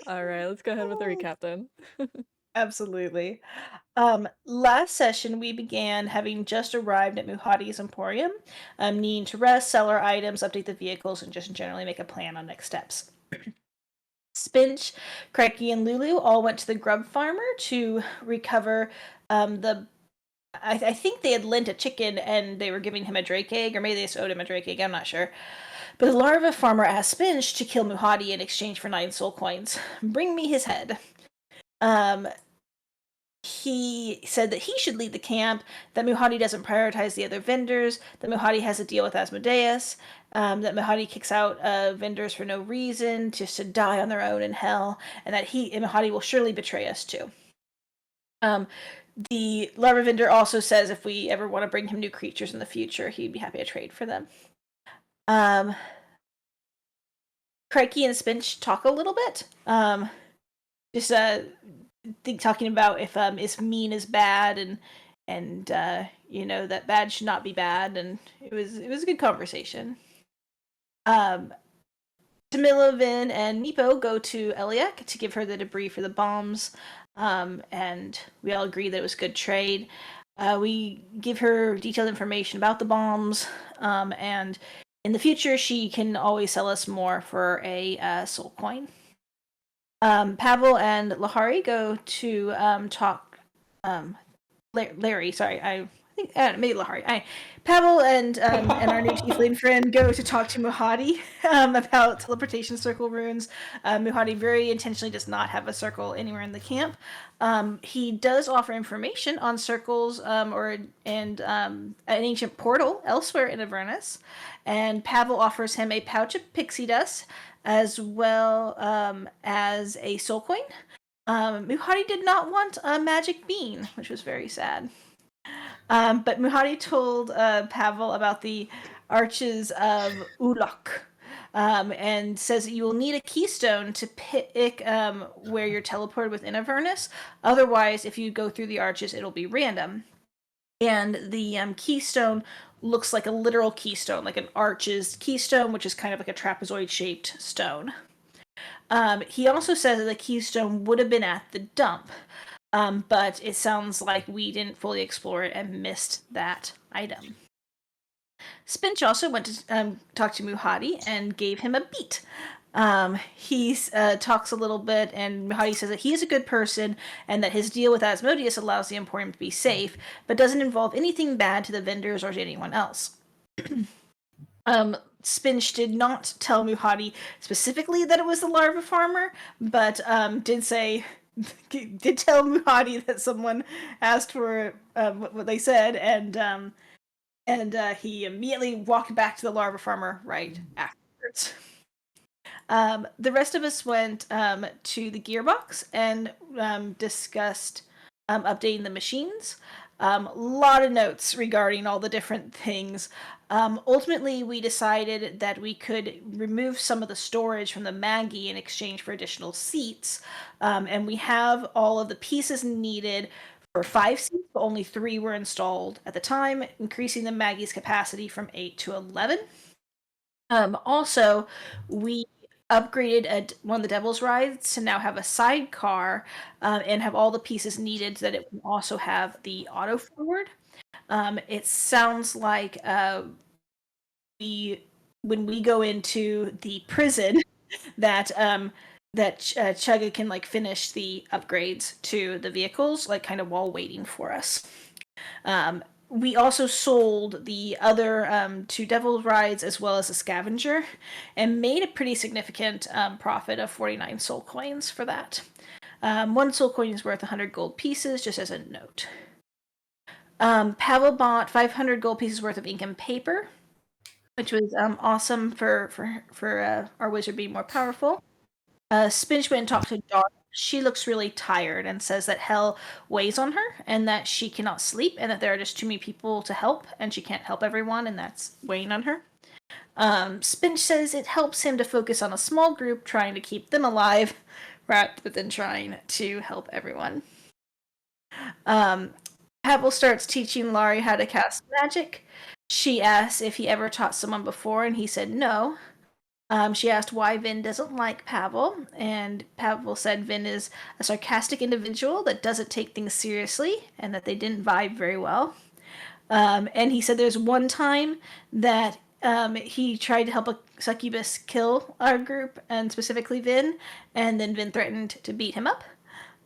All right, let's go ahead with the recap then. Absolutely. Last session, we began having just arrived at Muhadi's Emporium, needing to rest, sell our items, update the vehicles, and just generally make a plan on next steps. Spinch, Crikey, and Lulu all went to the grub farmer to recover the. I think they had lent a chicken and they were giving him a drake egg, or maybe they just owed him a drake egg, I'm not sure. But the larva farmer asked Spinch to kill Muhadi in exchange for 9 soul coins. Bring me his head. Um, he said that he should lead the camp, that Muhadi doesn't prioritize the other vendors, that Muhadi has a deal with Asmodeus, that Muhadi kicks out vendors for no reason, just to die on their own in hell, and that Muhadi will surely betray us too. The larva vendor also says if we ever want to bring him new creatures in the future, he'd be happy to trade for them. Crikey and Spinch talk a little bit. Just talking about if mean is bad and that bad should not be bad, and it was a good conversation. Tamilovin and Nepo go to Eliak to give her the debris for the bombs, and we all agree that it was good trade. We give her detailed information about the bombs, and in the future she can always sell us more for a soul coin. Pavel and Lahari go to talk. Larry, sorry, I think maybe Lahari. Pavel and our new tiefling friend go to talk to Muhadi about teleportation circle runes. Muhadi very intentionally does not have a circle anywhere in the camp. He does offer information on circles and an ancient portal elsewhere in Avernus, and Pavel offers him a pouch of pixie dust as well as a soul coin. Muhadi did not want a magic bean, which was very sad. But Muhadi told Pavel about the Arches of Ulok, and says that you will need a keystone to pick where you're teleported within Avernus. Otherwise, if you go through the arches, it'll be random. And the keystone looks like a literal keystone, like an arches keystone, which is kind of like a trapezoid-shaped stone. He also says that the keystone would have been at the dump, but it sounds like we didn't fully explore it and missed that item. Spinch also went to talk to Muhadi and gave him a beat. He talks a little bit, and Muhadi says that he is a good person and that his deal with Asmodeus allows the Emporium to be safe, but doesn't involve anything bad to the vendors or to anyone else. Spinch did not tell Muhadi specifically that it was the larva farmer, but did tell Muhadi that someone asked for what they said, and he immediately walked back to the larva farmer right afterwards. The rest of us went to the gearbox and discussed updating the machines. A lot of notes regarding all the different things. Ultimately, we decided that we could remove some of the storage from the Maggie in exchange for additional seats, and we have all of the pieces needed for 5 seats, but only 3 were installed at the time, increasing the Maggie's capacity from 8 to 11. Also, we upgraded one of the Devil's Rides to now have a sidecar and have all the pieces needed so that it can also have the auto forward. It sounds like when we go into the prison that Chugga can like finish the upgrades to the vehicles, like kind of while waiting for us. We also sold the other 2 Devil's Rides as well as a Scavenger and made a pretty significant profit of 49 soul coins for that. 1 soul coin is worth 100 gold pieces, just as a note. Pavel bought 500 gold pieces worth of ink and paper, which was awesome for our wizard being more powerful. Spinch went and talked to Dara. She looks really tired and says that hell weighs on her and that she cannot sleep and that there are just too many people to help and she can't help everyone and that's weighing on her. Spinch says it helps him to focus on a small group trying to keep them alive rather than trying to help everyone. Pavel starts teaching Laurie how to cast magic. She asks if he ever taught someone before and he said no. She asked why Vin doesn't like Pavel, and Pavel said Vin is a sarcastic individual that doesn't take things seriously, and that they didn't vibe very well. And he said there's one time that he tried to help a succubus kill our group, and specifically Vin, and then Vin threatened to beat him up,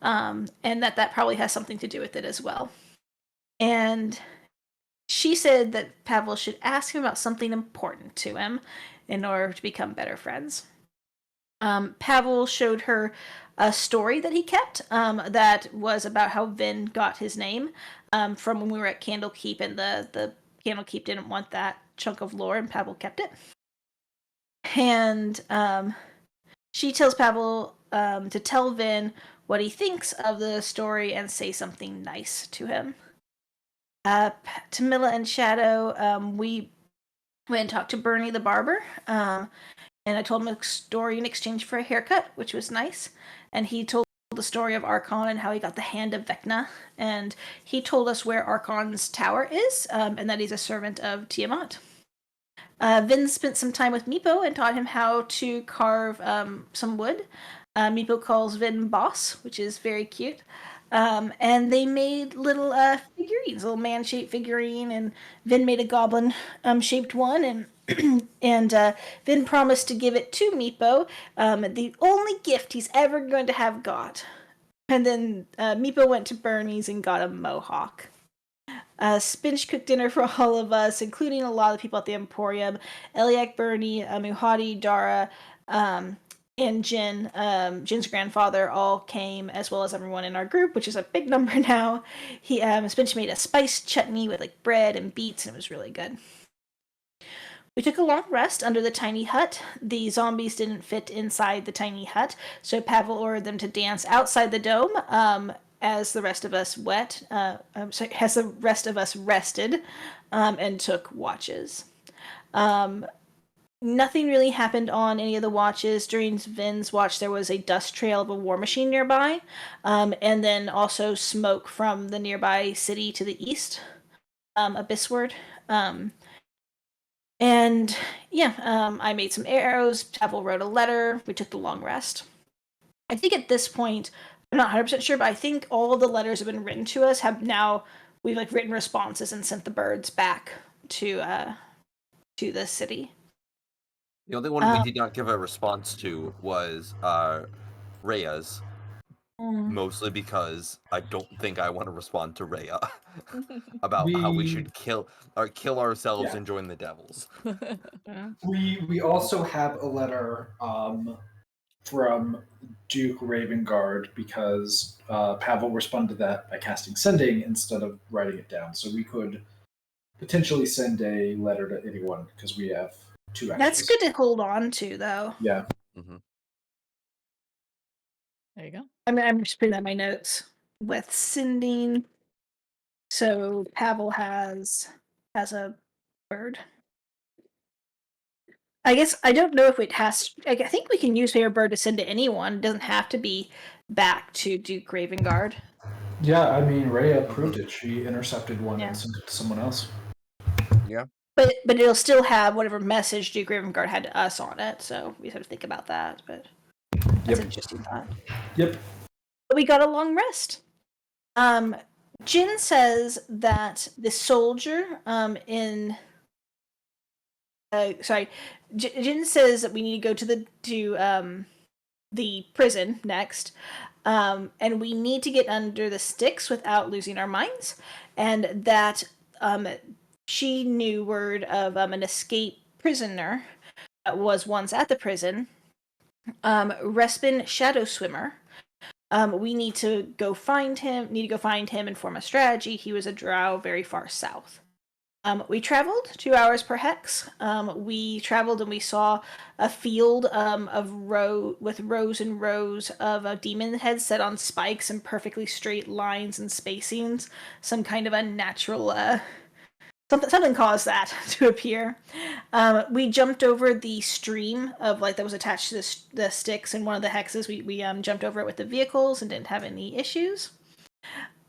and that probably has something to do with it as well. And she said that Pavel should ask him about something important to him in order to become better friends. Pavel showed her a story that he kept that was about how Vin got his name from when we were at Candlekeep, and the Candlekeep didn't want that chunk of lore, and Pavel kept it. And she tells Pavel to tell Vin what he thinks of the story and say something nice to him. Tamila and Shadow, we went and talked to Bernie the barber, and I told him a story in exchange for a haircut, which was nice. And he told the story of Archon and how he got the hand of Vecna, and he told us where Archon's tower is, and that he's a servant of Tiamat. Vin spent some time with Meepo and taught him how to carve some wood. Meepo calls Vin boss, which is very cute. And they made little figurines, a little man-shaped figurine, and Vin made a goblin-shaped one, and Vin promised to give it to Meepo, the only gift he's ever going to have got. And then Meepo went to Bernie's and got a mohawk. Spinch cooked dinner for all of us, including a lot of people at the Emporium. Eliak, Bernie, Muhadi, Dara, and Jin, Jin's grandfather, all came, as well as everyone in our group, which is a big number now. Spinch made a spiced chutney with like bread and beets, and it was really good. We took a long rest under the tiny hut. The zombies didn't fit inside the tiny hut, so Pavel ordered them to dance outside the dome as the rest of us as the rest of us rested and took watches. Nothing really happened on any of the watches. During Vin's watch, there was a dust trail of a war machine nearby, and then also smoke from the nearby city to the east, Abyssward. And yeah, I made some arrows. Pavel wrote a letter. We took the long rest. I think at this point, I'm not 100% sure, but I think all of the letters have been written to us. We've like written responses and sent the birds back to the city. The only one we did not give a response to was Rhea's. Mostly because I don't think I want to respond to Rhea about how we should kill ourselves and join the devils. We also have a letter from Duke Ravengard because Pavel responded to that by casting sending instead of writing it down. So we could potentially send a letter to anyone because we have 2 extras. That's good to hold on to, though. Yeah. Mm-hmm. There you go. I mean, I'm just putting that in my notes with sending. So Pavel has a bird. I guess I don't know if it has. I think we can use Favorite Bird to send to anyone. It doesn't have to be back to Duke Ravengard. Yeah, I mean, Rhea proved it. She intercepted one and sent it to someone else. Yeah. But it'll still have whatever message Duke Ravengard had to us on it, so we have to think about that. But that's an interesting thought. Yep. But we got a long rest. Jin says that the soldier Jin says that we need to go to the prison next, and we need to get under the Styx without losing our minds, and that she knew word of an escaped prisoner that was once at the prison, Respin Shadow Swimmer. We need to go find him and form a strategy. He was a drow very far south. We traveled 2 hours per hex. We traveled and we saw a field with rows and rows of demon heads set on spikes and perfectly straight lines and spacings. Some kind of unnatural something caused that to appear. We jumped over the stream of that was attached to the Styx in one of the hexes. We jumped over it with the vehicles and didn't have any issues.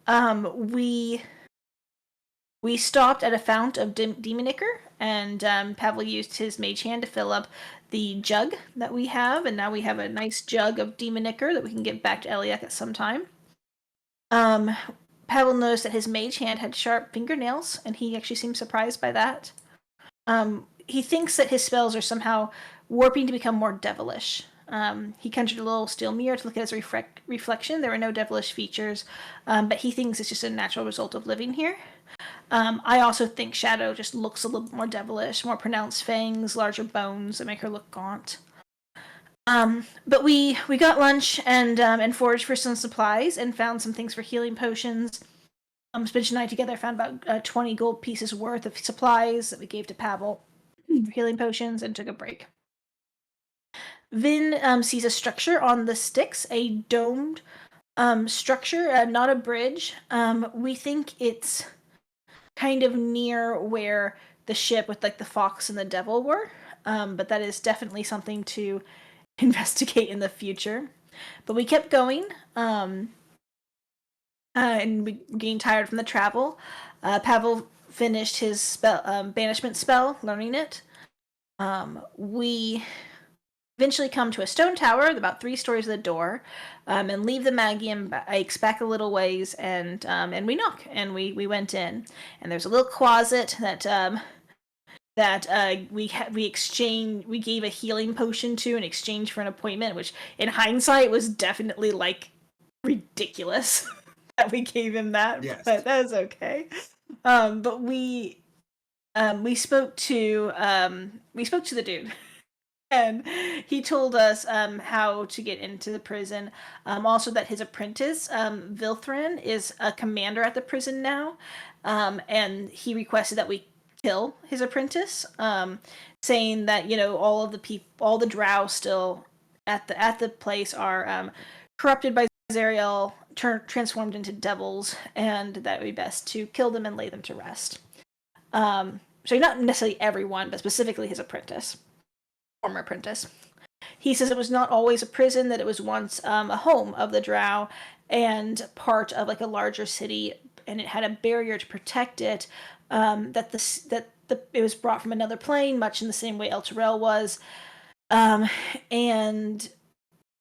We stopped at a fount of demon ichor, and Pavel used his mage hand to fill up the jug that we have, and now we have a nice jug of demon ichor that we can give back to Eliak at some time. Pavel noticed that his mage hand had sharp fingernails, and he actually seemed surprised by that. He thinks that his spells are somehow warping to become more devilish. He conjured a little steel mirror to look at his reflection. There were no devilish features, but he thinks it's just a natural result of living here. I also think Shadow just looks a little more devilish, more pronounced fangs, larger bones that make her look gaunt. But we got lunch and foraged for some supplies and found some things for healing potions. Spinch and I together found about 20 gold pieces worth of supplies that we gave to Pavel for healing potions and took a break. Vin sees a structure on the Styx, a domed structure, not a bridge. We think it's kind of near where the ship with like the fox and the devil were, but that is definitely something to investigate in the future. But we kept going, and we getting tired from the travel. Pavel finished his spell, banishment spell, learning it. We eventually come to a stone tower about 3 stories of the door, and leave the Magium bikes back a little ways, and we knock, and we went in, and there's a little closet that we gave a healing potion to in exchange for an appointment, which in hindsight was definitely like ridiculous that we gave him that. Yes. But that was okay. But we spoke to the dude. And he told us how to get into the prison. Also that his apprentice, Vilthrin, is a commander at the prison now. And he requested that we kill his apprentice, saying that, you know, all the drow still at the place are corrupted by Zariel, transformed into devils, and that it would be best to kill them and lay them to rest. So not necessarily everyone, but specifically his apprentice. Former apprentice. He says it was not always a prison, that it was once a home of the drow and part of like a larger city, and it had a barrier to protect it, it was brought from another plane, much in the same way El Terrell was, and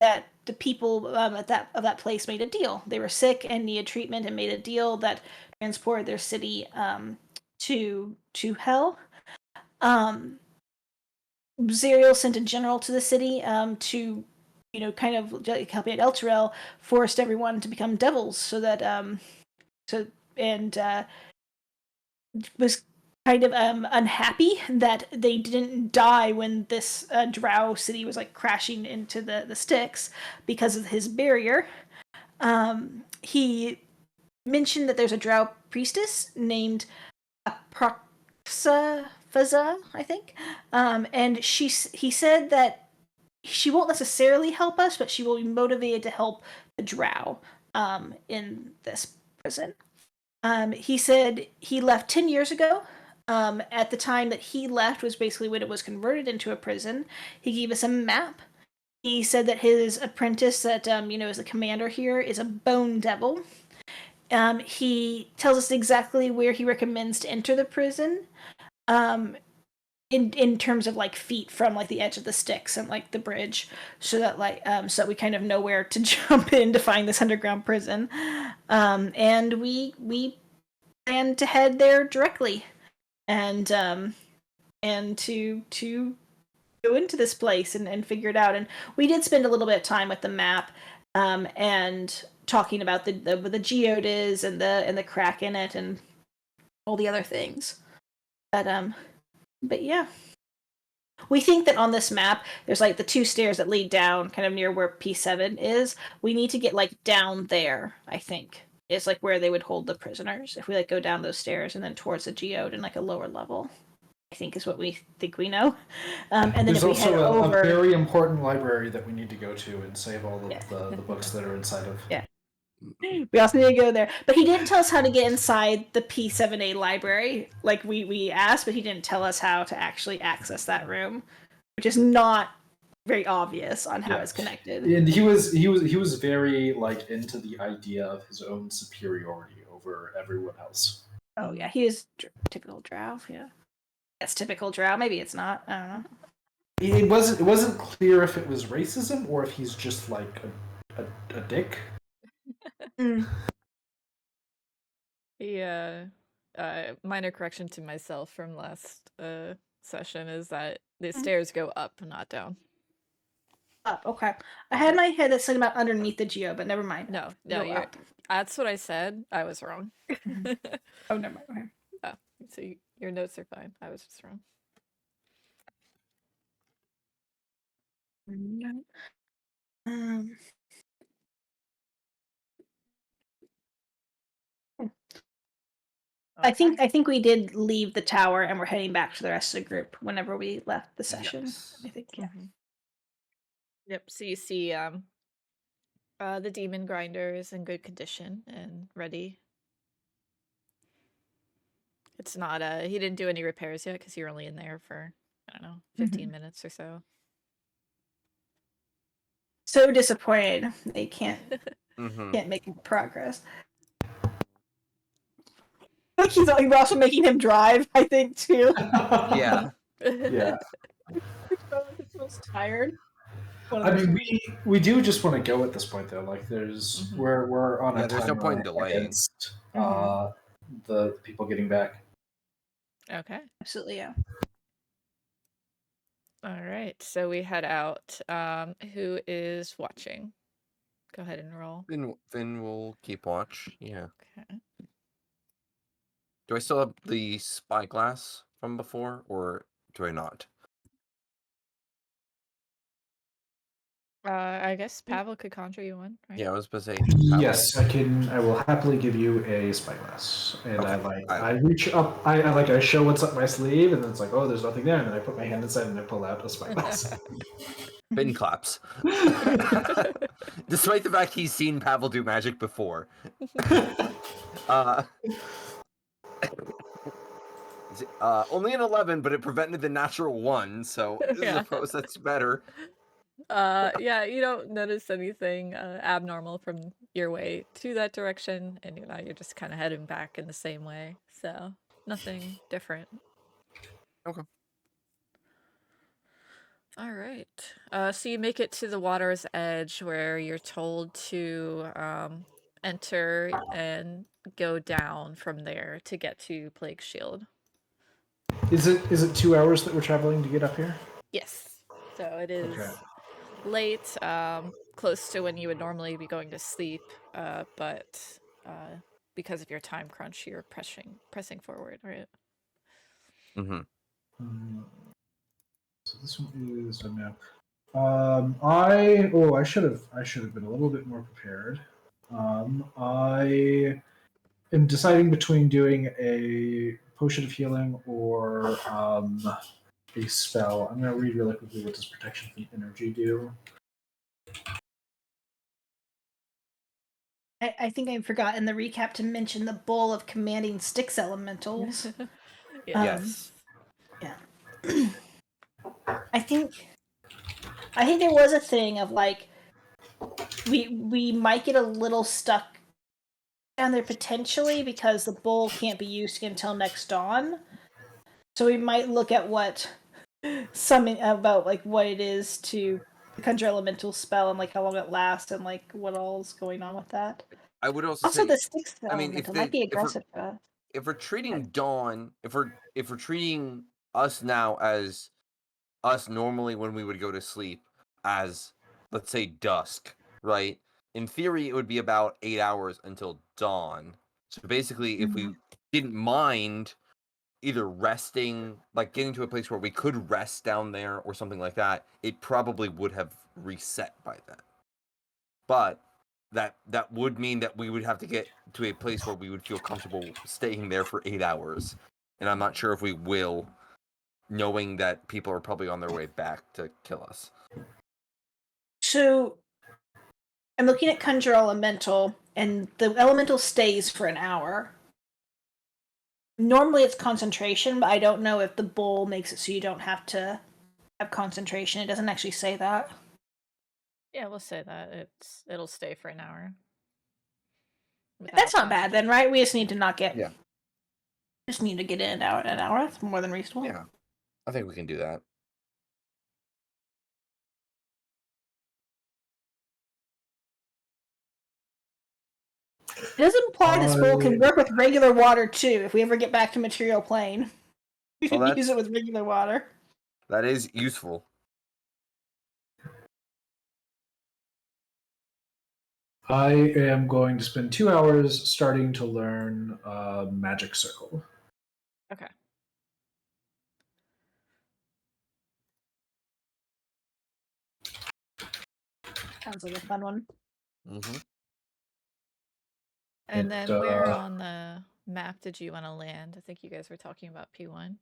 that the people of that place made a deal. They were sick and needed treatment, and made a deal that transported their city to hell. Zariel sent a general to the city to, you know, kind of help out El Terrell, forced everyone to become devils, so that was kind of unhappy that they didn't die when this drow city was like crashing into the Styx because of his barrier. He mentioned that there's a drow priestess named Faza, I think, and he said that she won't necessarily help us, but she will be motivated to help the drow in this prison. He said he left 10 years ago. At the time that he left was basically when it was converted into a prison. He gave us a map. He said that his apprentice that is the commander here is a bone devil. He tells us exactly where he recommends to enter the prison. In terms of like feet from like the edge of the Styx and like the bridge, so that so that we kind of know where to jump in to find this underground prison. And we plan to head there directly, and to go into this place and figure it out. And we did spend a little bit of time with the map, and talking about the geode is and the crack in it and all the other things. But yeah, we think that on this map there's like the 2 stairs that lead down kind of near where P7 is. We need to get like down there, I think. It's like where they would hold the prisoners if we like go down those stairs and then towards the geode in like a lower level, I think is what we think we know. And then there's if we head also over, a very important library that we need to go to and save all of the books that are inside of. Yeah. We also need to go there. But he didn't tell us how to get inside the P7A library. Like we asked, but he didn't tell us how to actually access that room, which is not very obvious on how it's connected. And he was very like into the idea of his own superiority over everyone else. Oh yeah, he is typical drow. Yeah, that's typical drow. Maybe it's not. I don't know. It wasn't clear if it was racism or if he's just like a dick. Yeah. Minor correction to myself from last session is that the stairs go up, not down. Up, okay. I had my head that's about underneath the geo, but never mind. No, Go you're. up. That's what I said. I was wrong. Oh, never mind. Okay. Oh, so your notes are fine. I was just wrong. Um, I think we did leave the tower and we're heading back to the rest of the group whenever we left the session. Yes. I think, yeah. Yep. So you see, the demon grinder is in good condition and ready. It's not he didn't do any repairs yet because you're only in there for, I don't know, 15 minutes or so. So disappointed they can't make progress. We're also making him drive, I think, too. Yeah. Yeah. He's tired. I mean, we do just want to go at this point, though. Like, we're on a there's no point in timeline delaying. against the people getting back. Okay. Absolutely, yeah. All right. So we head out. Who is watching? Go ahead and roll. Then we'll keep watch. Yeah. Okay. Do I still have the spyglass from before, or do I not? I guess Pavel could conjure you one, right? Yeah, I was supposed to say. Yes, I can. I will happily give you a spyglass, and Okay. I reach up. I show what's up my sleeve, and then it's like, oh, there's nothing there, and then I put my hand inside and I pull out a spyglass. Finn claps. Despite the fact he's seen Pavel do magic before. Only an 11, but it prevented the natural 1, so I suppose that's better. Yeah, you don't notice anything abnormal from your way to that direction, and you're just kind of heading back in the same way, so nothing different. Okay. All right. So you make it to the water's edge where you're told to enter and go down from there to get to Plagueshield. Is it 2 hours that we're traveling to get up here? Yes. So it is Okay. late, close to when you would normally be going to sleep, but because of your time crunch, you're pressing forward, right? So this one is a map. I should have been a little bit more prepared. I am deciding between doing a potion of healing or a spell. I'm gonna read really quickly what does protection from energy do. I think I forgot in the recap to mention the bowl of commanding Styx elementals. Yes. Yeah. I think there was a thing of like we might get a little stuck down there potentially because the bowl can't be used until next dawn. So we might look at what about like what it is to conjure elemental spell and like how long it lasts and like what all's going on with that. I would also Also, say, the Styx I mean, elemental might be aggressive. if we're treating Dawn, if we're treating us now as us normally when we would go to sleep as, let's say, dusk, right? In theory, it would be about 8 hours until dawn. So basically, if we didn't mind either resting, like getting to a place where we could rest down there or something like that, it probably would have reset by then. But that would mean that we would have to get to a place where we would feel comfortable staying there for 8 hours. And I'm not sure if we will, knowing that people are probably on their way back to kill us. So I'm looking at conjure elemental, and the elemental stays for an hour. Normally it's concentration, but I don't know if the bowl makes it so you don't have to have concentration. It doesn't actually say that. Yeah, we'll say that it'll stay for an hour. That's not bad then, right? We just need to not get. Yeah. Just need to get in and out in an hour. That's more than reasonable. Yeah, I think we can do that. It does imply this bowl can work with regular water too. If we ever get back to material plane, we can use it with regular water. That is useful. I am going to spend 2 hours starting to learn Magic Circle. Okay. Sounds like a fun one. Mm-hmm. And then where on the map did you want to land? I think you guys were talking about P1.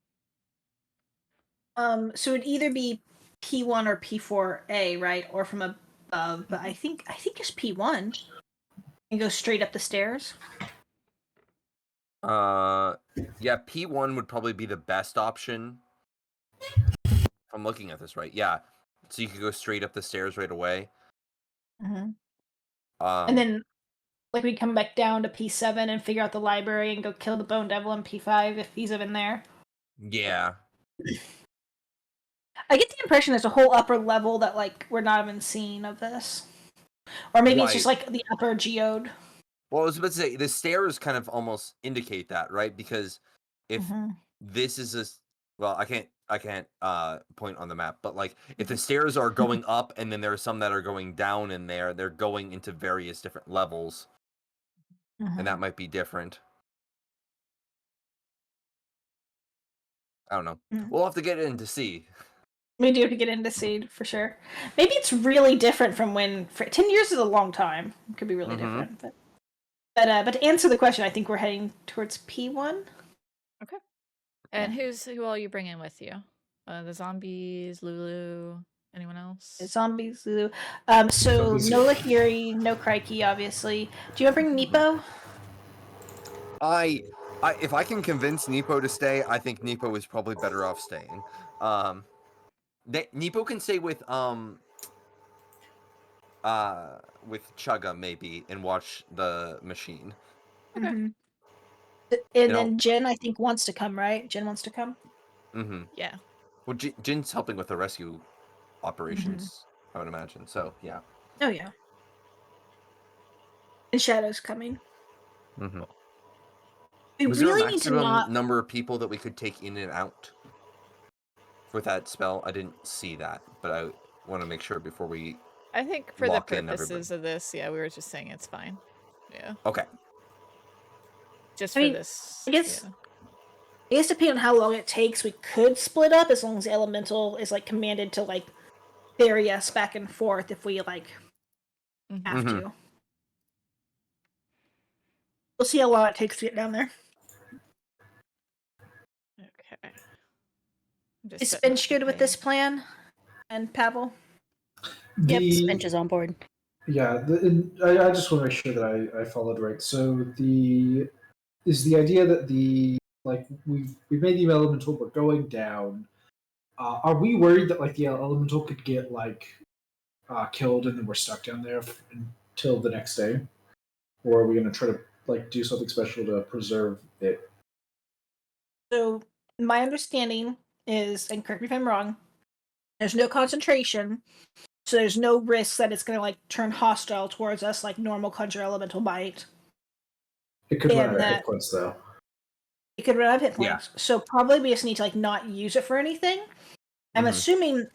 So it'd either be P1 or P4A, right? Or from above, but I think just P1. And go straight up the stairs. Yeah, P1 would probably be the best option. If I'm looking at this right. Yeah. So you could go straight up the stairs right away. Mm-hmm. And then we'd come back down to P7 and figure out the library and go kill the Bone Devil in P5 if he's even there. Yeah. I get the impression there's a whole upper level that we're not even seeing of this. Or maybe it's just the upper geode. Well, I was about to say the stairs kind of almost indicate that, right? Because if this is I can't point on the map, but if the stairs are going up and then there are some that are going down in there, they're going into various different levels. And that might be different. I don't know. We'll have to get in to see. We do have to get in to see for sure. Maybe it's really different from 10 years is a long time. It could be really different. But to answer the question, I think we're heading towards P1. Okay. And who all you bringing with you? The zombies, Lulu, anyone else? Zombies, Lulu. So no Lahiri, no Crikey, obviously. Do you want to bring Nepo? If I can convince Nepo to stay, I think Nepo is probably better off staying. Nepo can stay with Chugga maybe and watch the machine. Okay. And then Jen, I think, wants to come, right? Jen wants to come? Mm-hmm. Yeah. Well, Jin's helping with the rescue operations, I would imagine. So, yeah. Oh, yeah. And Shadow's coming. Mm-hmm. We Was really there a need to maximum number of people that we could take in and out with that spell? I didn't see that, but I want to make sure before we I think for the purposes of this, yeah, we were just saying it's fine. Yeah. Okay. Just for this. I guess depending on how long it takes, we could split up as long as the elemental is commanded to ferry us back and forth if we have to. We'll see how long it takes to get down there. Okay. Is Finch good with this plan? And Pavel? Yep, Finch is on board. Yeah, I just want to make sure that I followed right. So is the idea that we've made the elemental, we're going down. Are we worried that the elemental could get killed and then we're stuck down there until the next day, or are we going to try to do something special to preserve it? So my understanding is, and correct me if I'm wrong, there's no concentration, so there's no risk that it's going to turn hostile towards us like normal conjure elemental might. It could run out of hit points though. It could run out of hit points. So probably we just need to not use it for anything. I'm assuming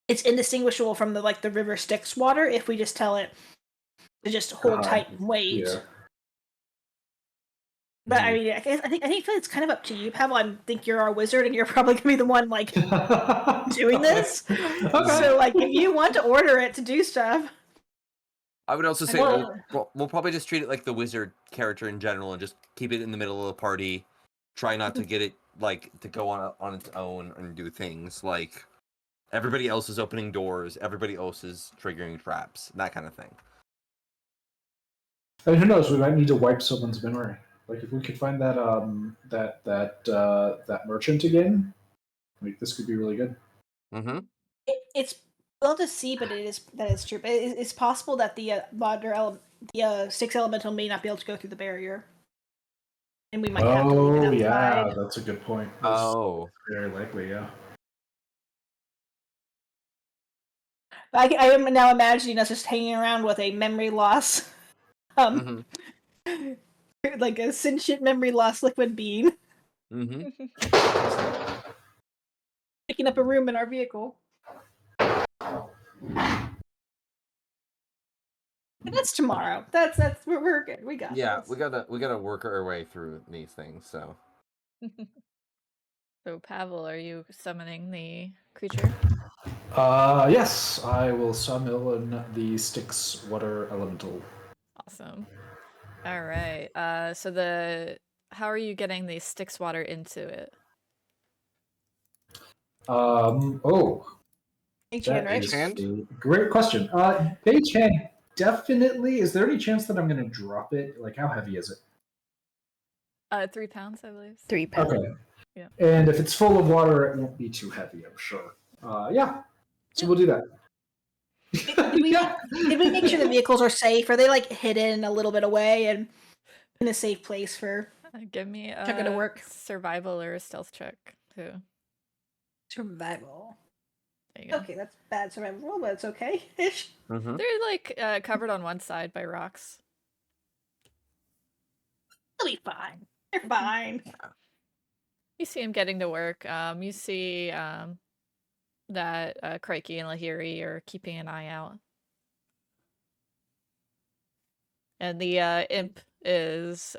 it's indistinguishable from the river Styx water if we just tell it to just hold tight and wait. Yeah. But I mean, I think it's kind of up to you, Pavel. I think you're our wizard, and you're probably gonna be the one doing this. Okay. So if you want to order it to do stuff, I would also say we'll probably just treat it like the wizard character in general, and just keep it in the middle of the party. Try not to get it to go on its own and do things everybody else is opening doors, everybody else is triggering traps, that kind of thing. I mean, who knows? We might need to wipe someone's memory. If we could find that that merchant again, this could be really good. Mm-hmm. It's well to see, but that is true. But it's possible that the Styx elemental may not be able to go through the barrier, and we might have to leave it outside. Yeah, that's a good point. Very likely, yeah. I am now imagining us just hanging around with a memory loss Like a sentient memory loss liquid being Mm-hmm. picking up a room in our vehicle. That's tomorrow. That's we're good. We got Yeah, this. we gotta work our way through these things. So So, Pavel, are you summoning the creature? Yes, I will summon the Styx water elemental. Awesome. All right. How are you getting the Styx water into it? H-hand, That right? is Hand? a great question. Mage hand, definitely. Is there any chance that I'm going to drop it? Like, how heavy is it? 3 pounds, I believe. 3 pounds. Okay. Yeah. And if it's full of water, it won't be too heavy, I'm sure. Yeah. So Yeah. we'll do that. Did we make sure the vehicles are safe? Are they like hidden a little bit away and in a safe place for Give me Chugga to a work? survival or a stealth check, too. Survival? There you go. Okay, that's bad survival roll, but it's okay. Ish. Mm-hmm. They're like covered on one side by rocks. They'll be fine. They're fine. You see him getting to work. You see that Crikey and Lahiri are keeping an eye out. And the imp is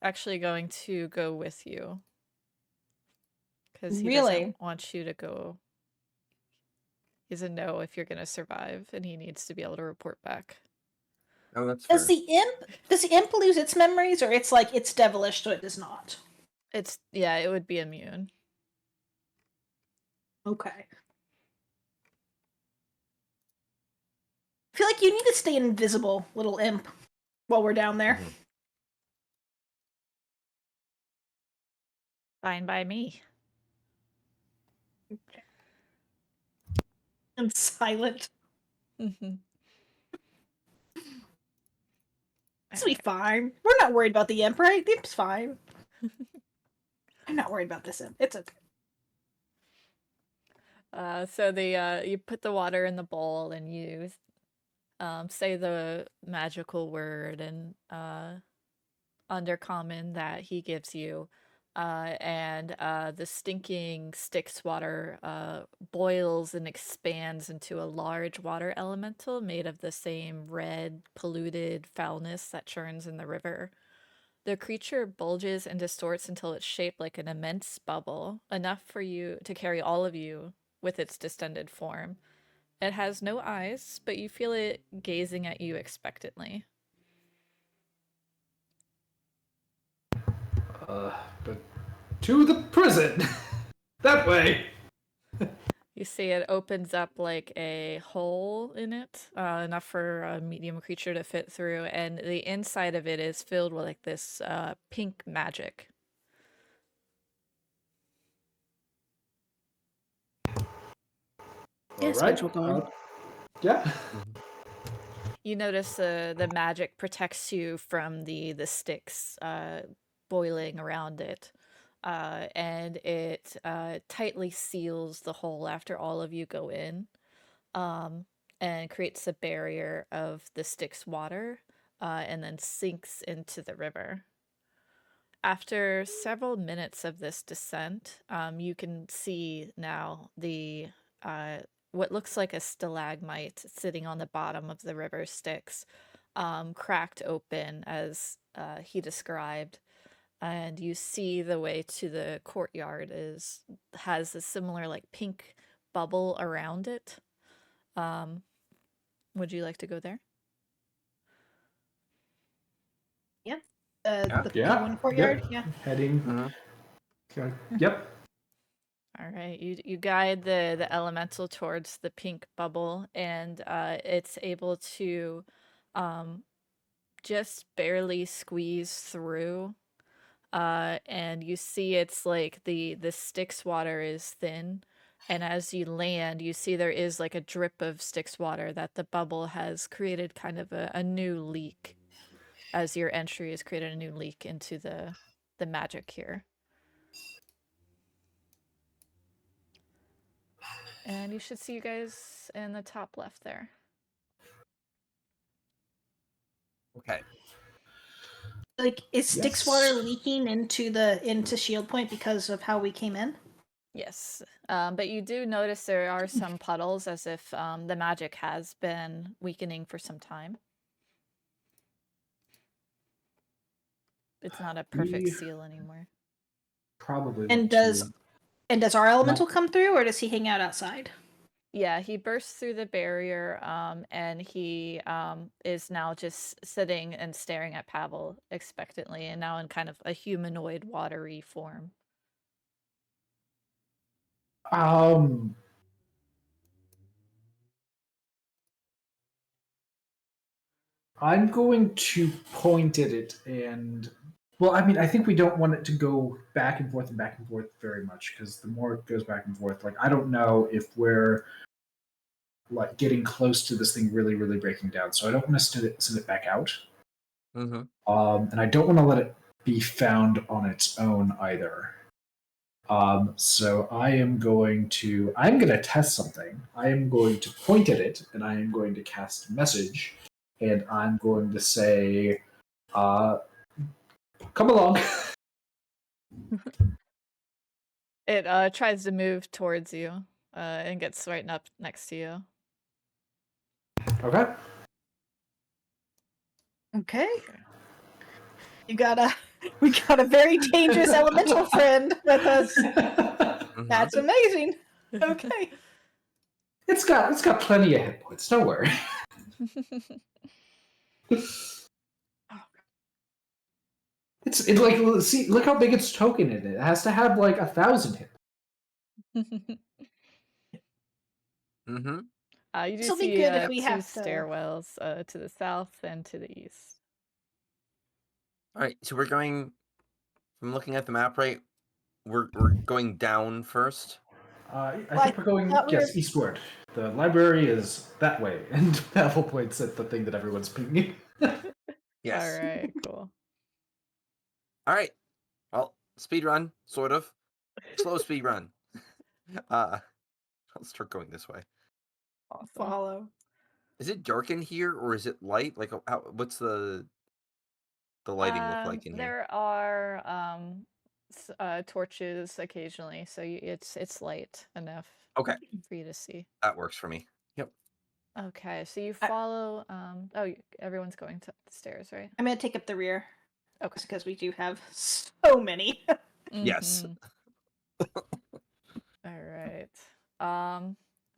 actually going to go with you. Because he Really? doesn't want you to go. He doesn't know if you're going to survive, and he needs to be able to report back. Oh, that's fair. Does the imp lose its memories, or it's like it's devilish, so it does not? It would be immune. Okay. I feel like you need to stay invisible, little imp, while we're down there. Mhm. Fine by me. And silent. Mhm. This will be fine. We're not worried about the imp, right? The imp's fine. I'm not worried about this imp. It's okay. You put the water in the bowl and you say the magical word and undercommon that he gives you, and the stinking Styx water boils and expands into a large water elemental made of the same red, polluted foulness that churns in the river. The creature bulges and distorts until it's shaped like an immense bubble, enough for you to carry all of you with its distended form. It has no eyes, but you feel it gazing at you expectantly. But to the prison! That way! You see it opens up like a hole in it, enough for a medium creature to fit through, and the inside of it is filled with like this pink magic. Yeah, I suppose we're going. Yeah. You notice the magic protects you from the Styx boiling around it, and it tightly seals the hole after all of you go in, and creates a barrier of the Styx water, and then sinks into the river. After several minutes of this descent, you can see now the what looks like a stalagmite sitting on the bottom of the river Styx, cracked open as he described, and you see the way to the courtyard has a similar like pink bubble around it. Would you like to go there? Yep. Yeah. The Yeah. P1 courtyard. Yep. Yeah. Heading. Mhm. Okay. Yep. All right, you guide the elemental towards the pink bubble, and it's able to um, just barely squeeze through. And you see it's like the Styx water is thin, and as you land, you see there is like a drip of Styx water that the bubble has created kind of a new leak. As your entry has created a new leak into the magic here. And you should see you guys in the top left there. Okay. Like, is Styx Yes. water leaking into Shield Point because of how we came in? Yes, but you do notice there are some puddles as if the magic has been weakening for some time. It's not a perfect We seal anymore. probably And want does to our elemental come through, or does he hang out outside? Yeah, he bursts through the barrier, and he is now just sitting and staring at Pavel expectantly, and now in kind of a humanoid, watery form. I'm going to point at it and, well, I mean, I think we don't want it to go back and forth very much, because the more it goes back and forth, like, I don't know if we're like getting close to this thing really, really breaking down. So I don't want to send it back out. Mm-hmm. And I don't want to let it be found on its own either. So I'm going to test something. I am going to point at it, and I am going to cast message, and I'm going to say, come along. It tries to move towards you, and gets right up next to you. Okay. Okay. We got a very dangerous elemental friend with us. Mm-hmm. That's amazing. Okay. It's got plenty of hit points. Don't worry. It's like, see, look how big its token is. It has to have like 1,000 hit. Mm-hmm. You do This'll be see good if we two have to. stairwells to the south and to the east. All right, so we're going. From looking at the map, right? We're going down first. I think we're going eastward. The library is that way, and Pavel points at the thing that everyone's pinging. Yes. All right, cool. All right. Well, speed run, sort of. Slow speed run. I'll start going this way. Awesome. Follow. Is it dark in here, or is it light? Like, what's the lighting look like in here? There are torches occasionally, so it's light enough. Okay. For you to see. That works for me. Yep. Okay, so you follow. Everyone's going to the stairs, right? I'm gonna take up the rear. Okay. Because we do have so many. Yes. All right.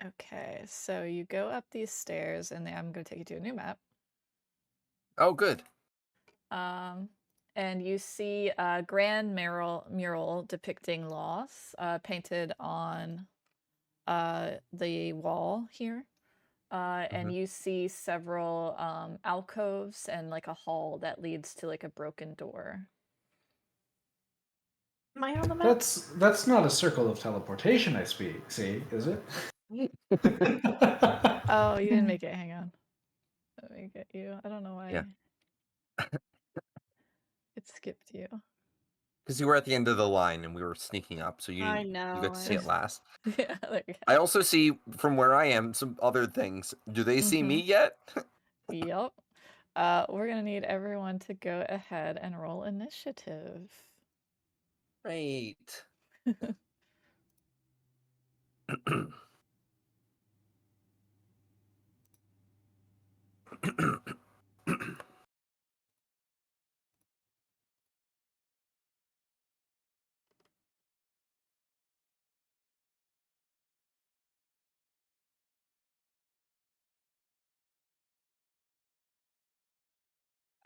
Okay, so you go up these stairs, and then I'm going to take you to a new map. Oh, good. And you see a grand mural depicting loss painted on the wall here. And you see several alcoves and like a hall that leads to like a broken door. Am I on the map? That's not a circle of teleportation, I see, is it? Oh, you didn't make it. Hang on. Let me get you. I don't know why. Yeah. It skipped you. Because you were at the end of the line and we were sneaking up, so you I know. you got to see it last. Yeah, there you go. I also see from where I am some other things. Do they see me yet? Yep. We're gonna need everyone to go ahead and roll initiative. Great.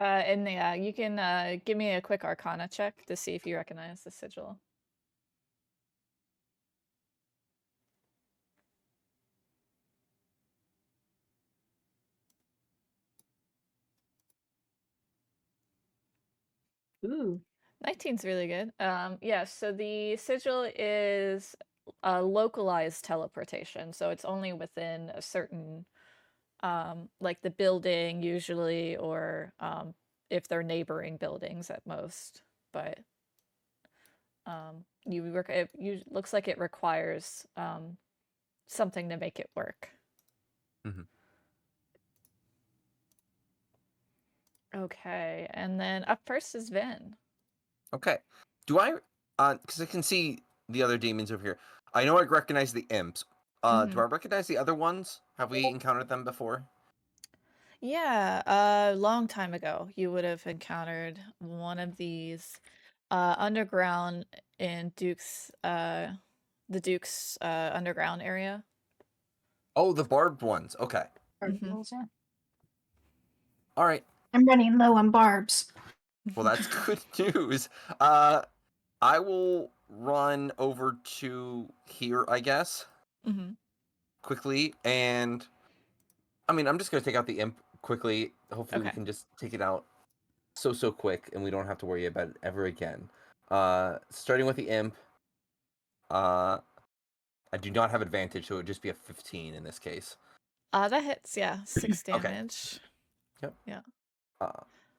And yeah, you can give me a quick Arcana check to see if you recognize the sigil. Ooh. 19's really good. Yeah, so the sigil is a localized teleportation, so it's only within a certain, like the building usually, or if they're neighboring buildings at most. But it looks like it requires something to make it work. Okay, and then up first is Vin. Okay. Do I? Because I can see the other demons over here. I know I recognize the imps. Do I recognize the other ones? Have we encountered them before? Yeah, a long time ago, you would have encountered one of these underground in the Duke's underground area. Oh, the barbed ones. Okay. Mhm. All right. I'm running low on barbs. Well, that's good news. I will run over to here, I guess, quickly, and I mean, I'm just gonna take out the imp quickly. Hopefully, we Okay. can just take it out so quick, and we don't have to worry about it ever again. Starting with the imp. I do not have advantage, so it would just be a 15 in this case. That hits, yeah. 6 Okay. damage. Yep. Yeah.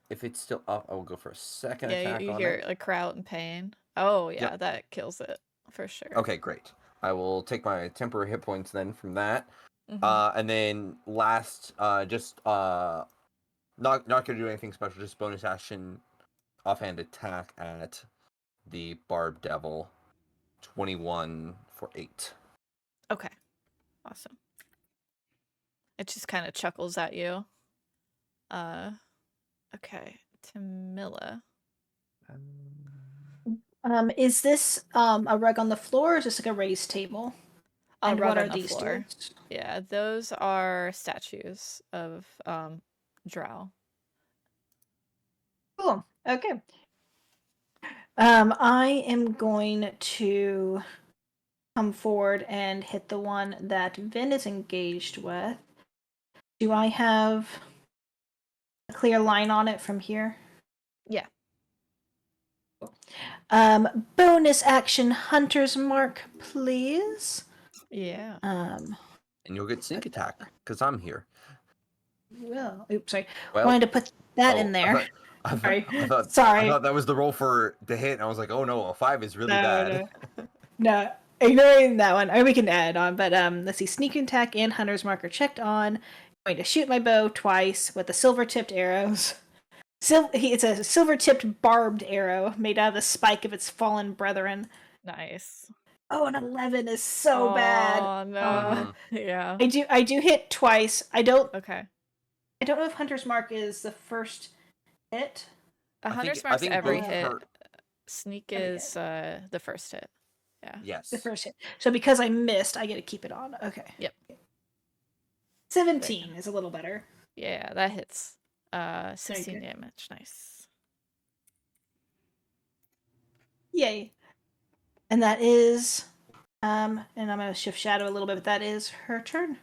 If it's still up, I will go for a second Yeah, attack you on hear it. it like cry out in pain. Oh, yeah, Yep. that kills it for sure. Okay, great. I will take my temporary hit points then from that. Mhm. And then last, not gonna do anything special, just bonus action offhand attack at the Barb Devil. 21 for 8. Okay. Awesome. It just kind of chuckles at you. Okay. Tamila. Is this a rug on the floor or is this like a raised table? A And rug what on are the these floor. dudes? Yeah, those are statues of Drow. Cool. Okay. I am going to come forward and hit the one that Vin is engaged with. Do I have a clear line on it from here? Yeah. Bonus action Hunter's Mark, please. Yeah. And you'll get sneak attack, because I'm here. Well, oops, sorry. Well, Wanted to put that in there. I Sorry. thought that was the roll for the hit, and I was like, oh no, a 5 is really bad. No, ignoring that one. Or we can add it on, but let's see. Sneak attack and Hunter's Mark are checked on. I'm going to shoot my bow twice with the silver-tipped arrows. It's a silver-tipped barbed arrow made out of the spike of its fallen brethren. Nice. Oh, an 11 is so bad. Oh no. Yeah. I do hit twice. I don't Okay. know if Hunter's Mark is the first hit. A Hunter's I Mark's think every both hit. hurt. Sneak Every is the first hit. Yeah. Yes. The first hit. So because I missed, I get to keep it on. Okay. Yep. 17 is a little better. Yeah, that hits. 16 damage. Nice. Yay. And that is and I'm gonna shift shadow a little bit, but that is her turn.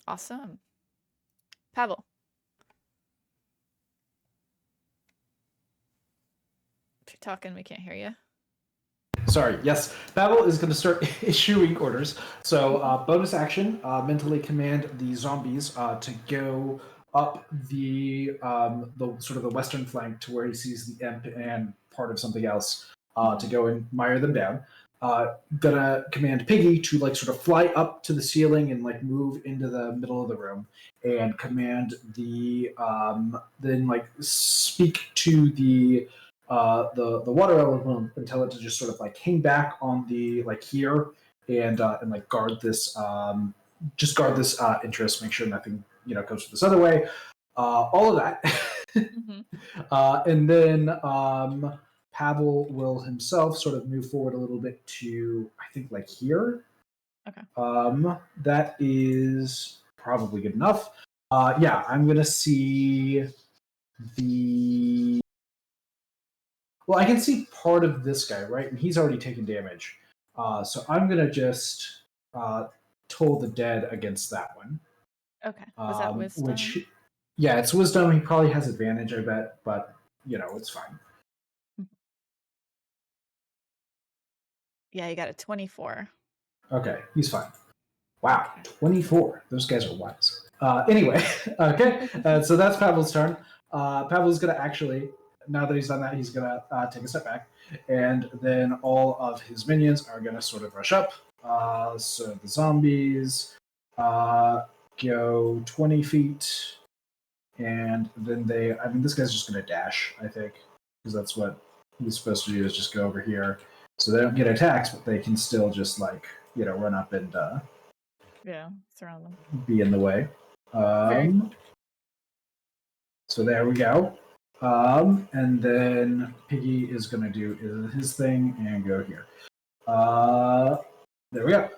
Awesome. Pavel. If you're talking, we can't hear you. Sorry, yes. Babel is going to start issuing orders. So, bonus action, mentally command the zombies to go up the sort of the western flank to where he sees the imp and part of something else to go and mire them down. Gonna command Piggy to like sort of fly up to the ceiling and like move into the middle of the room, and command the then like speak to the water element and tell it to just sort of like hang back on the like here and like guard this just guard this interest, make sure nothing goes this other way, all of that. And then Pavel will himself sort of move forward a little bit to I think like here. Okay. That is probably good enough. Yeah, I'm gonna see the well, I can see part of this guy, right? And he's already taken damage. So I'm going to just toll the dead against that one. Okay. Was that wisdom? Which, yeah, it's wisdom. He probably has advantage, I bet. But, it's fine. Yeah, you got a 24. Okay, he's fine. Wow, 24. Those guys are wise. Anyway, okay. So that's Pavel's turn. Pavel's going to actually... Now that he's done that, he's going to take a step back. And then all of his minions are going to sort of rush up. So the zombies go 20 feet. and then this guy's just going to dash, I think, because that's what he's supposed to do, is just go over here. So they don't get attacked, but they can still just run up and surround them. be in the way. So there we go. And then Piggy is going to do his thing and go here. There we go.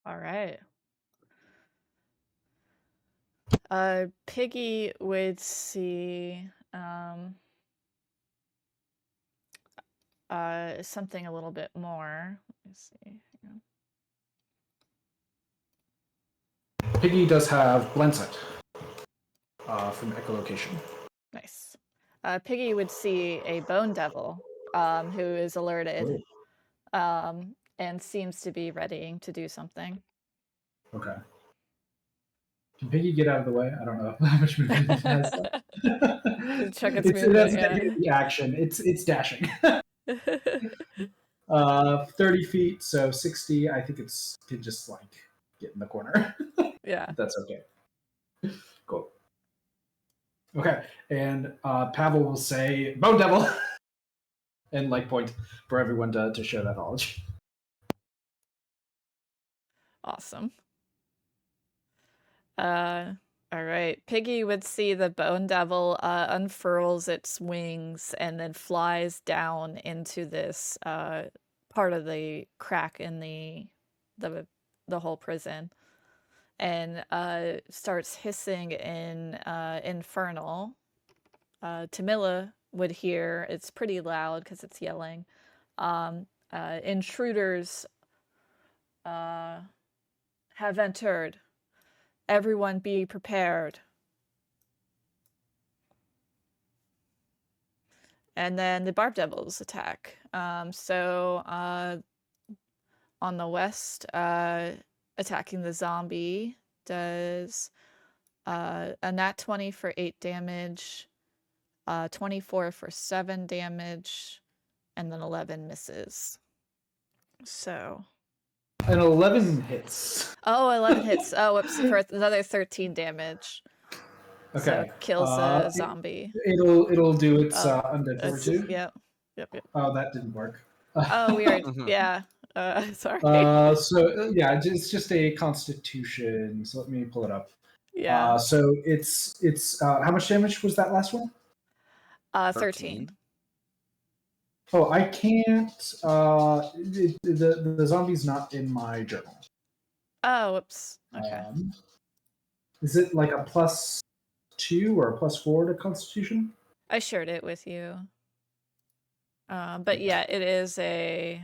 All right. Piggy would see something a little bit more. Let me see. Piggy does have blind sight from echolocation. Nice. Piggy would see a bone devil who is alerted and seems to be readying to do something. Okay. Can Piggy get out of the way? I don't know how much movement it has. Check its It movement, doesn't the action. It's dashing. 30 feet, so 60. I think it's could just get in the corner. Yeah. That's okay. Cool. Okay, and Pavel will say "Bone Devil" and point for everyone to share that knowledge. Awesome. All right. Piggy would see the bone devil unfurls its wings and then flies down into this part of the crack in the whole prison, and starts hissing in infernal. Tamila would hear, it's pretty loud because it's yelling. Intruders have entered. Everyone be prepared. And then the barb devils attack. So on the west, attacking the zombie does a nat 20 for 8 damage, 24 for 7 damage, and then 11 misses. So an 11 hits. Oh, 11 hits. Oh, whoops, for another 13 damage. Okay. So kills a zombie. It'll do its undead fortitude. Yep. Oh, that didn't work. Oh, weird. Yeah. Sorry. It's just a constitution. So let me pull it up. Yeah. So it's how much damage was that last one? 13. Oh, I can't. The zombie's not in my journal. Oh, whoops. Okay. Is it like a +2 or a +4 to Constitution? I shared it with you. But yeah, it is a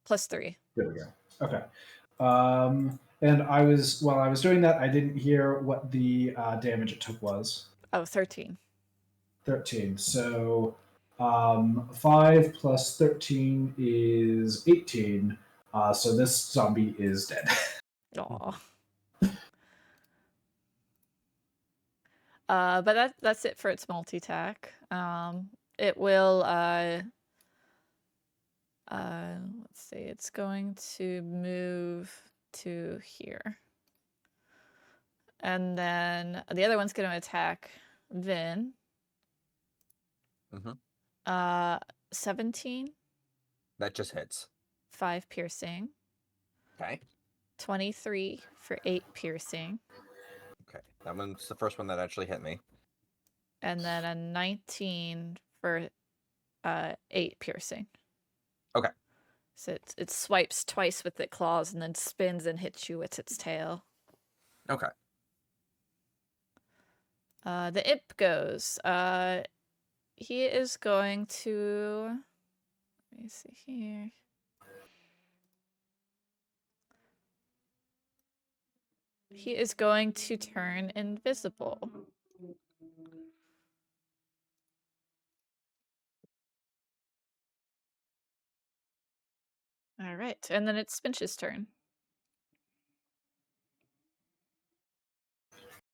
+3. There we go. Okay. And while I was doing that, I didn't hear what the damage it took was. Oh, 13. 13. So 5 plus 13 is 18. So this zombie is dead. Aw. But that's it for its multi-attack. It will let's see, it's going to move to here. And then the other one's going to attack Vin. 17. That just hits. 5 piercing. Okay. 23 for 8 piercing. Okay. That one's the first one that actually hit me. And then a 19 for 8 piercing. Okay. So it swipes twice with its claws and then spins and hits you with its tail. Okay. The imp goes. He is going to... Let me see here. He is going to turn invisible. All right, and then it's Spinch's turn.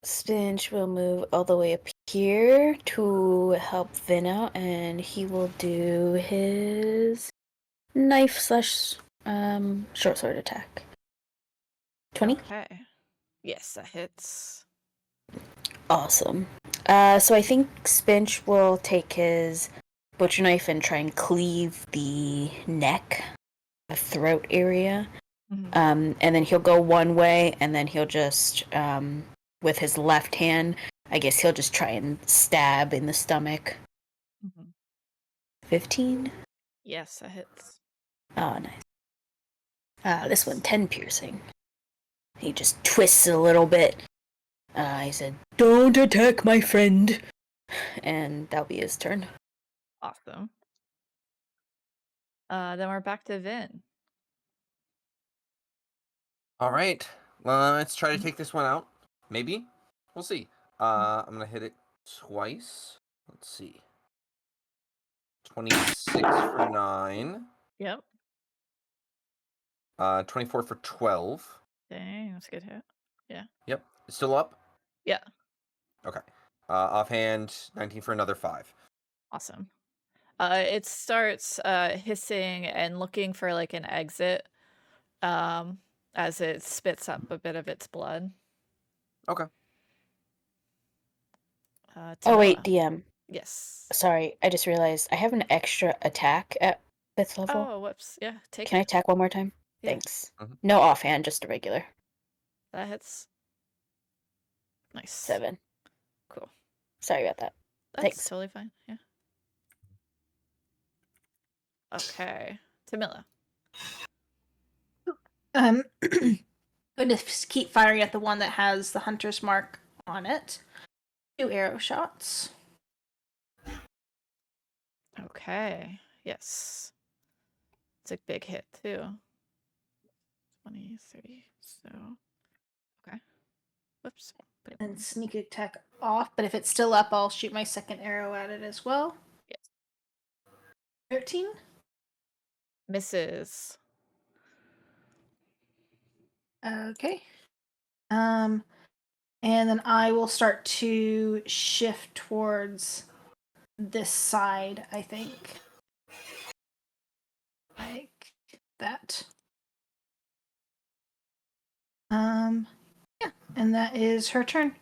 Spinch will move all the way up here to help Vin out, and he will do his knife / short sword attack. 20? Okay. Yes, that hits. Awesome. So I think Spinch will take his butcher knife and try and cleave the neck, the throat area. Mhm. And then he'll go one way, and then he'll just, with his left hand, I guess he'll just try and stab in the stomach. Mhm. 15? Yes, that hits. Oh, nice. This one, 10 piercing. He just twists a little bit. He said, "Don't attack my friend." And that'll be his turn. Awesome. Then we're back to Vin. All right. Well, let's try to take this one out. Maybe. We'll see. I'm going to hit it twice. Let's see. 26 for 9. Yep. 24 for 12. Dang, that's a good hit. Yeah. Yep. It's still up? Yeah. Okay. Offhand, 19 for another 5. Awesome. It starts hissing and looking for like an exit as it spits up a bit of its blood. Okay. Oh, wait, Tamila. DM. Yes. Sorry, I just realized I have an extra attack at 5th level. Oh, whoops. Yeah, take Can I it. attack one more time? Yeah. Thanks. Mhm. No offhand, just a regular. That hits. Nice. 7. Cool. Sorry about that. That's Thanks. totally fine. Yeah. Okay. Tamila. Going to keep firing at the one that has the hunter's mark on it. 2 arrow shots. Okay. Yes. It's a big hit too. 20, 30. So. Okay. Whoops. Put it And on. sneak attack off, but if it's still up, I'll shoot my second arrow at it as well. Yes. 13. Misses. Okay. And then I will start to shift towards this side, I think. Like that. Yeah, and that is her turn.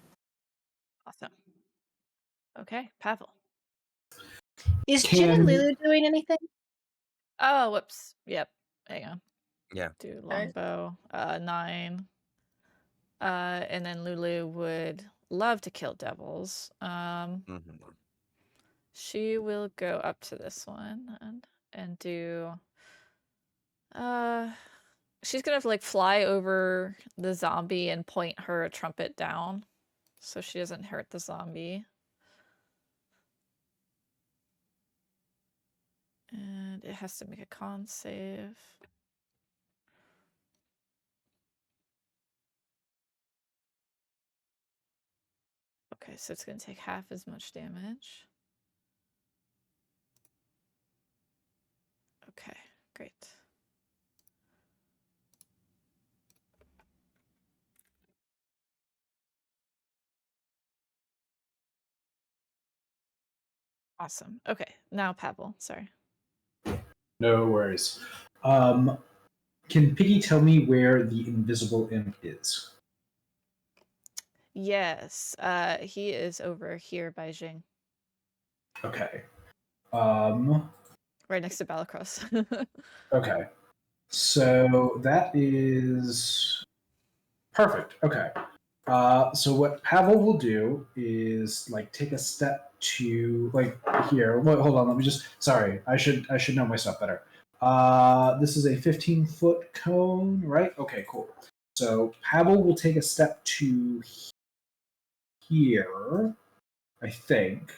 Awesome. Okay, Pavel. Is Jin and Can Lulu doing anything? Oh, whoops. Yep. Hang on. Yeah. Do Alright. longbow. 9. And then Lulu would love to kill devils. Mhm. She will go up to this one and do. She's gonna like fly over the zombie and point her trumpet down, so she doesn't hurt the zombie. And it has to make a con save. Okay, so it's gonna take half as much damage. Okay, great. Awesome. Okay, now Pavel, sorry. No worries. Can Piggy tell me where the invisible imp is? Yes, he is over here by Jing, Okay. right next to Balacross. Okay. So that is perfect. Okay. So what Pavel will do is like take a step to like here. Wait, hold on. Let me just. Sorry, I should know my stuff better. This is a 15-foot cone, right? Okay, cool. So Pavel will take a step to here, I think,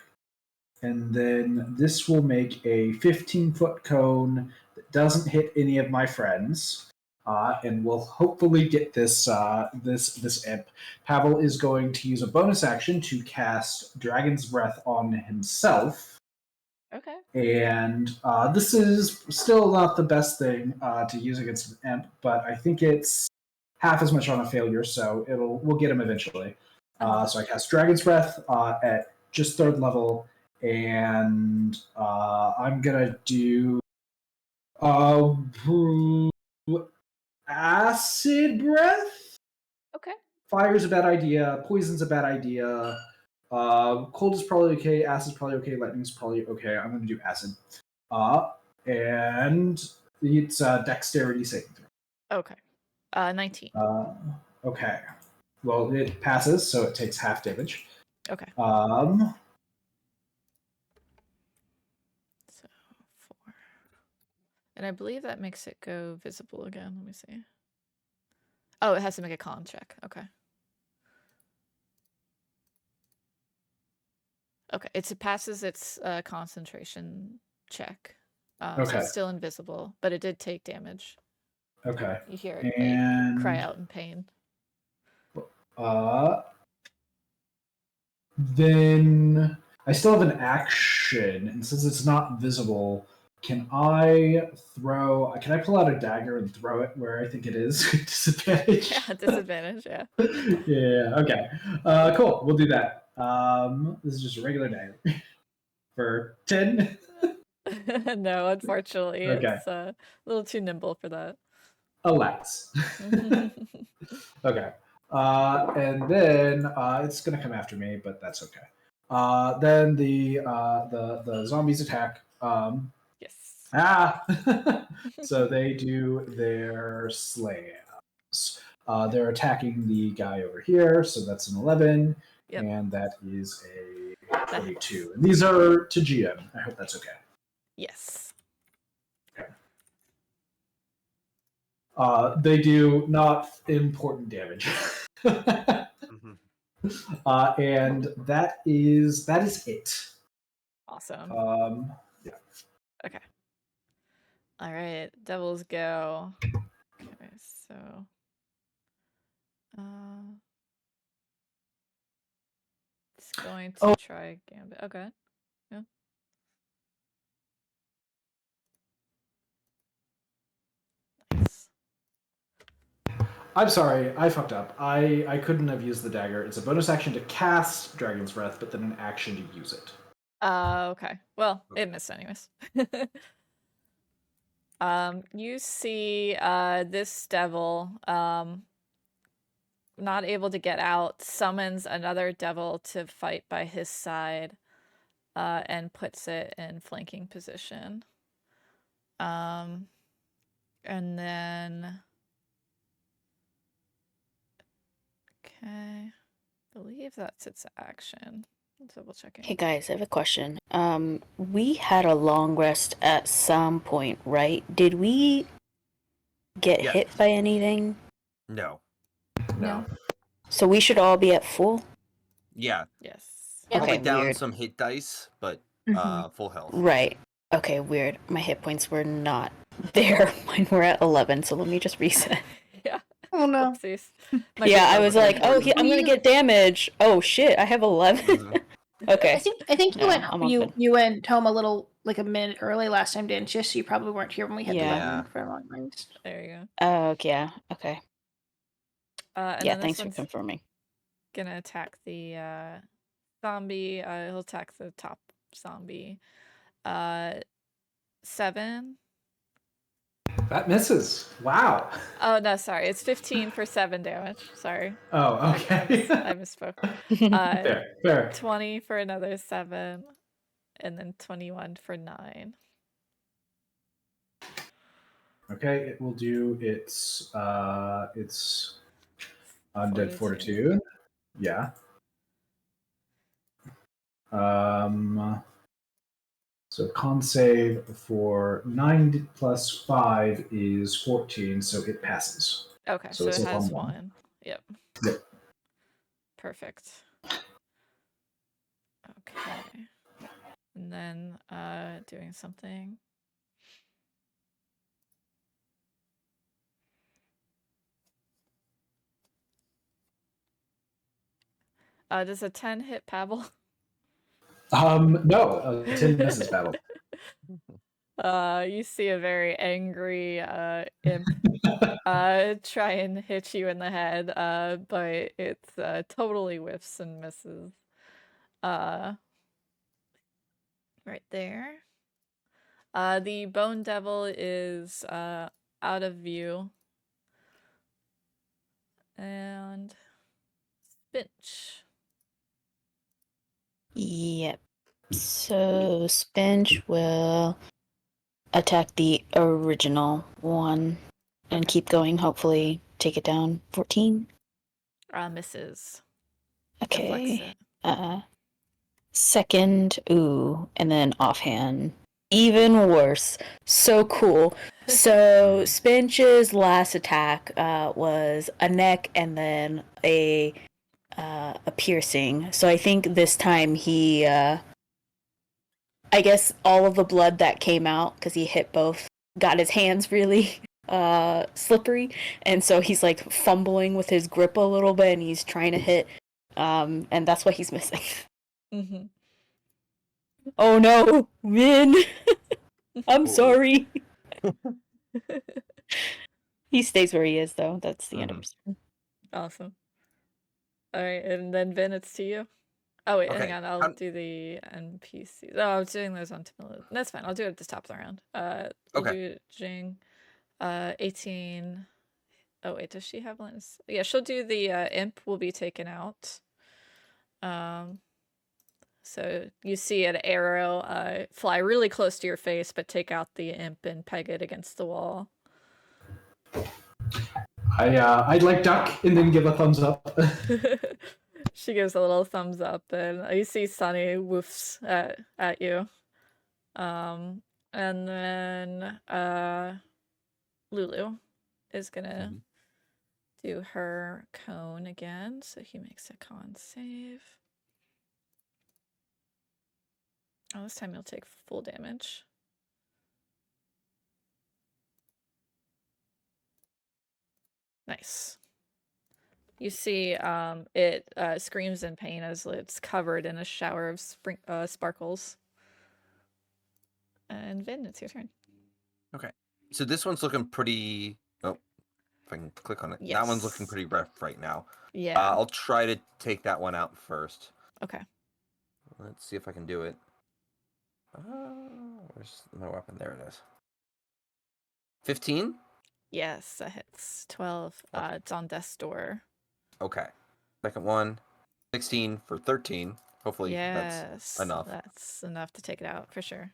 and then this will make a 15-foot cone that doesn't hit any of my friends. And we'll hopefully get this imp. Pavel is going to use a bonus action to cast Dragon's Breath on himself. Okay. And this is still not the best thing to use against an imp, but I think it's half as much on a failure, so we'll get him eventually. So I cast Dragon's Breath at just 3rd level, and I'm gonna do Acid Breath. Okay. fire's a bad idea. Poison's a bad idea. Cold is probably okay. Acid's probably okay. Lightning's probably okay. I'm going to do acid. And it's dexterity saving throw. Okay. 19. Okay. Well, it passes, so it takes half damage. Okay. So 4. And I believe that makes it go visible again. Let me see. Oh, it has to make a con check. Okay. Okay. It passes its concentration check. So Okay. it's still invisible, but it did take damage. Okay. You hear it And cry out in pain. Then I still have an action, and since it's not visible, can I pull out a dagger and throw it where I think it is? Disadvantage. Yeah, disadvantage. Yeah. Yeah. Okay. Cool. We'll do that. This is just a regular dagger for 10. No, unfortunately, Okay. it's a little too nimble for that. Alas. Okay. And then it's gonna come after me, but that's okay. Then the zombies attack. Yes. So they do their slams. They're attacking the guy over here, so that's an 11, Yep. and that is a That 22. hits. And these are to GM. I hope that's okay. Yes. Okay. They do not important damage. And that is it. Awesome. Yeah. Okay. All right, devils go. Okay, so it's going to try Gambit. Okay. Yeah. Nice. I'm sorry, I fucked up. I couldn't have used the dagger. It's a bonus action to cast Dragon's Breath, but then an action to use it. Okay. Well, it missed anyways. You see this devil not able to get out, summons another devil to fight by his side, and puts it in flanking position. And then okay, I believe that's its action. Double checking. Hey guys, I have a question. We had a long rest at some point, right? Did we get Yes. hit by anything? No. No. So we should all be at full? Yeah. Yes. Probably Okay, down weird. some hit dice, but full health. Right. Okay, weird. My hit points were not there. Mine were at 11, so let me just reset. Yeah. Oh no. Oopsies. Yeah, I was like, oh, important. I'm gonna get damage. Oh shit, I have 11. Mhm. Okay. I think you No, went I'm all good. you went home a little like a minute early last time, didn't you? So you probably weren't here when we had the Yeah. button for long range. There you go. Oh, yeah. Okay. And Yeah, then thanks this for one's confirming. gonna attack the zombie. He'll attack the top zombie. 7. That misses. Wow. Oh no, sorry. It's 15 for 7 damage. Sorry. Oh, okay. I misspoke. Fair. 20 for another 7, and then 21 for 9. Okay, it will do its undead Fortitude. fortitude. Yeah. So con save for 9 plus 5 is 14, so it passes. Okay, So so it's it a has long one. 1. Yep. Yep. Perfect. Okay. And then doing something. Does a 10 hit Pavel? No, 10 misses Pavel. You see a very angry imp try and hit you in the head, but it's totally whiffs and misses. Right there. The bone devil is out of view. And Bench. Yep. So Spinch will attack the original one and keep going. Hopefully, take it down. 14. Misses. Deflects Okay. it. Second, ooh, and then offhand. Even worse. So cool. So Spinch's last attack was a neck and then a piercing. So I think this time he I guess all of the blood that came out because he hit both got his hands really slippery, and so he's like fumbling with his grip a little bit, and he's trying to hit, and that's what he's missing. Mm-hmm. Oh no, Min! I'm Oh. sorry. He stays where he is though. That's the end of his turn. Awesome. All right, and then Vin, it's to you. Oh wait, Okay, hang on. I'll do the NPCs. Oh, I was doing those on Timothy. That's fine. I'll do it at the top of the round. We'll Okay. do Jing. 18. Oh wait, does she have lens? Yeah, she'll do the imp will be taken out. So you see an arrow fly really close to your face, but take out the imp and peg it against the wall. I'd like duck and then give a thumbs up. She gives a little thumbs up, and you see Sunny woofs at you. And then Lulu is gonna do her cone again, so he makes a con save. Oh, this time he'll take full damage. Nice. You see it screams in pain as it's covered in a shower of sparkles. And Vin, it's your turn. Okay. So this one's looking pretty... Oh, if I can click on it. That one's looking pretty rough right now. Yeah. I'll try to take that one out first. Okay. Let's see if I can do it. Where's my weapon? There it is. 15? Yes, that hits. 12. Okay. It's on death's door. Okay. Second one, 16 for 13. Hopefully that's enough. That's enough to take it out, for sure.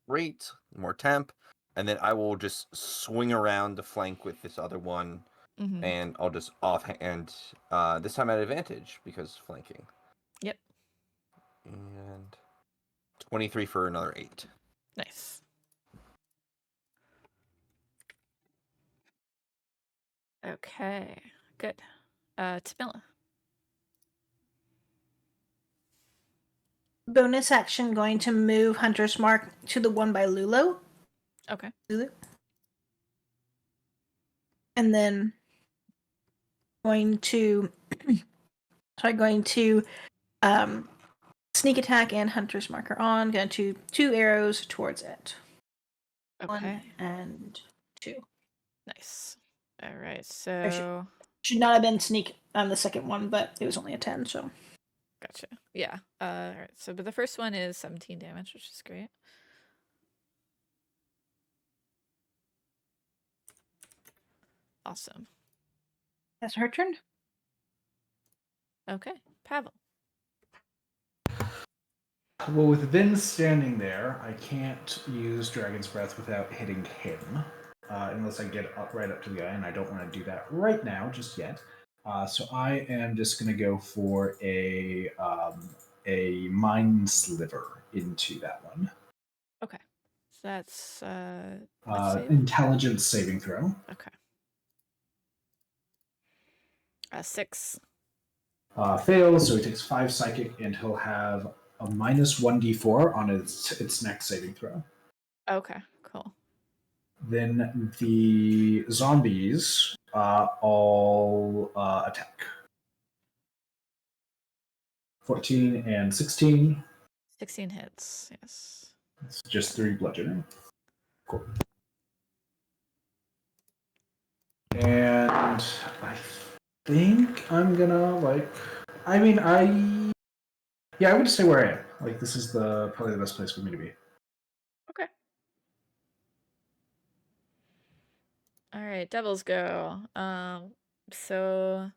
Great. More temp. And then I will just swing around the flank with this other one. Mm-hmm. And I'll just offhand, this time at advantage because flanking. Yep. And 23 for another 8. Nice. Okay, good. Tamila. Bonus action going to move Hunter's Mark to the one by Lulo. Okay. Lulu. And then going to sneak attack and Hunter's Marker on. Going to 2 arrows towards it. Okay. 1 and 2. Nice. All right, so... Should not have been sneak on the second one, but it was only a 10, so... Gotcha. Yeah. All right, so but the first one is 17 damage, which is great. Awesome. That's her turn. Okay, Pavel. Well, with Vin standing there, I can't use Dragon's Breath without hitting him, unless I get right up to the guy, and I don't want to do that right now, just yet. So I am just going to go for a Mind Sliver into that one. Okay, so that's Intelligence saving throw. Okay. 6. Fails, so he takes 5 psychic, and he'll have a minus 1d4 on its next saving throw. Okay, cool. Then the zombies all attack. 14 and 16. 16 hits, yes. It's just 3 bludgeoning. Cool. And I think I'm gonna I would stay where I am. Like, this is probably the best place for me to be. Okay. All right, Devils go. So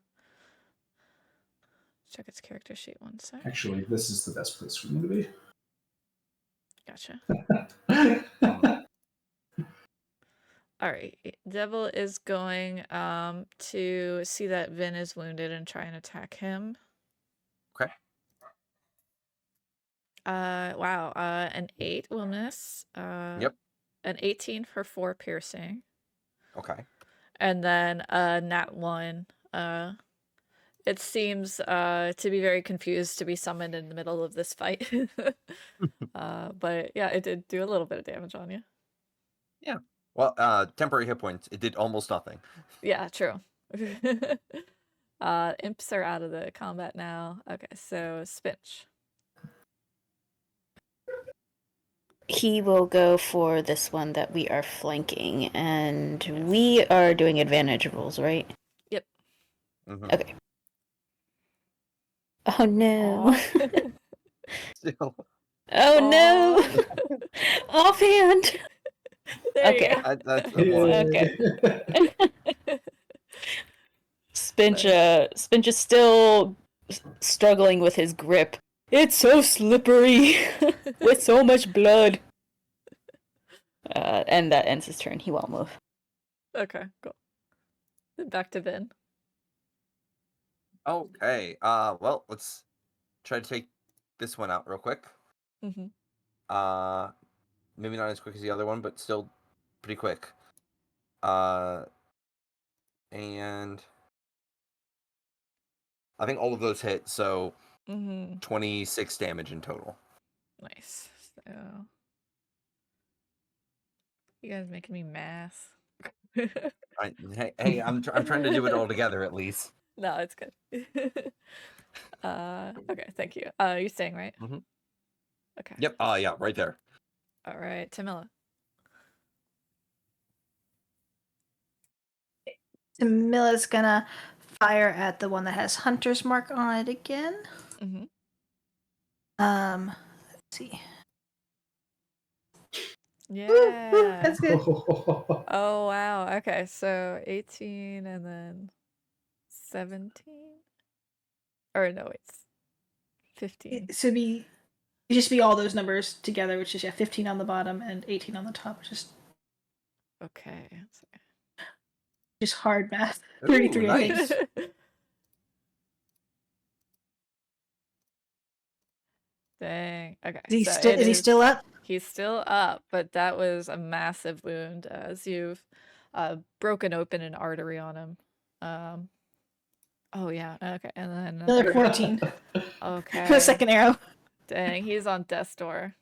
check its character sheet 1 sec. Actually, this is the best place for me to be. Gotcha. Hmm. All right. Devil is going to see that Vin is wounded and try and attack him. Okay. Wow. An 8 will miss. Yep. An 18 for 4 piercing. Okay. And then a nat 1. It seems to be very confused to be summoned in the middle of this fight. But yeah, it did do a little bit of damage on you. Yeah. Well, temporary hit points. It did almost nothing. Yeah, true. Imps are out of the combat now. Okay, so Spinch. He will go for this one that we are flanking, and we are doing advantage rolls, right? Yep. Mm-hmm. Okay. Oh no. Still. Oh no. Offhand. There Okay. you go. That's the one. Okay. Spinch is still struggling with his grip. It's so slippery with so much blood. And that ends his turn. He won't move. Okay, cool. Then back to Vin. Okay. Well, let's try to take this one out real quick. Mm-hmm. Maybe not as quick as the other one, but still pretty quick. And I think all of those hit, so 26 damage in total. Nice. So you guys making me math. Hey, I'm trying to do it all together at least. No, it's good. Okay, thank you. You're staying, right? Mm-hmm. Okay. Yep. Yeah, right there. All right, Tamila. Tamilla's gonna fire at the one that has Hunter's Mark on it again. Mm-hmm. Let's see. Yeah. That's good. Oh, wow. Okay, so 18 and then 17? Or no, it's 15. So it'd just be all those numbers together, which is 15 on the bottom and 18 on the top, which is Okay. just hard math. Ooh, 33, I nice. think. Dang. Okay. Is he still up? He's still up, but that was a massive wound as you've broken open an artery on him. Oh yeah. Okay. And then Another 14. Okay. For a second arrow. Dang, he's on death's door.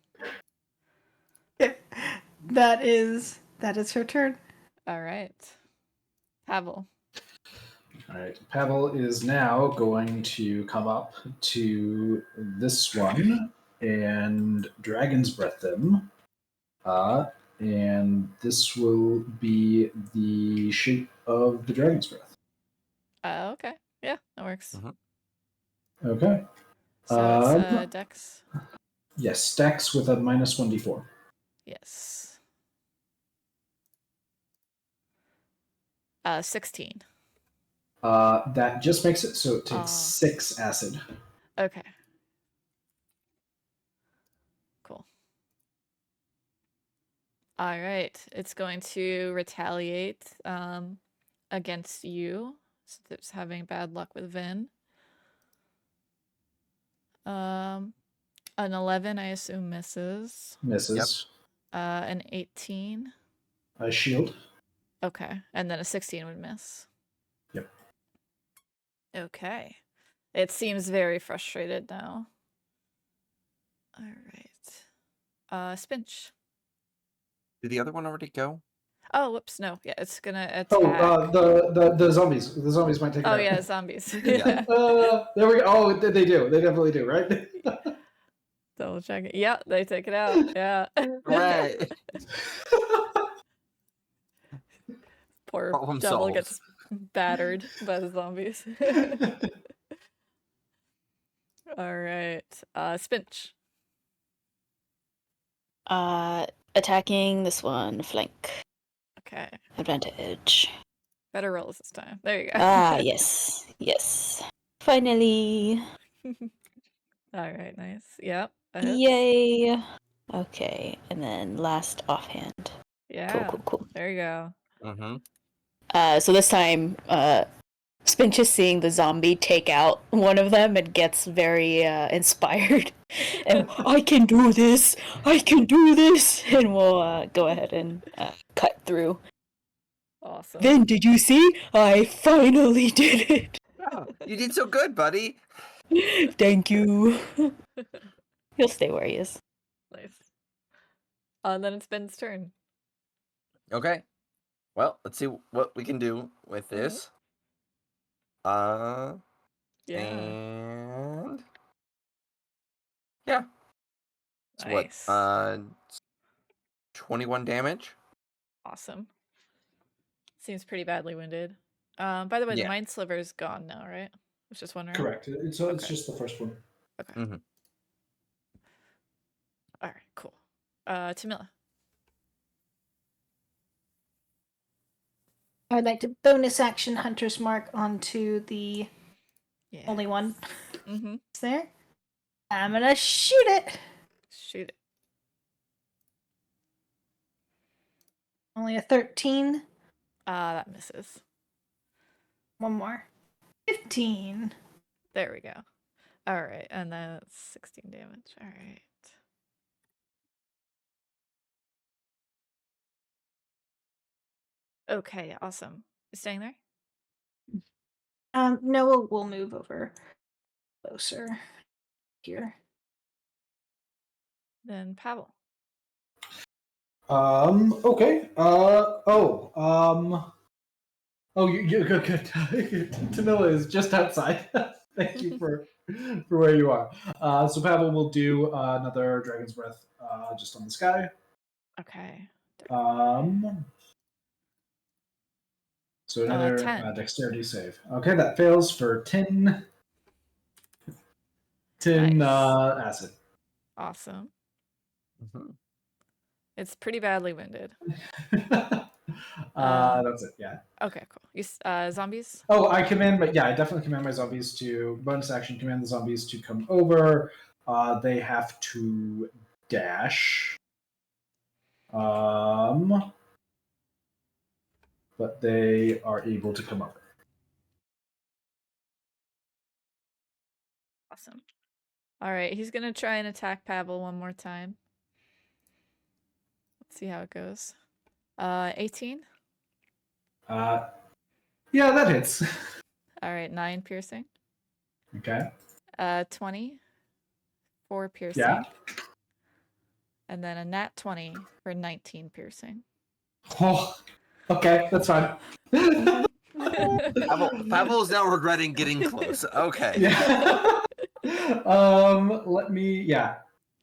That is her turn. All right. Pavel. All right, Pavel is now going to come up to this one and Dragon's Breath them. And this will be the shape of the Dragon's Breath. Okay. Yeah, that works. Okay. So it's Dex. Yes, stacks with a minus 1d4. Yes. 16. That just makes it so it takes 6 acid. Okay. Cool. All right. It's going to retaliate against you since it's having bad luck with Vin. An 11, I assume, misses. Misses. An 18. A shield. Okay. And then a 16 would miss. Yep. Okay. It seems very frustrated now. All right. Spinch. Did the other one already go? Oh, whoops, no. Yeah, it's gonna attack. The zombies. The zombies might take it out. Oh, yeah, zombies. Yeah. There we go. Oh, they do. They definitely do, right? Double check it. Yeah, they take it out. Yeah. Right. Poor Problem devil solved. gets battered by the zombies. All right. Spinch. Attacking this one, flank. Okay. Advantage. Better rolls this time. There you go. Yes. Yes. Finally. All right, nice. Yep. That hits. Yay. Okay, and then last offhand. Yeah. Cool. There you go. Mm-hmm. So this time, Spinch is seeing the zombie take out one of them and gets very inspired. And I can do this! I can do this! And we'll go ahead and cut through. Awesome. Then, did you see? I finally did it! Oh, you did so good, buddy. Thank you. He'll stay where he is. Nice. And then it's Ben's turn. Okay. Well, let's see what we can do with this. Yeah. And yeah. It's Nice. what? 21 damage. Awesome. Seems pretty badly wounded. By the way, the Yeah. mind sliver's gone now, right? I was just wondering. Correct. It's Okay. just the first one. Okay. Mm-hmm. All right, cool. Tamila. I'd like to bonus action Hunter's Mark onto the Yeah. only one Mm-hmm. that's there. I'm gonna shoot it. Shoot it. Only a 13. That misses. One more. 15. There we go. All right, and that's 16 damage. All right. Okay, awesome. You staying there? No, we'll move over closer here. Then Pavel. Okay. Oh, you good. Tamila is just outside. Thank you for where you are. So Pavel will do another Dragon's Breath just on the sky. Okay. So another 10. dexterity save. Okay, that fails for 10 Nice. acid. Awesome. Mm-hmm. It's pretty badly winded. That's it, yeah. Okay, cool. You zombies? Oh, I definitely command my zombies to bonus action. Command the zombies to come over. They have to dash. But they are able to come over. Awesome. All right, he's gonna try and attack Pavel one more time. Let's see how it goes. 18. Yeah, that hits. All right, 9 piercing. Okay. 20. 4 piercing. Yeah. And then a nat 20 for 19 piercing. Oh, okay, that's fine. Pavel's now regretting getting close. Okay. Yeah. Let me. Yeah.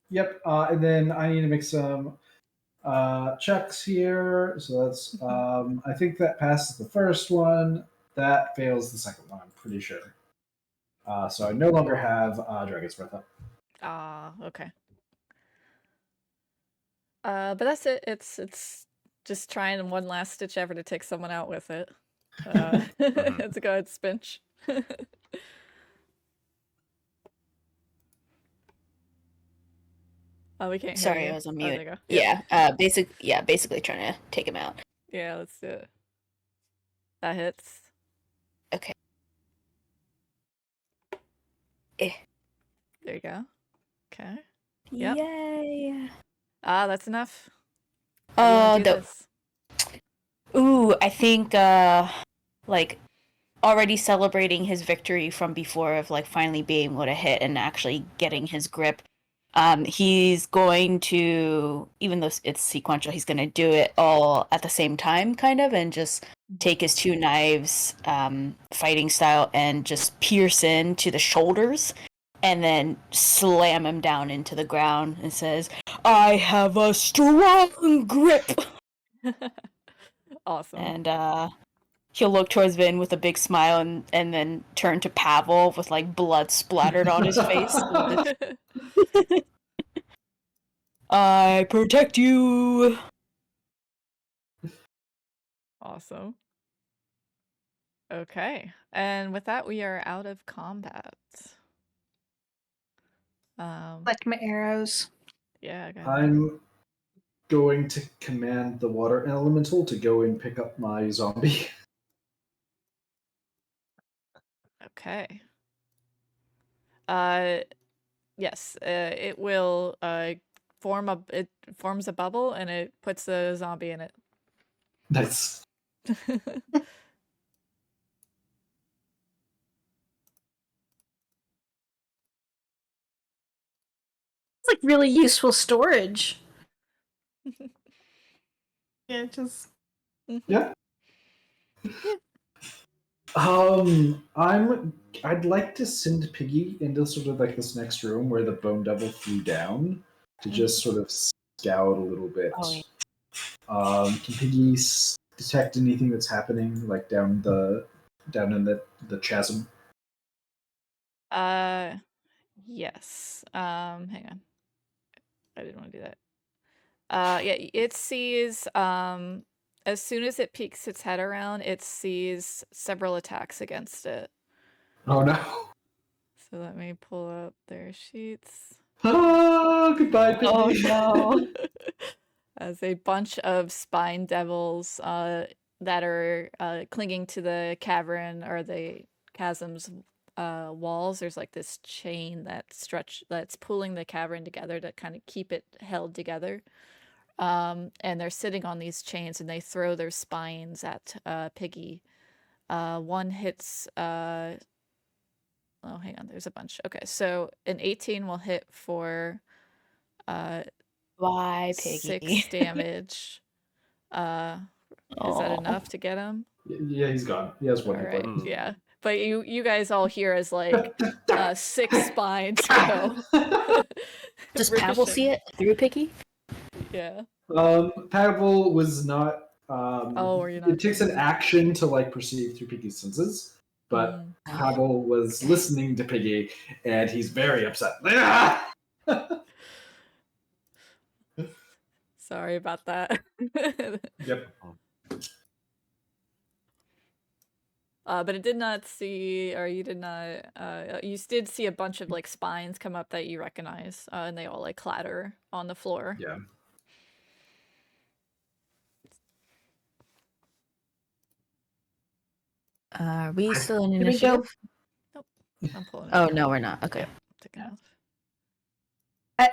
Yep. And then I need to make some checks here. So that's. I think that passes the first one. That fails the second one. I'm pretty sure. So I no longer have Dragon's Breath up. Okay. But that's it. It's just trying one last stitch effort to take someone out with it. Let's go ahead, Spinch. Oh, we can't hear Sorry, you. I was on Oh, there mute. you go. Basically trying to take him out. Yeah, let's do it. That hits. Okay. Eh. There you go. Okay. Yep. Yay. That's enough. How do you wanna do this? Ooh, I think like already celebrating his victory from before of like finally being able to hit and actually getting his grip. He's going to, even though it's sequential, he's going to do it all at the same time, kind of, and just take his two knives, fighting style, and just pierce into the shoulders, and then slam him down into the ground and says, "I have a strong grip." Awesome. And he'll look towards Vin with a big smile and then turn to Pavel with like blood splattered on his face. I protect you. Awesome. Okay. And with that, we are out of combat. Collect my arrows. Yeah, go ahead. I'm going to command the water elemental to go and pick up my zombie. Okay. Yes, it will it forms a bubble and it puts the zombie in it. Nice. It's like really useful storage. Yeah, just Yeah. Yeah. I'd like to send Piggy into sort of like this next room where the Bone Devil flew down to just sort of scout a little bit. Oh, yeah. Can Piggy detect anything that's happening like down in the chasm? Yes. Hang on. I didn't want to do that. Yeah, it sees as soon as it peeks its head around, it sees several attacks against it. Oh no! So let me pull up their sheets. Oh, goodbye, Piggy. Oh no. As a bunch of spine devils that are clinging to the cavern or the chasm's walls. There's like this chain that's pulling the cavern together to kind of keep it held together. And they're sitting on these chains and they throw their spines at Piggy. One hits oh, hang on, there's a bunch. Okay, so an 18 will hit for Why, 6 Piggy? damage. Is that enough to get him? Yeah, he's gone. He has one All hit right, point. yeah. But you guys all hear as like 6 spines go. Does Pavel Ricochet. see it through Piggy? Yeah. Pavel was not. Oh, were you not It takes an sure? action to like perceive through Piggy's senses, but Mm. Pavel was listening to Piggy, and he's very upset. Sorry about that. Yep. But it did not see, or you did not, you did see a bunch of like spines come up that you recognize, and they all like clatter on the floor. Yeah. Are we still in Here we go. initiative? Nope. I'm pulling Oh it. no, we're not. Okay. Yep, taking off.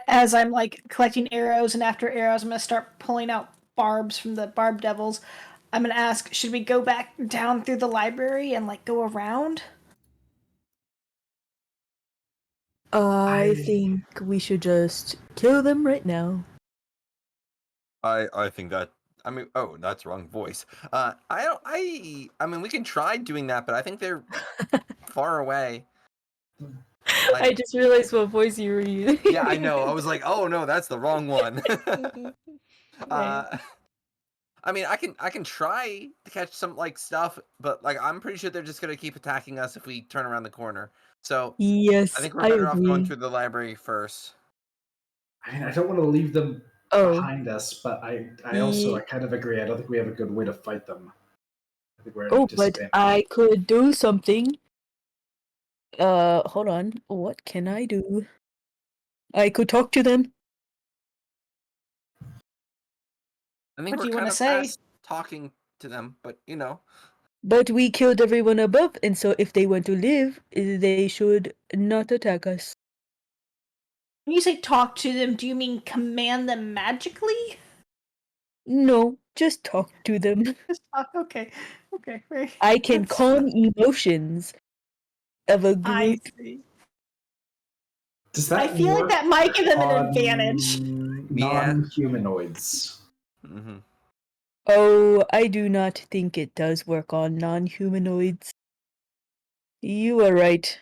As I'm like collecting arrows, and after arrows, I'm gonna start pulling out barbs from the barb devils. I'm gonna ask, should we go back down through the library and like go around? I think we should just kill them right now. I think that. I mean, oh, that's wrong voice. I mean, we can try doing that, but I think they're far away. I just realized what voice you were using. Yeah, I know. I was like, oh no, that's the wrong one. I mean, I can try to catch some like stuff, but like I'm pretty sure they're just gonna keep attacking us if we turn around the corner. So Yes, I think we're better off going through the library first. I mean, I don't want to leave them behind us, but I also I kind of agree. I don't think we have a good way to fight them. I think we're at a but disadvantage. I could do something. Hold on. What can I do? I could talk to them. I think What we're do you kind wanna of say? past talking to them, but you know. But we killed everyone above, and so if they want to live, they should not attack us. When you say talk to them, do you mean command them magically? No, just talk to them. Just talk. Okay. Okay. Right. I can That's- calm emotions of a I group. see. Does that I feel like work that might give them an on advantage. non-humanoids? Mm-hmm. Oh, I do not think it does work on non-humanoids. You are right.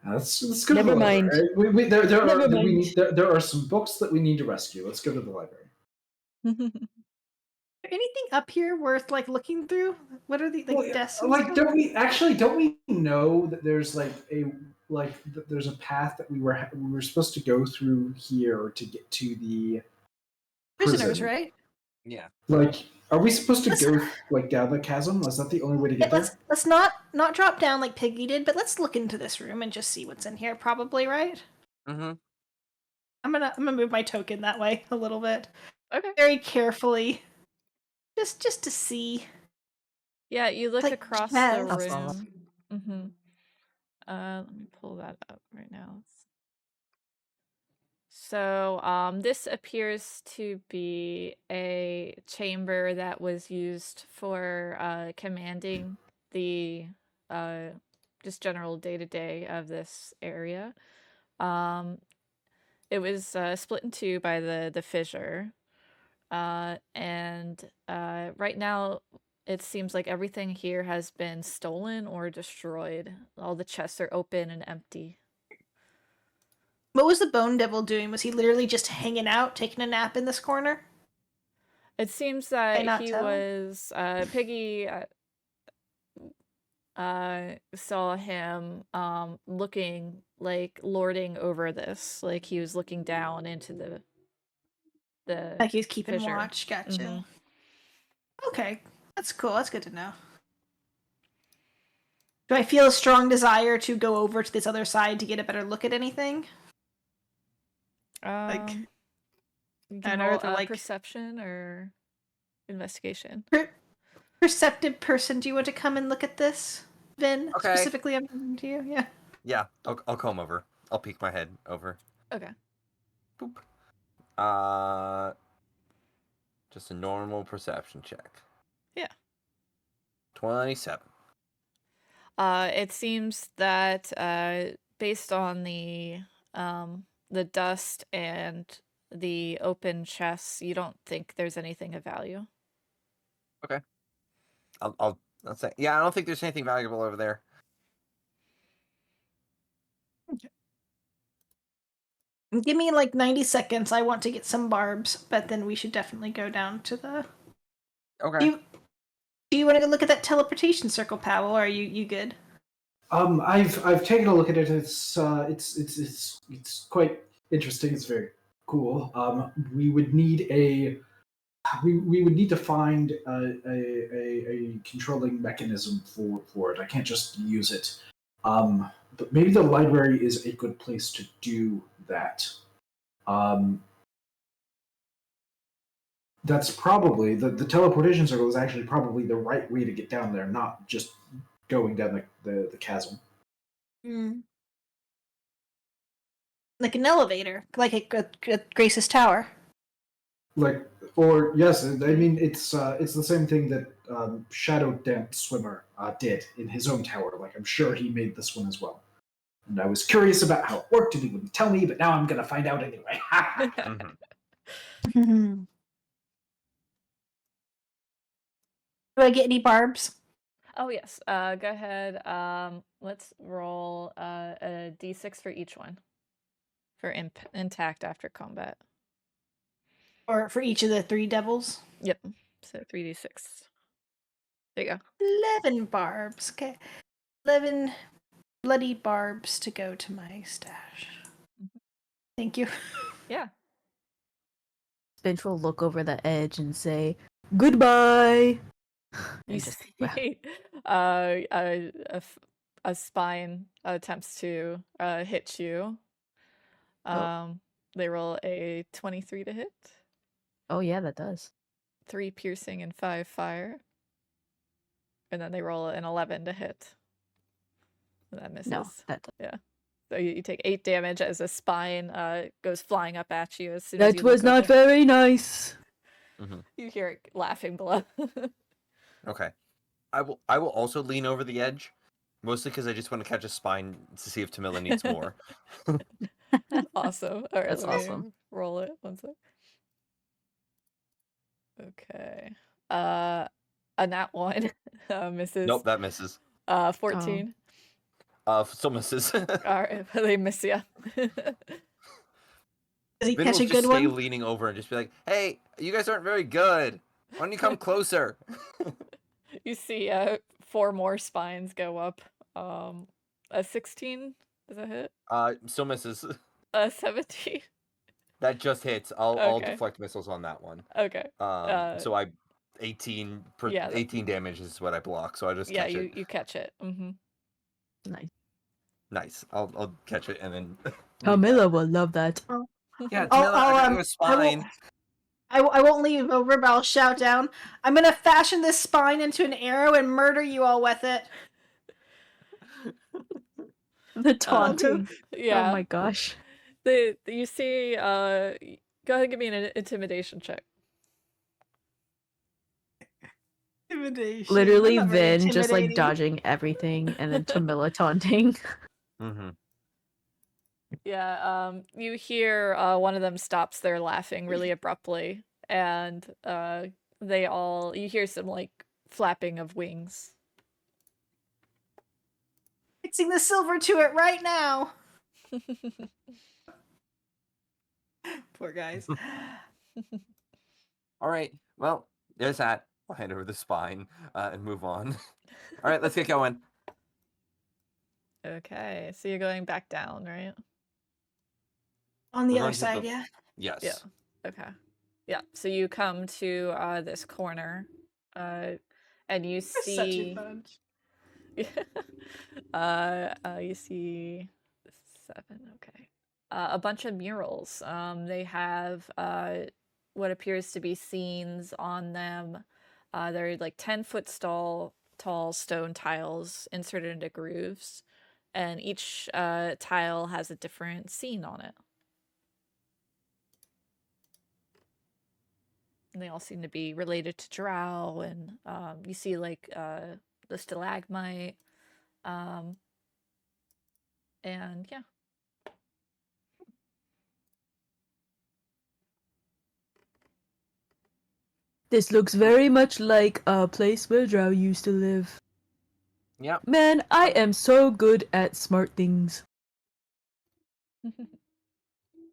Let's go Never to the mind. library. Never mind. There are some books that we need to rescue. Let's go to the library. Is there anything up here worth like looking through? What are the desks? And Like, stuff? don't we know that there's there's a path that we were supposed to go through here to get to the Prisoners, prison. right? Yeah. Like, Are we supposed to go like down the chasm? Is that the only way to get there? Let's not drop down like Piggy did, but let's look into this room and just see what's in here. Probably, right? Mm-hmm. I'm gonna move my token that way a little bit, Okay. very carefully, just to see. Yeah, you look Like, across yes. the I'll follow. room. Mm-hmm. Let me pull that up right now. So, this appears to be a chamber that was used for commanding the just general day-to-day of this area. It was split in two by the fissure. And right now it seems like everything here has been stolen or destroyed. All the chests are open and empty. What was the Bone Devil doing? Was he literally just hanging out, taking a nap in this corner? It seems Can I that not he tell? was Piggy saw him looking like lording over this, like he was looking down into the Like he's keeping fissure. watch. Gotcha. Mhm. Okay, that's cool. That's good to know. Do I feel a strong desire to go over to this other side to get a better look at anything? Like, You I can don't know, roll they're a like- perception or investigation. perceptive person, do you want to come and look at this, Vin? Okay. Specifically, I'm talking to you. Yeah. Yeah, I'll come over. I'll peek my head over. Okay. Boop. Just a normal perception check. Yeah. 27. It seems that based on the dust and the open chests, you don't think there's anything of value. Okay. I'll say, yeah, I don't think there's anything valuable over there. Give me like 90 seconds. I want to get some barbs, but then we should definitely go down to the. Okay. Do you want to go look at that teleportation circle, Powell? Or are you good? I've taken a look at it. It's quite interesting. It's very cool. We would need we would need to find a controlling mechanism for it. I can't just use it. But maybe the library is a good place to do that. That's probably the teleportation circle is actually probably the right way to get down there, not just going down the chasm. Like an elevator, like a Grace's Tower. Like, or yes, I mean it's the same thing that Shadow Dance Swimmer did in his own tower. Like, I'm sure he made this one as well. And I was curious about how it worked, and he wouldn't tell me, but now I'm gonna find out anyway. Mm-hmm. Do I get any barbs? Oh yes. Go ahead. Let's roll a d6 for each one for intact after combat. Or for each of the 3 devils? Yep. So 3d6. There you go. 11 barbs. Okay. 11 bloody barbs to go to my stash. Thank you. Yeah. Finch will look over the edge and say, "Goodbye." You And just see, a spine attempts to hit you. They roll a 23 to hit, oh yeah, that does. 3 piercing and 5 fire, and then they roll an 11 to hit. And that misses. No, that does. Yeah. So you take 8 damage as a spine goes flying up at you as soon as That you was look not over. very nice. Mm-hmm. You hear it laughing below. Okay. I will also lean over the edge, mostly because I just want to catch a spine to see if Tamila needs more. Awesome. All right, That's let me awesome. roll it. One sec. Okay. A nat 1 misses. Nope, that misses. 14. Still misses. All right, they miss you. Does he Vin catch will a just good stay one? leaning over and just be like, "Hey, you guys aren't very good. Why don't you come closer?" You see 4 more spines go up. A 16 does that hit? Still misses. A 17. That just hits. I'll Okay. deflect missiles on that one. Okay. So I 18 Yeah, 18 damage is what I block, so I just catch it. you catch it. Nice. Nice. I'll catch it and then. Camilla will love that. Yeah, I'll, Camilla, I got you a I spine. won't. I won't leave over, but I'll shout down. I'm gonna fashion this spine into an arrow and murder you all with it. The taunting. Yeah. Oh my gosh. You see, go ahead and give me an intimidation check. Intimidation. Literally I'm not very Vin just like intimidating. dodging everything and then Tamila taunting. Mm-hmm. Yeah, you hear one of them stops there laughing really abruptly, and you hear some like flapping of wings. Fixing the silver to it right now. Poor guys. All right. Well, there's that. I'll hand over the spine and move on. All right, let's get going. Okay, so you're going back down, right? On the We're other going to side, the- yeah. Yes. Yeah. Okay. Yeah. So you come to this corner, and you We're such a see. bunch. You see 7. Okay. A bunch of murals. They have what appears to be scenes on them. They're like 10-foot tall stone tiles inserted into grooves, and each tile has a different scene on it. And they all seem to be related to Drow, and you see like the stalagmite, and yeah. This looks very much like a place where Drow used to live. Yep. Man, I am so good at smart things.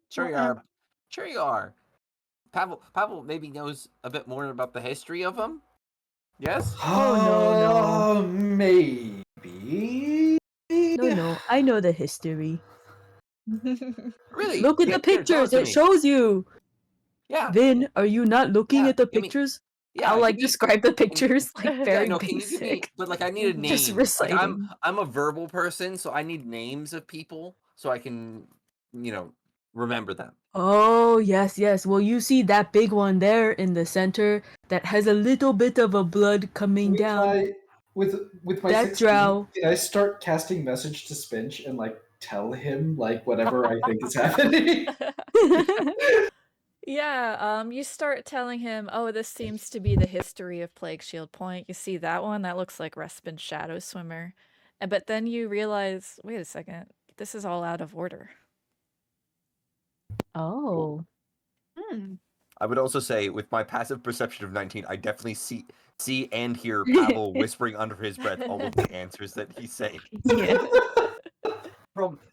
Sure you are. Sure you are. Pavel maybe knows a bit more about the history of them. Yes? Oh, no. Maybe. No, I know the history. Really? Look at Here, the pictures, show it it to me. shows you. Yeah. Vin, are you not looking Yeah, at the give me- pictures? Yeah, I'll like give me- describe the pictures like Yeah, very no, can you give me? basic. But like, I need a name. Just Like, reciting. I'm a verbal person, so I need names of people so I can, remember them. Oh, yes. Well, you see that big one there in the center that has a little bit of a blood coming down. With my That's 16, Drow. can I start casting message to Spinch and like tell him like whatever I think is happening? Yeah, you start telling him, oh, this seems to be the history of Plagueshield Point. You see that one? That looks like Respin's Shadow Swimmer. But then you realize, wait a second, this is all out of order. Oh. I would also say, with my passive perception of 19, I definitely see and hear Pavel whispering under his breath all of the answers that he's saying Yeah.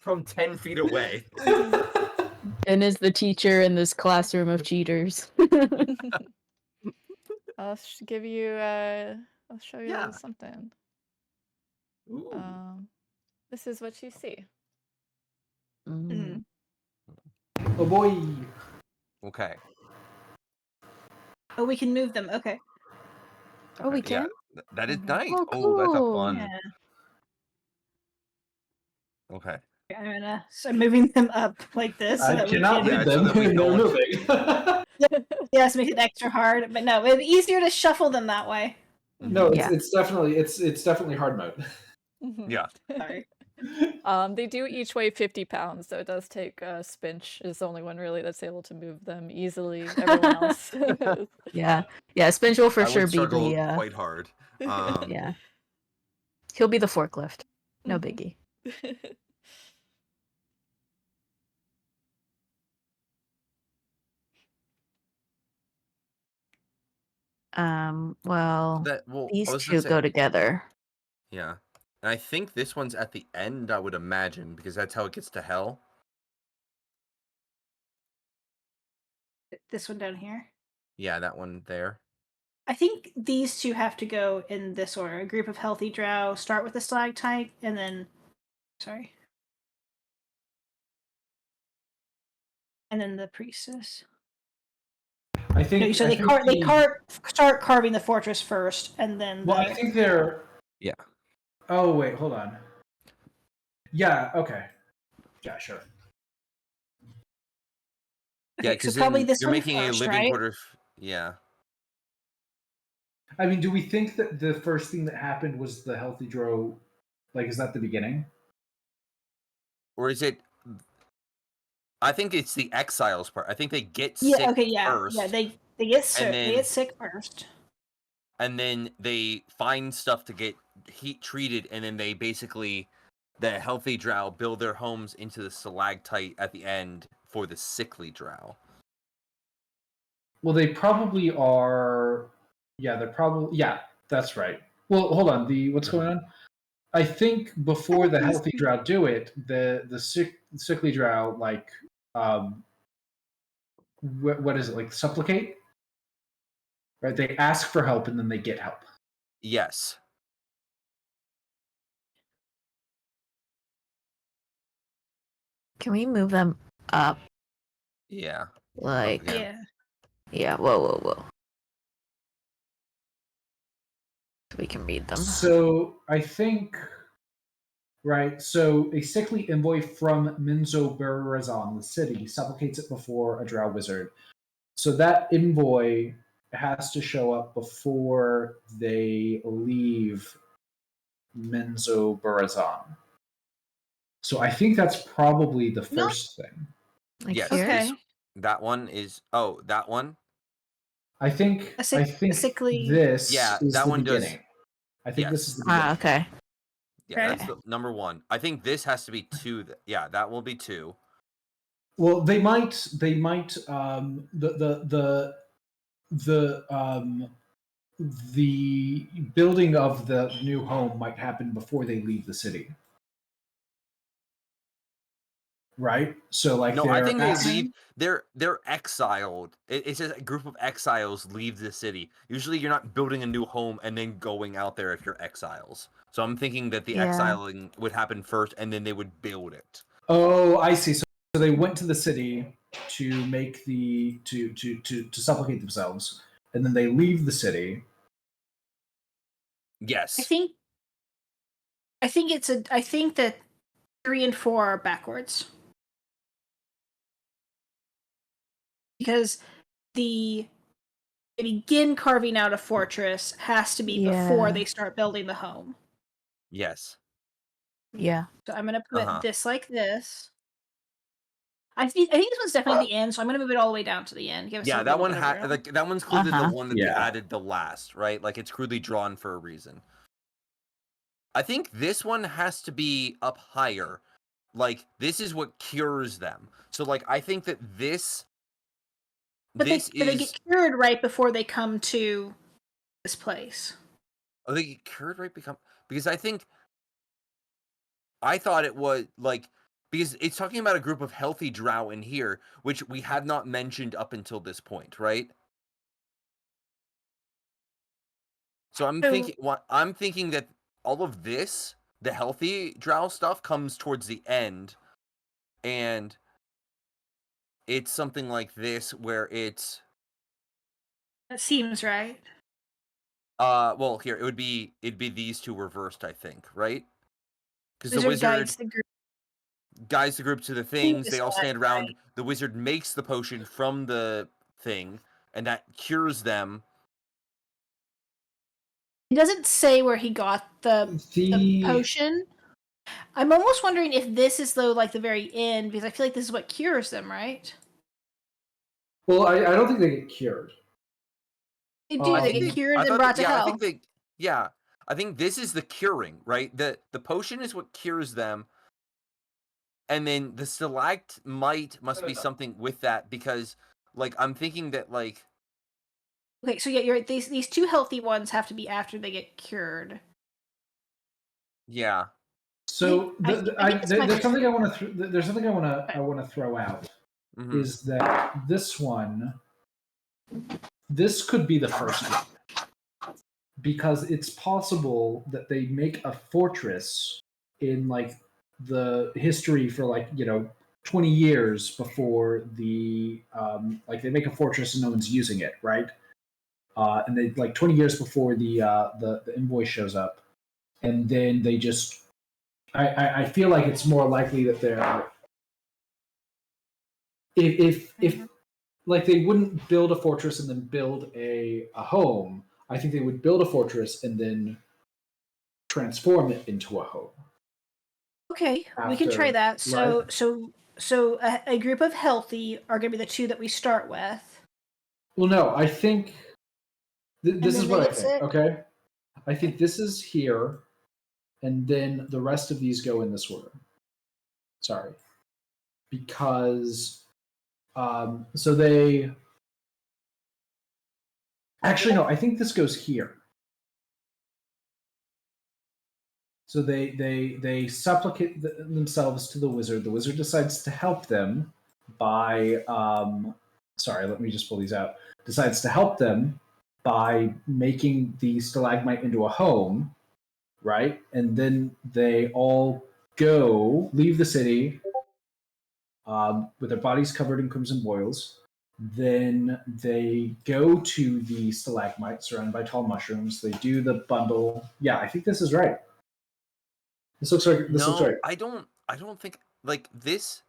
from 10 feet away. And is the teacher in this classroom of cheaters. I'll give you, I'll show you a Yeah. little something. Ooh. This is what you see. Mm. Oh boy. Okay. Oh, we can move them. Okay. Oh, we Okay, yeah, can? that is Mhm. nice. Oh, Oh, that's a cool. fun. Yeah. Okay. I'm gonna start moving them up like this. So I that cannot we Yeah, lead so them that we when they're don't- moving. Yes, make it extra hard. But no, it'd be easier to shuffle them that way. No, it's Yeah. it's definitely hard mode. Yeah. Sorry. They do each weigh 50 pounds, so it does take Spinch is the only one really that's able to move them easily. Everyone else. Yeah. Yeah, Spinch will for I sure would be struggle the quite hard. yeah. He'll be the forklift. No Mhm. biggie. Well, these I was two gonna say, go together. yeah. And I think this one's at the end, I would imagine, because that's how it gets to hell. This one down here. Yeah, that one there. I think these two have to go in this order. A group of healthy drow start with the stalactite, and then, sorry, and then the priestess. I think. No, so I they think start carving the fortress first, and then. Well, I think they're. Yeah. Oh wait, hold on. Yeah. Okay. Yeah. Sure. Yeah, Okay, so because probably then this you're one making a first, living right? quarters. Yeah. I mean, do we think that the first thing that happened was the healthy drow? Like, is that the beginning? Or is it? I think it's the exiles part. I think they get Yeah. sick Okay. Yeah. first, Yeah. They get sick. and They then get sick first. they find stuff to get heat treated, and then they basically, the healthy drow build their homes into the stalactite at the end for the sickly drow. Well, they probably are. Yeah, they're probably. Yeah, that's right. Well, hold on. What's going on? I think before the healthy drow do it, the sickly drow um, what is it like? Supplicate, right? They ask for help and then they get help. Yes. Can we move them up? Yeah. Like, Okay. yeah, whoa. So we can read them. So I think, right. So a sickly envoy from Minzo Berazon, the city, supplicates it before a drow wizard. So that envoy has to show up before they leave Menzo Barazan. So I think that's probably the No. first thing. Like Yes. here? Okay. That one is. Oh, that one. I think sickly. this Yeah, is that the one does. beginning. I think this Yes. is the beginning. Okay. Yeah, Okay. that's the number one. I think this has to be two. Yeah, that will be two. Well, they might the building of the new home might happen before they leave the city. Right? So like No, I they're think they asking, leave. They're exiled. It says a group of exiles leave the city. Usually, you're not building a new home and then going out there if you're exiles. So I'm thinking that the Yeah. exiling would happen first, and then they would build it. oh, I see. So they went to the city to make to supplicate themselves, and then they leave the city. Yes. I think that 3 and 4 are backwards because they begin carving out a fortress has to be before Yeah. they start building the home. Yes. Yeah. So I'm gonna put Uh-huh. this like this. I think this one's definitely the end, so I'm gonna move it all the way down to the end. Give us Yeah, a that little one bit of room. like that one's clearly the Uh-huh. one that they Yeah. added the last, right? Like it's crudely drawn for a reason. I think this one has to be up higher. Like this is what cures them. So like I think that this But they is get cured right before they come to this place. oh, they get cured right because I thought it was like because it's talking about a group of healthy drow in here, which we have not mentioned up until this point, right? So I'm thinking that all of this, the healthy drow stuff, comes towards the end, and it's something like this where it's That seems right. well here it'd be these two reversed, I think, right? Because the Wizard wizard guides the group guides the group to the to things, the they all stand around, stalactite. the wizard makes the potion from the thing, and that cures them. He doesn't say where he got the potion. I'm almost wondering if this is though like the very end because I feel like this is what cures them, right? Well, I don't think they get cured. They do. I They think get cured I and thought brought to I hell. think I think this is the curing, right? The potion is what cures them, and then the stalagmite must be something with that because, like, I'm thinking that like Okay, so yeah, you're right. These two healthy ones have to be after they get cured. yeah. So I think this might there's be something true. there's something I want to throw out Mhm. is that this could be the first one because it's possible that they make a fortress in like the history for like 20 years before the like they make a fortress and no one's using it, right? And they like 20 years before the invoice shows up, and then they just I feel like it's more likely that they're if like they wouldn't build a fortress and then build a home. I think they would build a fortress and then transform it into a home. Okay, we can try After, that. So, right? so a group of healthy are going to be the two that we start with. Well, no, I think this then is they what I get think. sick? Okay, I think this is here, and then the rest of these go in this order. Sorry, because so they actually no, I think this goes here. So they supplicate themselves to the wizard. The wizard decides to help them by sorry, let me just pull these out. Decides to help them by making the stalagmite into a home, right? And then they all leave the city with their bodies covered in crimson boils. Then they go to the stalagmite surrounded by tall mushrooms. They do the bundle. Yeah, I think this is right. This looks right. I don't think like this.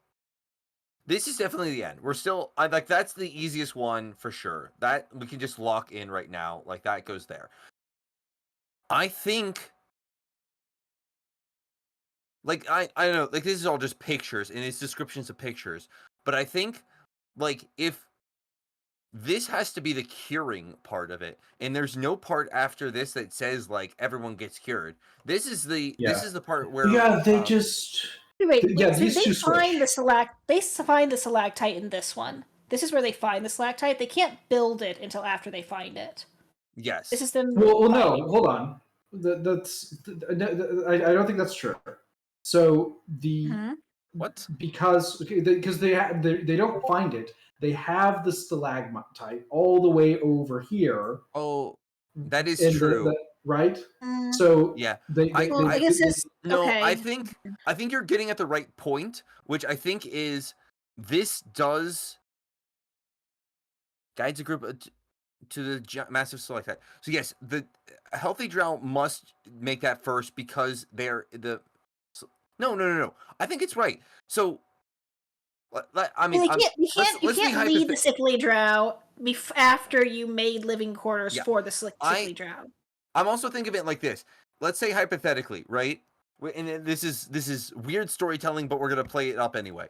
This is definitely the end. We're still like that's the easiest one for sure. That we can just lock in right now. Like that goes there. I think like I don't know, like this is all just pictures and it's descriptions of pictures. But I think like if this has to be the curing part of it, and there's no part after this that says like everyone gets cured. This is the part where they just Wait, yeah, so these they two find switch. they find the stalactite in this one. This is where they find the stalactite. They can't build it until after they find it. yes. This is them. Well, no, hold on. I don't think that's true. So What? Because they don't find it. They have the stalagmite all the way over here. Oh, that is and true. Right? So Yeah. I guess this. No, Okay. I think you're getting at the right point, which I think is this does guides a group to the massive stalactite. So yes, the healthy drow must make that first because they're the. No. I think it's right. So, I mean, you can't lead the sickly drow after you made living quarters for the sickly drow. I'm also thinking of it like this. Let's say hypothetically, right? And this is weird storytelling, but we're gonna play it up anyway.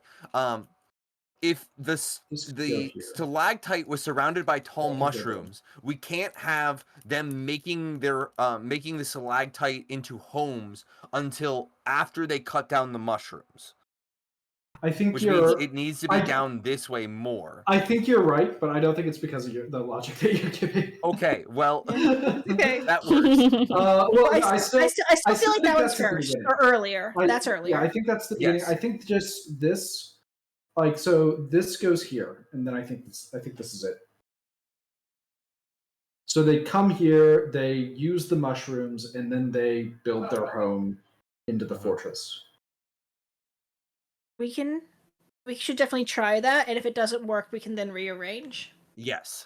If the stalactite was surrounded by tall mushrooms, we can't have them making the stalactite into homes until after they cut down the mushrooms. I think which means it needs to be down this way more. I think you're right, but I don't think it's because of the logic that you're giving. Okay, well, okay, that works. Well, I still feel like that was first or earlier. That's earlier. Yeah, I think that's the beginning. I think just this, like, so this goes here, and then I think this is it. So they come here, they use the mushrooms, and then they build their home into the fortress. We should definitely try that, and if it doesn't work, we can then rearrange. Yes.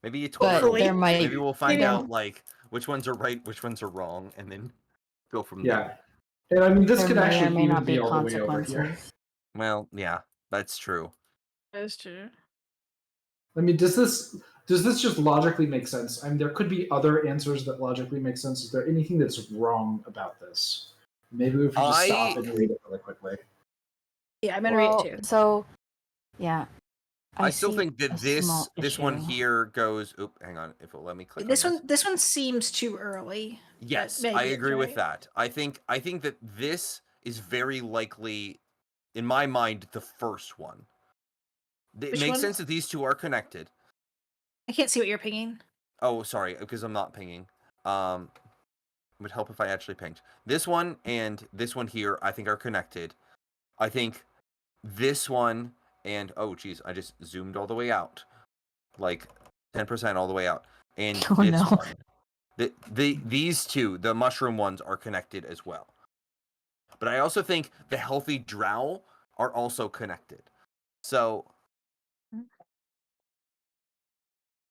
Maybe maybe we'll find out like which ones are right, which ones are wrong, and then go from there. And I mean, this could actually even be all the way over here. Well, yeah, that's true. That is true. I mean, does this just logically make sense? I mean, there could be other answers that logically make sense. Is there anything that's wrong about this? Maybe we should just stop and read it really quickly. Yeah, I'm gonna read it too. So, yeah. I still think that this one here goes. Oop, hang on. If it'll let me click. This one seems too early. Yes, I agree with that. I think that this is very likely, in my mind, the first one. It makes sense that these two are connected. I can't see what you're pinging. Oh, sorry, because I'm not pinging. It would help if I actually pinged. This one and this one here, I think, are connected. I think this one and oh geez, I just zoomed all the way out, like 10% all the way out. And this one, these two, the mushroom ones, are connected as well. but I also think the healthy drow are also connected. So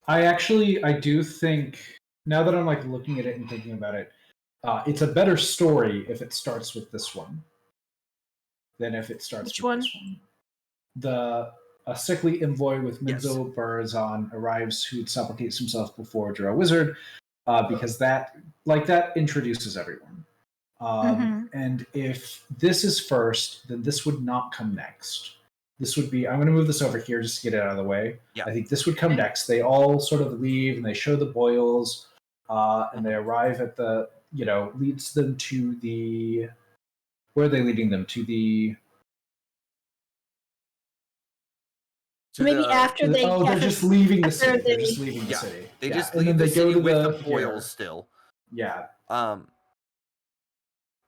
I do think, now that I'm like looking at it and thinking about it, it's a better story if it starts with this one than if it starts Which with one? this one. The A sickly envoy with Yes. Minzo Barazon arrives, who supplicates himself before Drow Wizard, because that introduces everyone. And if this is first, then this would not come next. This would be, I'm going to move this over here just to get it out of the way. Yeah. I think this would come next. They all sort of leave and they show the boils, and they arrive at the, leads them to the, where are they leading them? To the, Maybe after they. oh, they're after- just leaving the after city. They're they- just leaving the Yeah, city. they Yeah, just and then leave the they go city to with the here. foils still. Yeah.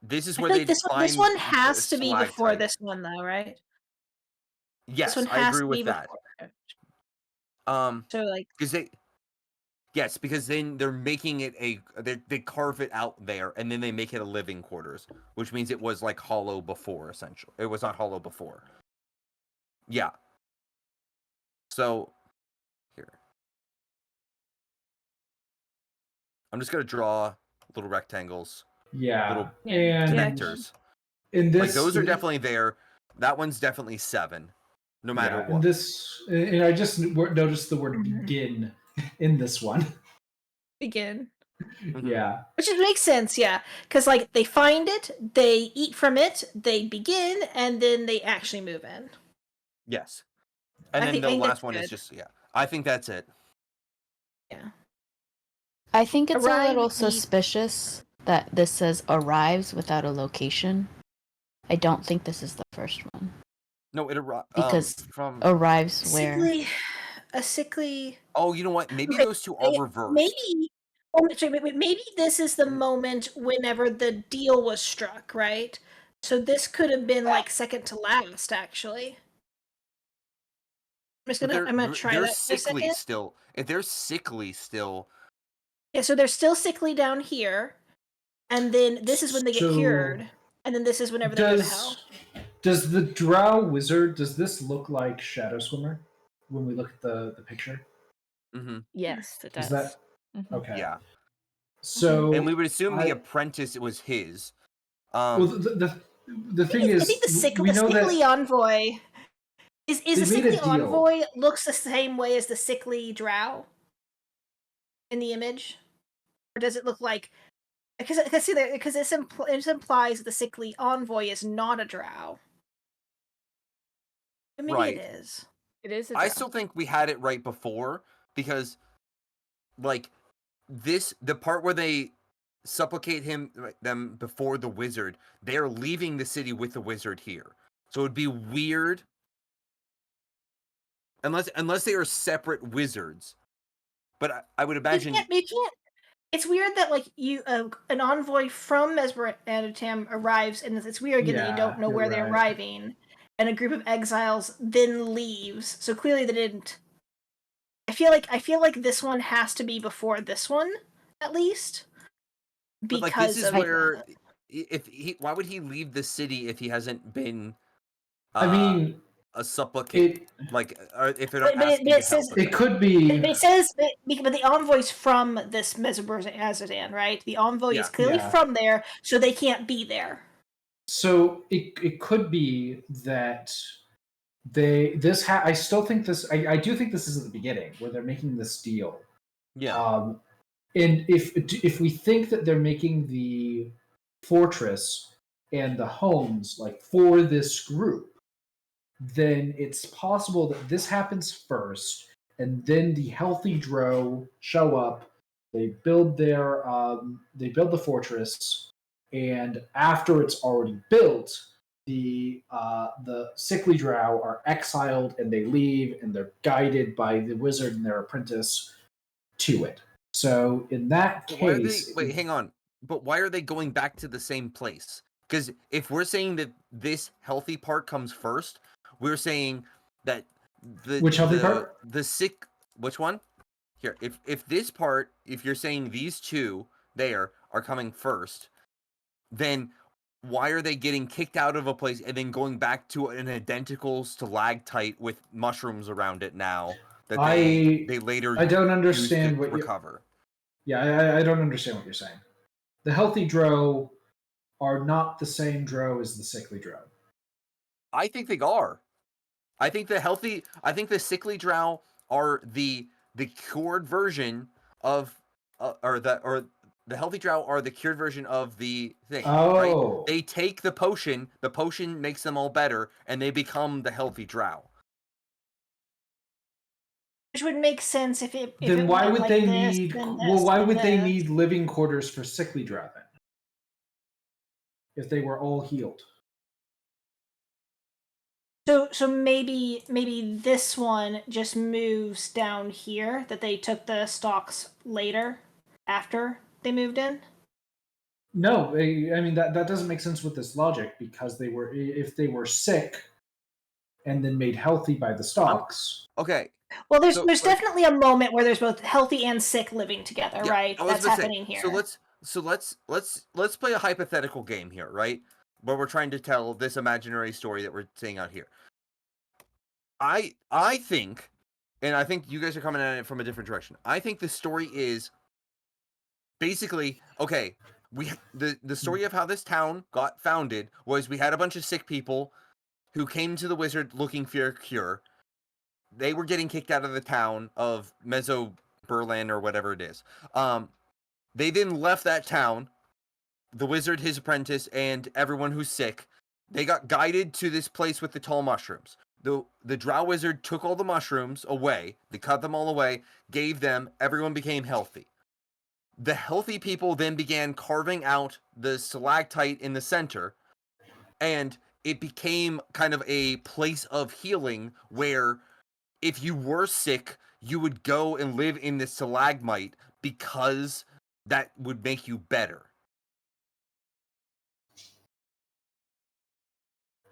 This is I where feel they like this find one has to be before stalactite. this one, though, right? Yes, This one I has agree to with be that. before. So like, because then they're making it they carve it out there and then they make it a living quarters, which means it was like hollow before. Essentially, it was not hollow before. Yeah. So here, I'm just gonna draw little rectangles, Yeah. little And connectors. in this, Like those are definitely there. That one's definitely 7, no matter what. And this, and I just noticed the word begin in this one. begin. Yeah. Which makes sense, yeah. Because, like, they find it, they eat from it, they begin, and then they actually move in. Yes. And then the last one is just, I think that's it. Yeah. I think it's a little Arrive, suspicious that this says arrives without a location. I don't think this is the first one. No, it arrives. Because from arrives where? A sickly... Oh, you know what? Maybe those two are reversed. Maybe... Oh, sorry, maybe this is the moment whenever the deal was struck, right? So this could have been, like, second to last, actually. I'm gonna try that for a second. Still. If they're sickly still. Yeah, so they're still sickly down here, and then this is when they get cured, and then this is whenever they go to hell. Does the Drow Wizard, does this look like Shadow Swimmer when we look at the picture? Mm-hmm. Yes, it does. Is that okay? Yeah. So, and we would assume the apprentice was his. Well, the thing is, I think the sickly that envoy is the sickly deal. envoy looks the same way as the sickly drow in the image, or does it look like? Because this implies the sickly envoy is not a drow. Maybe Right. it is. It is a I drow. still think we had it right before because, like, the part where they supplicate them before the wizard, they're leaving the city with the wizard here. So it'd be weird unless they are separate wizards. But I would imagine you can't. It's weird that like an envoy from Mesmer-Adatam arrives, and it's weird again that you don't know where they're arriving, and a group of exiles then leaves. So clearly they didn't. I feel like this one has to be before this one, at least. Because but like this is where why would he leave the city if he hasn't been? I mean, a supplicate if they're not asking it says it could be. It says, but the envoy's from this Mesmer-Adatam, right? The envoy is clearly from there, so they can't be there. So it could be that I still think this. I do think this is at the beginning where they're making this deal. Yeah. And if we think that they're making the fortress and the homes like for this group, then it's possible that this happens first, and then the healthy drow show up. They build the fortress, and after it's already built, the sickly drow are exiled and they leave, and they're guided by the wizard and their apprentice to it. So in that case, wait, hang on. But why are they going back to the same place? Because if we're saying that this healthy part comes first, we're saying that which healthy part? Which one? Here, if this part, if you're saying these two there are coming first, then why are they getting kicked out of a place and then going back to an identical stalactite with mushrooms around it now that they later I don't understand used to what you. recover? Yeah, I don't understand what you're saying. The healthy drow are not the same drow as the sickly drow. I think they are. I think the sickly drow are the cured version of or the healthy drow are the cured version of the thing, right? Oh. They take the potion makes them all better, and they become the healthy drow. Which would make sense if Then it why went would like they this, need? then Well, this, why then would they this. need living quarters for sickly drow then? If they were all healed. So maybe this one just moves down here, that they took the stalks later after they moved in. No, I mean that doesn't make sense with this logic, because if they were sick and then made healthy by the stalks. Okay. Well, there's definitely a moment where there's both healthy and sick living together, Yeah, right? That's happening here. So let's play a hypothetical game here, right? Where we're trying to tell this imaginary story that we're saying out here. I think, and I think you guys are coming at it from a different direction. I think the story is basically, okay, the story of how this town got founded was we had a bunch of sick people who came to the wizard looking for a cure. They were getting kicked out of the town of Berlin or whatever it is. They then left that town. The wizard, his apprentice, and everyone who's sick, they got guided to this place with the tall mushrooms. The drow wizard took all the mushrooms away. They cut them all away, gave them. Everyone became healthy. The healthy people then began carving out the stalactite in the center, and it became kind of a place of healing where if you were sick, you would go and live in the stalagmite because that would make you better.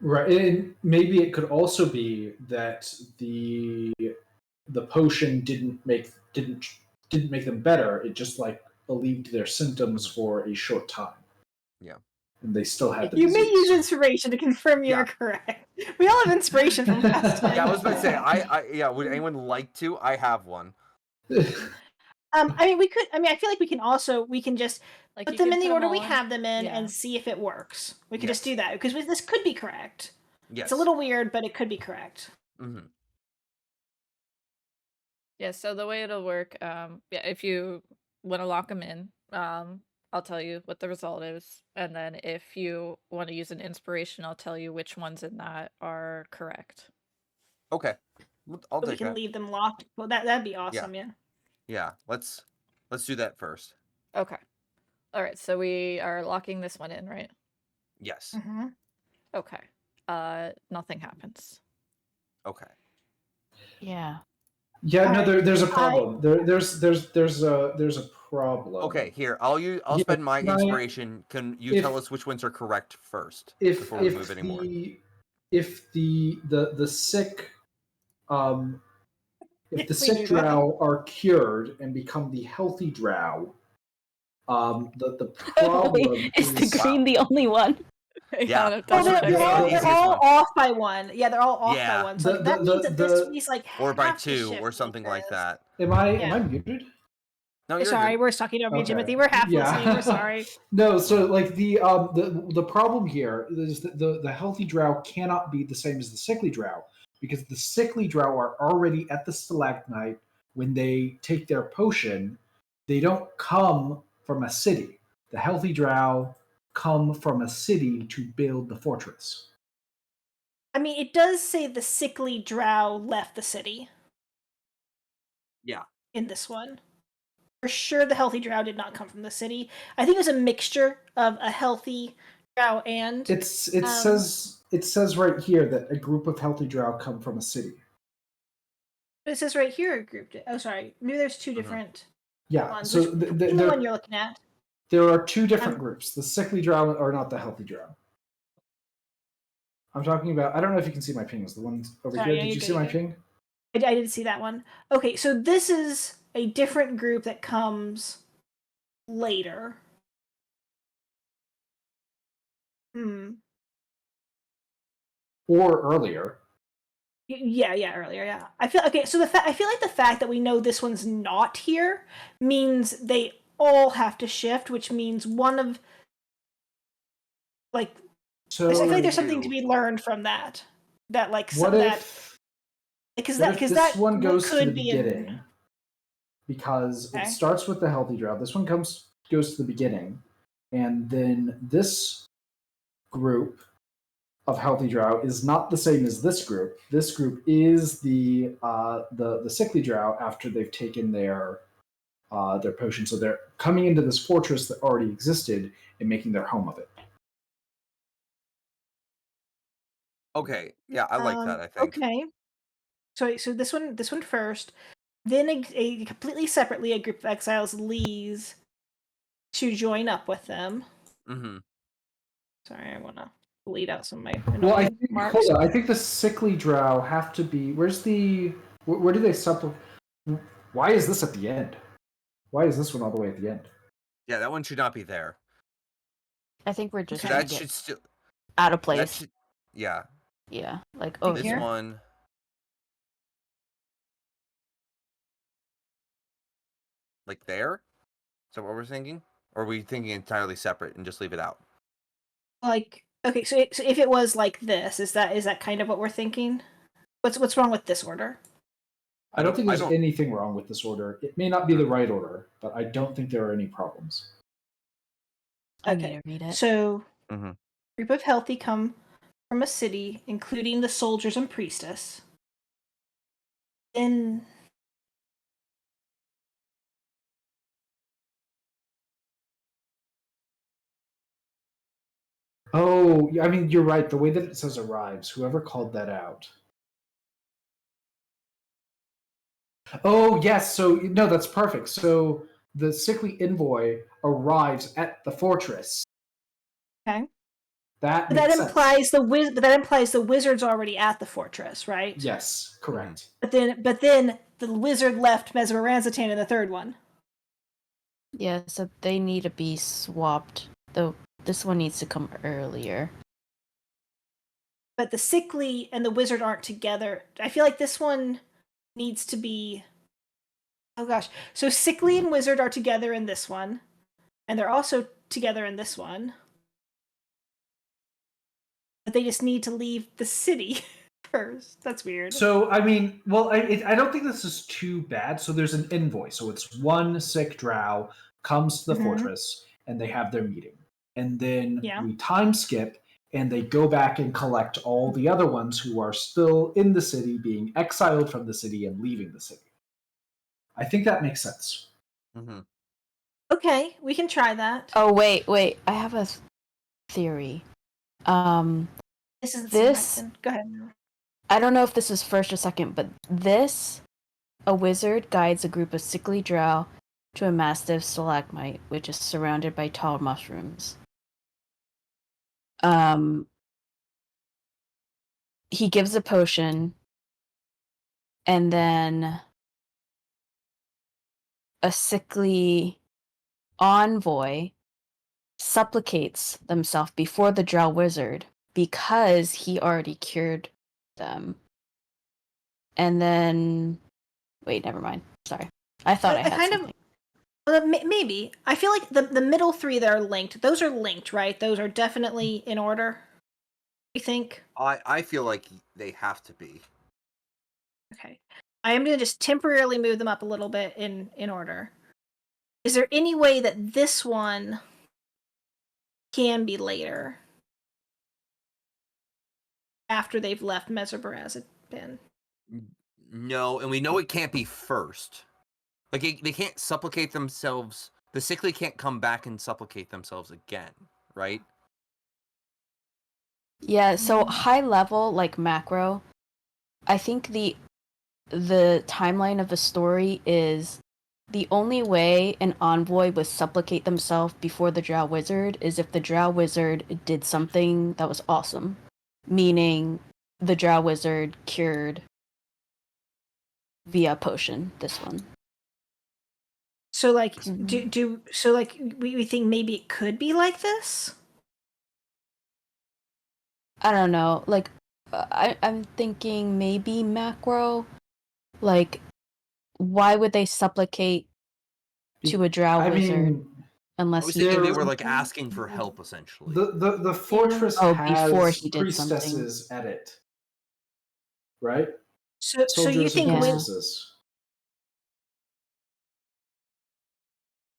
Right, and maybe it could also be that the potion didn't make them better. It just like alleviated their symptoms for a short time. Yeah, and they still had the You disease. may use inspiration to confirm you're correct. We all have inspiration from past time. Yeah, I was about to say, would anyone like to? I have one. I mean, we could. I mean, I feel like we can just Like put you them can in the put 'em order all we in? have them in Yeah. and see if it works. We could just Yes. do that because this could be correct. Yes. It's a little weird, but it could be correct. Mm-hmm. Yeah, so the way it'll work, if you want to lock them in, I'll tell you what the result is, and then if you want to use an inspiration, I'll tell you which ones in that are correct. Okay, I'll But we take can that. leave them locked. Well, that'd be awesome. Yeah. Yeah, let's do that first. Okay. All right, so we are locking this one in, right? Yes. Mm-hmm. Okay. Nothing happens. Okay. Yeah. Yeah, no, Alright, there's a problem. There's a problem. Okay, here I'll Yeah, spend my can I- inspiration. Can you if- tell us which ones are correct first If before we move anymore? if the sick if the We sick do that. drow are cured and become the healthy drow, the problem Is the is green the only one? Yeah. Hang on, Well, double What's check the that. easiest they're all one? off by one. Yeah, they're all off Yeah. by one. So The- that the- means that this the- piece like Or by have to 2 shift or something like this. that. am I Yeah. muted? No, you're Sorry, good. we're talking over you, Okay. Timothy. We're half Yeah. listening. We're sorry. No, so like the problem here is that the healthy drow cannot be the same as the sickly drow, because the sickly drow are already at the stalagmite when they take their potion. They don't come from a city. The healthy drow come from a city to build the fortress. I mean, it does say the sickly drow left the city. Yeah. In this one. For sure, the healthy drow did not come from the city. I think it was a mixture of a healthy drow and. It says right here that a group of healthy drow come from a city. It says right here, a group. Oh, sorry. Maybe there's two different Yeah, ones. so Which the one you're looking at? there are two different groups. The sickly drow are not the healthy drow. I'm talking about. I don't know if you can see my pings. The ones over Sorry, here. Did you see my ping? I didn't see that one. Okay, so this is a different group that comes later. Hmm. Or earlier. Yeah, earlier, yeah. I feel okay. So I feel like the fact that we know this one's not here means they all have to shift, which means one of like. So I feel like there's something to be learned from that. That like what if because this one what goes to the could be beginning? Because it Okay. starts with the healthy drow. This one goes to the beginning, and then this group of healthy drow is not the same as this group. This group is the sickly drow after they've taken their potion. So they're coming into this fortress that already existed and making their home of it. Okay, yeah, I like that. I think. Okay. So this one first. Then a completely separately, a group of exiles leaves to join up with them. Mm-hmm. Sorry, I want to bleed out some of my Well, annoying marks. hold on. I think the sickly drow have to be. Where do they supplement? Why is this at the end? Why is this one all the way at the end? Yeah, that one should not be there. I think we're just So gonna that get should still. out of That place. should. Yeah. Yeah, like This here? one. Like there? Is that what we're thinking? Or are we thinking entirely separate and just leave it out? Like okay, so if it was like this, is that kind of what we're thinking? What's wrong with this order? I don't think there's anything wrong with this order. It may not be the right order, but I don't think there are any problems. I need to read it. So, Mhm. group of healthy come from a city, including the soldiers and priestess. Then Oh, I mean, you're right. The way that it says arrives, whoever called that out. Oh, yes. So, no, that's perfect. So the sickly envoy arrives at the fortress. okay. That But makes that sense. implies the wizard's already at the fortress, right? Yes, correct. But then the wizard left Mesmeranzatan in the third one. Yeah, so they need to be swapped. Though this one needs to come earlier. But the sickly and the wizard aren't together. I feel like this one needs to be. Oh gosh. So sickly and wizard are together in this one, and they're also together in this one. But they just need to leave the city first. That's weird. So, I mean, well, I don't think this is too bad. So there's an envoy. So it's one sick drow comes to the fortress and they have their meeting. And then we time skip and they go back and collect all the other ones who are still in the city, being exiled from the city and leaving the city. I think that makes sense. Mm-hmm. Okay, we can try that. Oh, wait. I have a theory. This isn't this. Go ahead. I don't know if this is first or second, but a wizard guides a group of sickly drow to a massive stalagmite, which is surrounded by tall mushrooms. He gives a potion, and then a sickly envoy supplicates themselves before the drow wizard because he already cured them. And then, wait, never mind. Sorry, I thought I had something. Maybe. I feel like the middle three that are linked, those are linked, right? Those are definitely in order. You think? I feel like they have to be. Okay. I am going to just temporarily move them up a little bit in order. Is there any way that this one can be later? After they've left Mesmerazabin? No, and we know it can't be first. Like, they can't supplicate themselves. The sickly can't come back and supplicate themselves again, right? Yeah, so high level, like macro, I think the timeline of the story is the only way an envoy would supplicate themselves before the drow wizard is if the drow wizard did something that was awesome. Meaning the drow wizard cured via potion, this one. So like we think maybe it could be like this? I don't know. Like, I'm thinking maybe macro. Like, why would they supplicate to a drow I wizard mean, I unless was he thinking did they were like something? asking for help, essentially. the fortress Oh, before has he did something. priestesses at it, right? So you Soldiers and think Yeah. priestesses.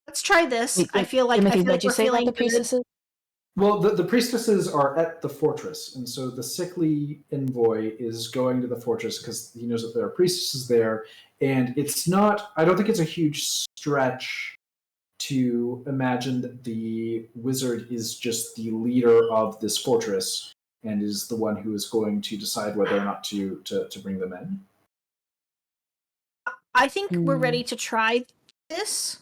let's try this. Wait, I feel like Timothy, what'd you we're say about feeling the good. priestesses? Well, the priestesses are at the fortress, and so the sickly envoy is going to the fortress because he knows that there are priestesses there, and it's not. I don't think it's a huge stretch to imagine that the wizard is just the leader of this fortress and is the one who is going to decide whether or not to bring them in. I think we're Hmm. ready to try this,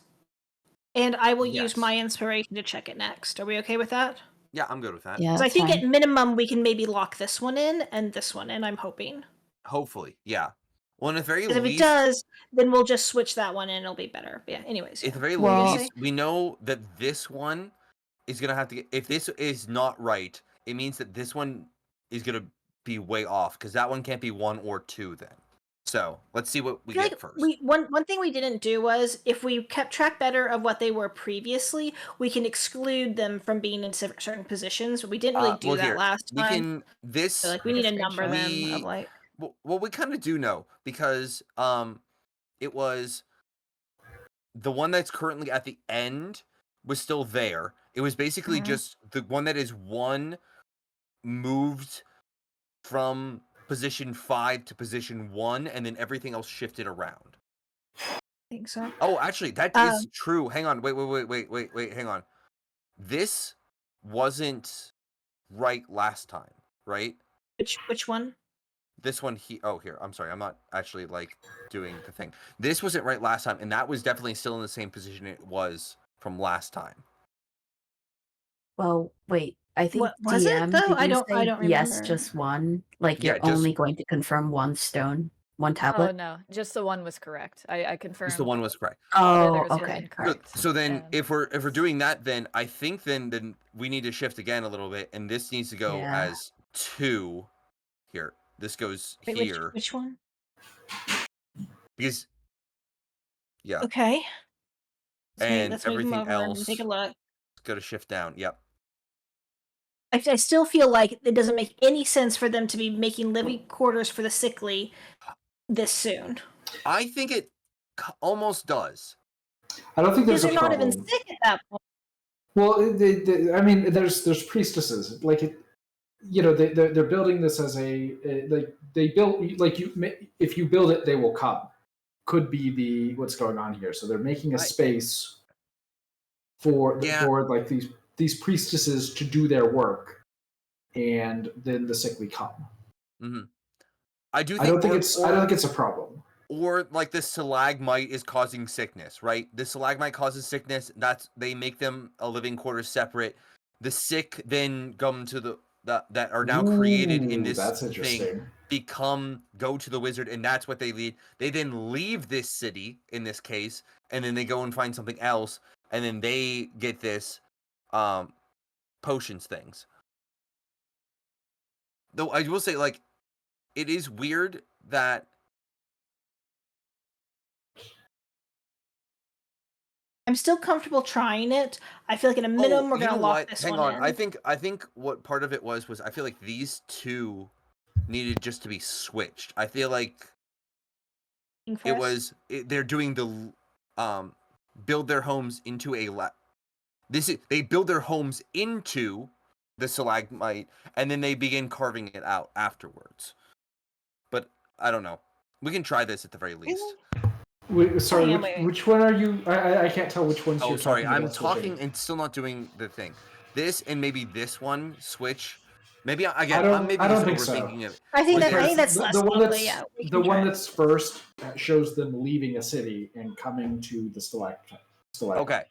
and I will use Yes. my inspiration to check it next. Are we okay with that? Yeah, I'm good with that. Yeah, Because I that's think fine. at minimum we can maybe lock this one in and this one in. I'm hoping. Hopefully, yeah. Well, in the very Because if it least, does, then we'll just switch that one in. And it'll be better. Yeah. Anyways. at the very Well- least, we know that this one is gonna have to get. If this is not right, it means that this one is gonna be way off because that one can't be 1 or 2 then. So let's see what we I feel get like first. one thing we didn't do was if we kept track better of what they were previously, we can exclude them from being in certain positions. But we didn't really do Well, that here last we time. can this. So like we need to number screenshot. them We- of like. Well, we kind of do know because it was the one that's currently at the end was still there. It was basically Mhm. just the one that is 1 moved from position 5 to position 1, and then everything else shifted around. I think so. Oh, actually, that is true. Hang on. Wait. Hang on. This wasn't right last time, right? Which one? This one here. I'm sorry. I'm not actually like doing the thing. This wasn't right last time, and that was definitely still in the same position it was from last time. Well, wait. I think What was it, DM, though? did I you don't say yes, remember. just one? Like Yeah, you're just- only going to confirm one stone, one Oh tablet? no, just the one was correct. I confirmed. Just the one was correct. The Oh, others were okay. incorrect. So then, and- if we're doing that, then I think then we need to shift again a little bit, and this needs to go Yeah. as 2 here. This goes Wait, here which one? because yeah, Okay. and Let's move them everything over and else take a look. got to shift down. Yep. I still feel like it doesn't make any sense for them to be making living quarters for the sickly this soon. I think it almost does. I don't think Because there's a they're not problem. even sick at that point. Well, I mean, there's priestesses like it. You know, they're building this as like they built like if you build it, they will come. Could be the what's going on here. So they're making a space for like these priestesses to do their work, and then the sickly come. Mm-hmm. I I don't think it's a problem. Or like the stalagmite is causing sickness, right? The stalagmite causes sickness. They make them a living quarters separate. The sick then come to that are now created in this That's interesting. thing go to the wizard, and that's what they lead. They then leave this city in this case, and then they go and find something else, and then they get this potions things. Though I will say, like, it is weird that I'm still comfortable trying it. I feel like at a minimum we're gonna lock this Hang one on. in. I think what part of it was I feel like these two needed just to be switched. I feel like they're doing the build their homes into they build their homes into the stalagmite, and then they begin carving it out afterwards. But I don't know. We can try this at the very least. Wait, sorry, Wait. which one are you? I can't tell which ones you're sorry. talking I'm about. talking and still not doing the thing. This and maybe this one switch. Maybe I I'm maybe don't just think so. overthinking it. I think Because that's less the one likely, that's yeah. We the can one try it. that's first shows them leaving a city and coming to the stalactite. Okay.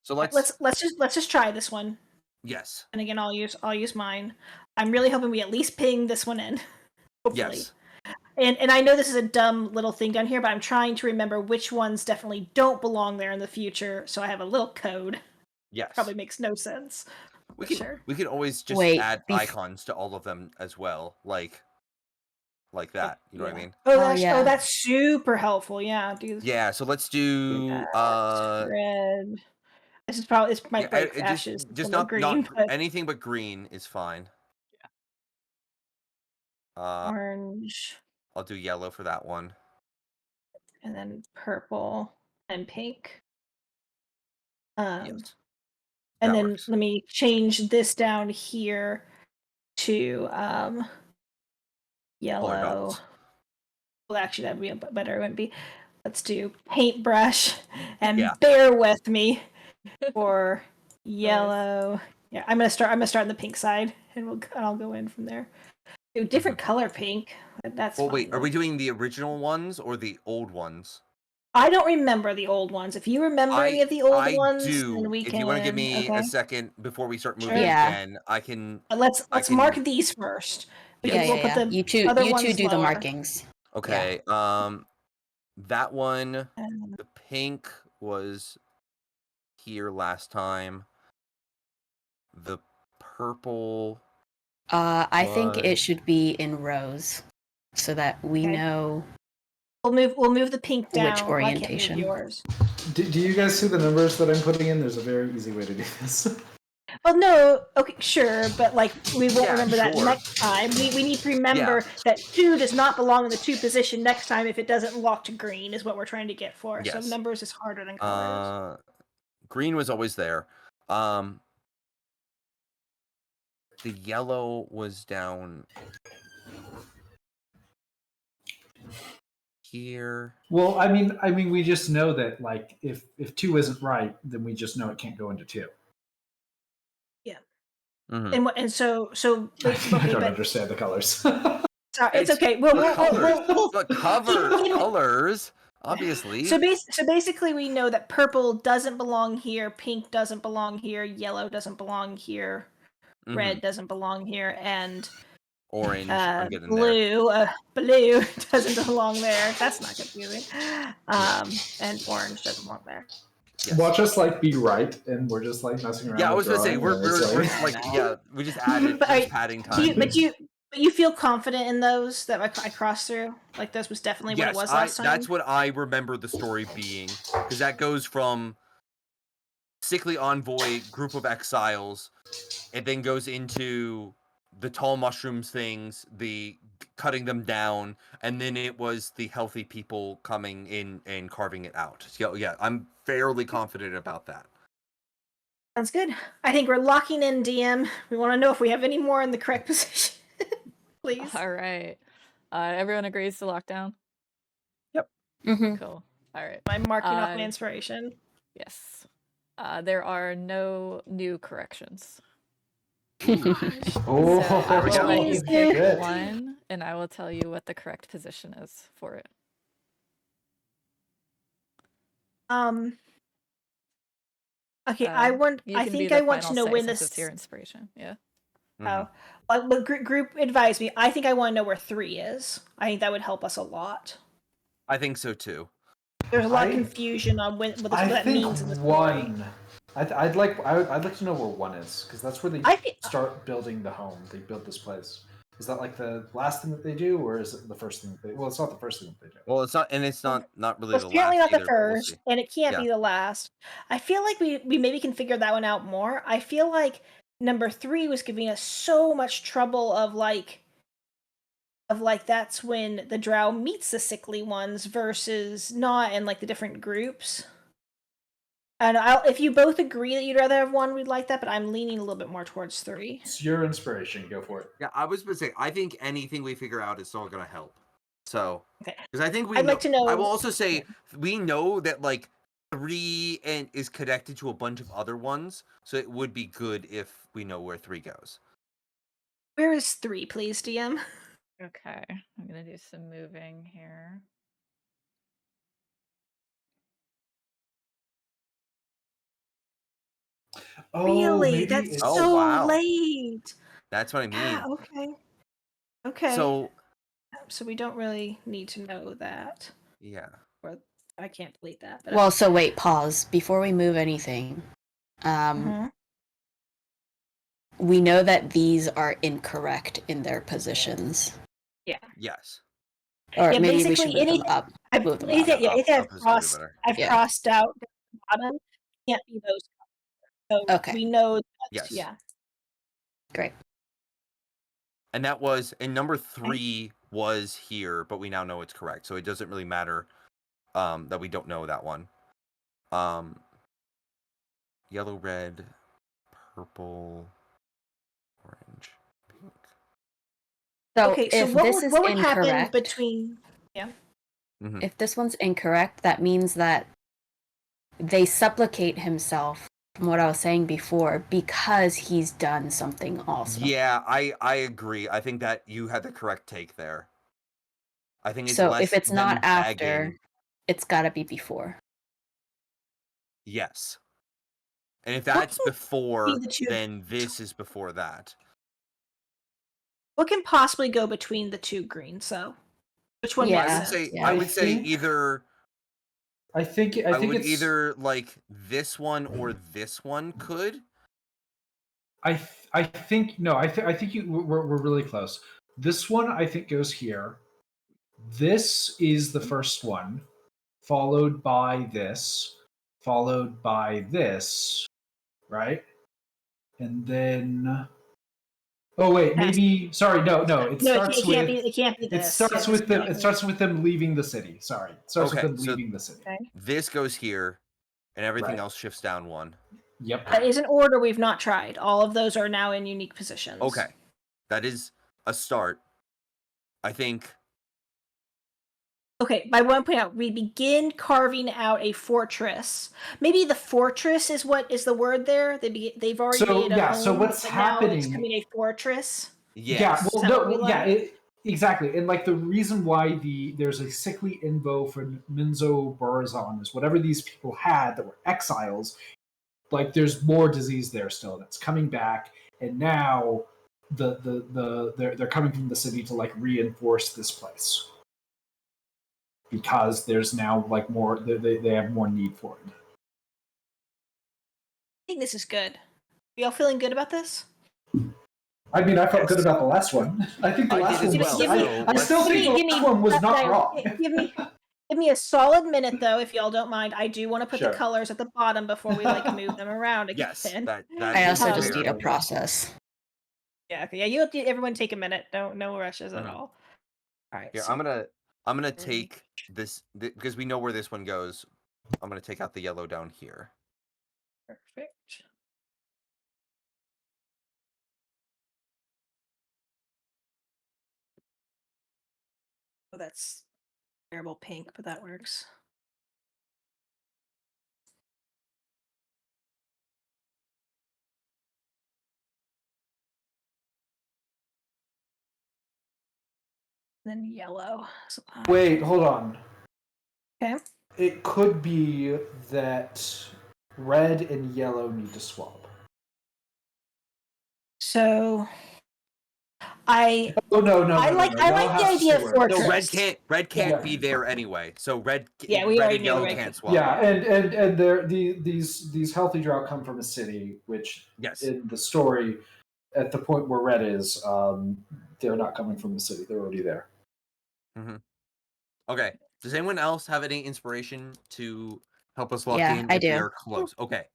So let's just try this one. Yes. And again, I'll use mine. I'm really hoping we at least ping this one in. Hopefully. Yes. And I know this is a dumb little thing down here, but I'm trying to remember which ones definitely don't belong there in the future, so I have a little code. Yes. Probably makes no sense. we could always just Wait, add icons to all of them as well, like that. You know what I mean? Oh, yeah. that's super helpful. Yeah, Yeah. So let's do red. This is probably might break ashes. Just not green, but anything but green is fine. orange, I'll do yellow for that one. and then purple and pink. Yes. And That then works. let me change this down here to yellow. Well, actually, that'd be a better. It wouldn't be. Let's do paintbrush and bear with me for yellow. Yeah, I'm gonna start on the pink side, and I'll go in from there. Do different color pink. That's fine. Wait, are we doing the original ones or the old ones? I don't remember the old ones. If you remember any of the old ones, then we if can. you want to give me a second before we start moving again, I can. Let's mark these first. We'll put the you two do the markings. Okay. That one, the pink was here last time. The purple. I think it should be in rows, so that we know. We'll move the pink down. Which orientation? I can't move yours. Do you guys see the numbers that I'm putting in? There's a very easy way to do this. Well, no, okay, sure, but like we won't remember that next time. We need to remember that 2 does not belong in the 2 position next time if it doesn't lock to green, is what we're trying to get for. Yes. So numbers is harder than colors. Green was always there. The yellow was down here. Well, I mean, we just know that like if 2 isn't right, then we just know it can't go into 2. Yeah. Mm-hmm. And so I don't understand the colors. Sorry, it's okay. We'll colors, obviously. So basically, we know that purple doesn't belong here, pink doesn't belong here, yellow doesn't belong here, red doesn't belong here, and orange. I'm getting blue. Blue doesn't belong there. That's not confusing. And orange doesn't belong there. Yes. Watch us like be right, and we're just like messing around. Yeah, I was gonna say we're like we just added padding time. But you feel confident in those that I crossed through? Like this was definitely what it was last time? That's what I remember the story being, because that goes from sickly envoy, group of exiles, it then goes into the tall mushrooms things, the cutting them down, and then it was the healthy people coming in and carving it out. So yeah, I'm fairly confident about that. Sounds good. I think we're locking in, DM. We want to know if we have any more in the correct position. Please. All right. Everyone agrees to lockdown? Yep. Mm-hmm. Cool. All right. I'm marking off my inspiration. Yes. There are no new corrections. Oh, so I will let you pick good. one, and I will tell you what the correct position is for it. Okay, I think I want to know when this. It's your inspiration, yeah. Oh, well, group advise me. I think I want to know where 3 is. I think that would help us a lot. I think so too. There's a lot of confusion on what that means in this story. I'd like to know where 1 is, because that's where they start building the home. They build this place. Is that like the last thing that they do, or is it the first thing that they? Well, it's not the first thing that they do. Well, it's not, and it's not really Well, the last. Apparently not either, the first, and it can't be the last. I feel like we maybe can figure that one out more. I feel like number 3 was giving us so much trouble of like that's when the drow meets the sickly ones versus not, and like the different groups. And if you both agree that you'd rather have 1, we'd like that, but I'm leaning a little bit more towards 3. It's your inspiration. Go for it. Yeah, I was going to say, I think anything we figure out is all going to help. So, okay. Because I think I'd like to know. I will also say, we know that like 3 is connected to a bunch of other ones, so it would be good if we know where 3 goes. Where is 3, please, DM? Okay, I'm going to do some moving here. Oh, really? That's so late. That's what I mean. Okay. So we don't really need to know that. Yeah. Or I can't delete that. But well, so wait, pause before we move anything. we know that these are incorrect in their positions. Yes. Or Yeah, maybe we basically, should move them up. Move them up. Up is gonna be better. I've Yeah. crossed out the bottom. Can't be those. So Okay. we know that's, Yes. yeah. Great. And that was, and number 3 was here, but we now know it's correct. So it doesn't really matter that we don't know that one. Yellow, red, purple, orange, pink. So Okay, so if what this is would happen incorrect, between? Mhm. if this one's incorrect, that means that they supplicate himself, from what I was saying before, because he's done something also. Yeah, I agree. I think that you had the correct take there. I think it's So less if it's them not after, begging. it's got to be before. Yes. And if that's before, the two- then this is before that. What can possibly go between the two greens? So, which one Yeah. makes I would sense? say Yeah. I would say think- either I think would it's either like this one or this one could. I think no. I think we're really close. This one I think goes here. This is the first one, followed by this, followed by this, right? And then oh wait, maybe sorry, no. It starts it with can't be it this. starts Yeah, with them. this It starts with them leaving the city. Sorry, it starts Okay, with them so- leaving the city. Okay. This goes here, and everything Right. else shifts down one. Yep. That is an order we've not tried. All of those are now in unique positions. Okay, that is a start. I think. Okay, I want to point out we begin carving out a fortress. Maybe the fortress is what is the word there. They've already So, made a yeah, home, so what's but now it's happening- becoming a fortress. Yes. Yeah, Is well, that what we no, yeah, learned? exactly, and like the reason why there's a sickly invo for Minzo Borazon is whatever these people had that were exiles, like there's more disease there still that's coming back, and now they're coming from the city to like reinforce this place because there's now like more they have more need for it. I think this is good. Y'all feeling good about this? I mean, I felt Yes. good about the last one. I think the I last did as one was. well, so I still let's think see. the last one was not wrong. Give me a solid minute though, if y'all don't mind. I do want to put Sure. the colors at the bottom before we like move them around again. Yes, that I is also just fair. need a process. Yeah, okay. Yeah, you everyone take a minute. No rushes at Mhm. all. All right. Here, so- I'm gonna take this because we know where this one goes. I'm gonna take out the yellow down here. Perfect. Oh, that's terrible pink, but that works. Then yellow. So, Wait, hold on. Okay. It could be that red and yellow need to swap. So I Oh no! I like the idea of No, fortress. red can't Yeah. be there anyway. So red Yeah, we red already and knew yellow red can't can't- swap. Yeah, and these healthy drow come from a city, which Yes. in the story, at the point where red is, they're not coming from the city; they're already there. Okay. Does anyone else have any inspiration to help us lock Yeah, in I if we do. are close? Okay.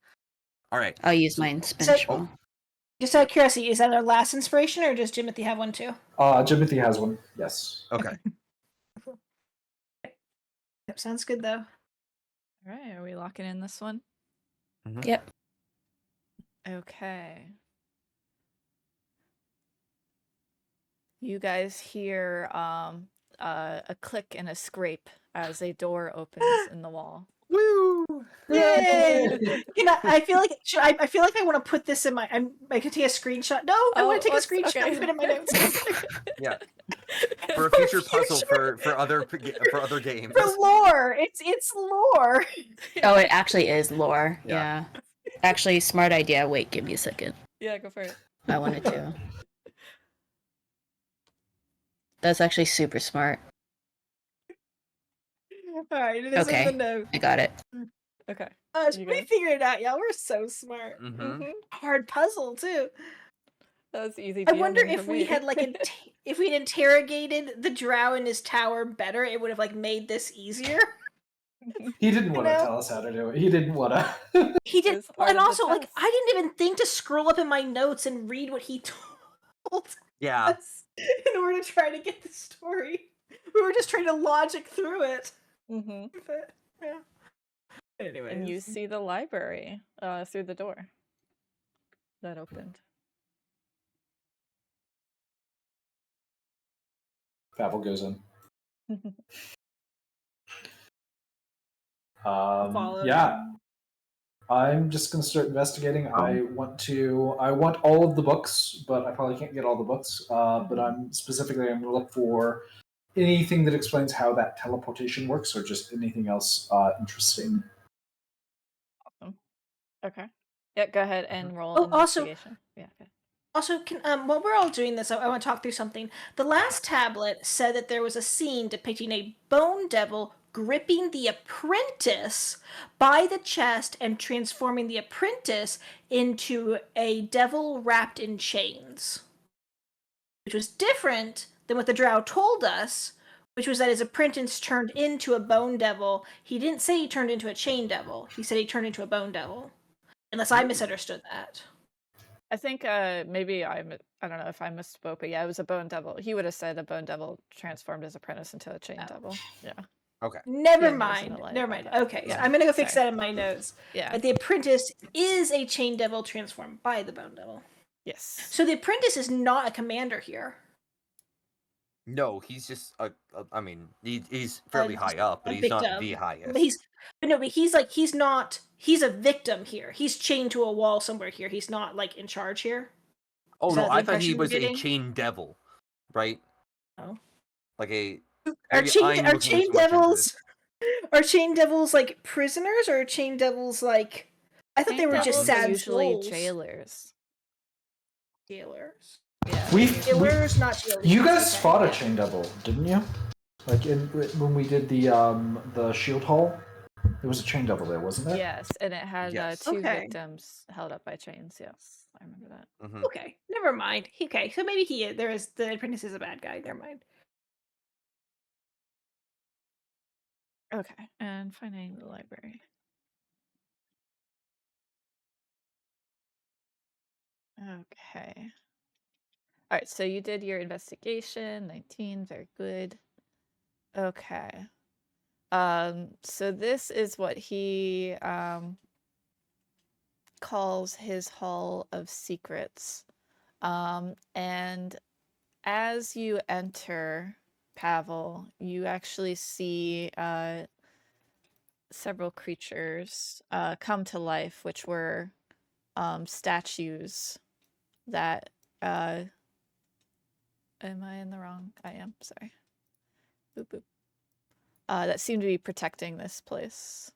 All right. I'll use So- mine spinach oh. roll. Just out of curiosity, is that our last inspiration, or does Jimothy have one too? Jimothy has one. Yes. Okay. Yep, sounds good though. All right, are we locking in this one? Yep. Okay. You guys hear a click and a scrape as a door opens in the wall. Woo! Yay! You know, I feel like I feel like I want to put this in my. I could take a screenshot. No, I want to take a screenshot and put it in my notes. Yeah. For a future puzzle for other games. For lore, it's lore. Oh, it actually is lore. Yeah. Yeah. Actually, smart idea. Wait, give me a second. Yeah, go for it. I wanted to. That's actually super smart. All right, it is in the Okay. note. I got it. Okay. We You guys- figured it out, y'all. We're so smart. Mhm. Hard puzzle too. That was easy. I wonder DMing if for we me. had if we'd interrogated the drow in his tower better, it would have like made this easier. He didn't want to know? tell us how to do it. He didn't want to. He It did, was part and of the also like test. I didn't even think to scroll up in my notes and read what he told Yeah. us in order to try to get the story. We were just trying to logic through it. Mm-hmm. But yeah. Anyways. And you see the library through the door that opened. Pavel goes in. Follow Yeah. him. I'm just gonna start investigating. I want all of the books, but I probably can't get all the books. But I'm gonna look for anything that explains how that teleportation works, or just anything else interesting. Awesome. Okay. Yeah, go ahead and roll Oh, also, investigation. Yeah. Okay. Also, while we're all doing this, I want to talk through something. The last tablet said that there was a scene depicting a bone devil gripping the apprentice by the chest and transforming the apprentice into a devil wrapped in chains, which was different than what the drow told us, which was that his apprentice turned into a bone devil. He didn't say he turned into a chain devil. He said he turned into a bone devil, unless I misunderstood that. I think maybe I don't know if I misspoke, but yeah, it was a bone devil. He would have said a bone devil transformed his apprentice into a chain devil. Yeah. Okay. Never Yeah, mind. there's no Never light mind. on that. Okay, Yeah, so I'm gonna go fix sorry. that in my notes. Yeah. But the apprentice is a chain devil transformed by the bone devil. Yes. So the apprentice is not a commander here. No, he's just I mean, he's fairly high up, but A he's not victim. the highest. But he's not. He's a victim here. He's chained to a wall somewhere here. He's not like in charge here. Oh Is no, that the I thought he impression you're was a getting? chain devil, right? Oh. Like a. Are Maybe I'm looking chain too much into devils? this. Are chain devils like prisoners, or are chain devils like? I thought they were just Devils are sad usually souls. jailers. Jailers. Yeah. Jailers, not jailers. You guys Okay, fought a yeah. chain devil, didn't you? Like when we did the shield hall, there was a chain devil there, wasn't there? Yes, and it had Yes. two Okay. victims held up by chains. Yes, I remember that. Mhm. Okay, never mind. Okay, so maybe the apprentice is a bad guy. Never mind. Okay, and finding the library. Okay. All right, so you did your investigation, 19, very good. Okay. So this is what he calls his Hall of Secrets. And as you enter Pavel, you actually see several creatures come to life, which were statues that am I in the wrong? I am, sorry. Boop boop. That seem to be protecting this place.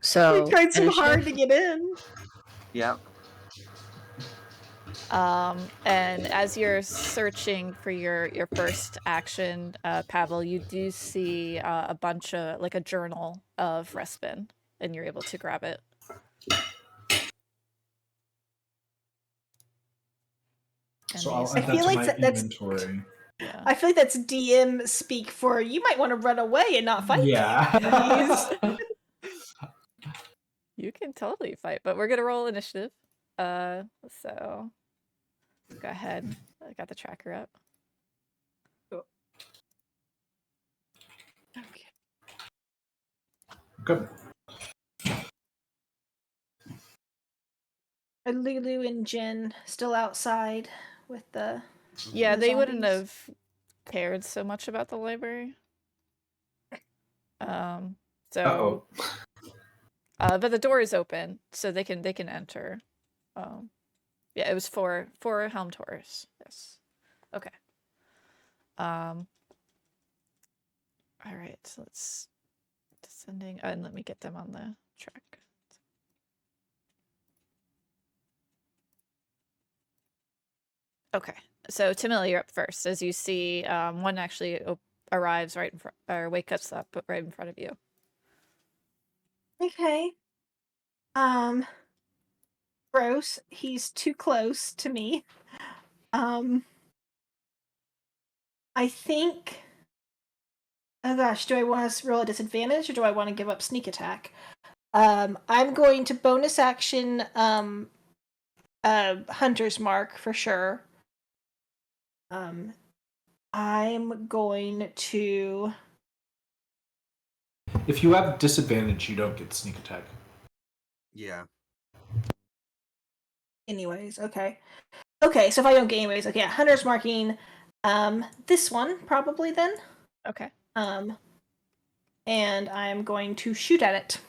So We tried so initiative? hard to get in. Yeah. And as you're searching for your first action, Pavel, you do see a bunch of like a journal of Respin, and you're able to grab it. And So they I'll say- add I feel that to like my that's- inventory. yeah. I feel like that's DM speak for you might want to run away and not fight. Yeah. You can totally fight, but we're gonna roll initiative. So go ahead. I got the tracker up. Okay. Good. Are Lulu and Jen still outside with the? Yeah, The they wouldn't zombies? have cared so much about the library. So Uh-oh. but the door is open, so they can enter. Yeah, it was for Helm Taurus. Yes. Okay. All right, so let's descending and let me get them on the track. Okay, so Tamila, you're up first. As you see, one actually arrives right in front, or wakes up right in front of you. Okay. gross. He's too close to me. I think. Oh gosh, do I want to roll a disadvantage or do I want to give up sneak attack? I'm going to bonus action hunter's mark for sure. I'm going to. If you have disadvantage, you don't get sneak attack. Yeah. Anyways, okay. Okay, so if I don't get anyways, okay, yeah, hunter's marking this one probably then. Okay. And I'm going to shoot at it.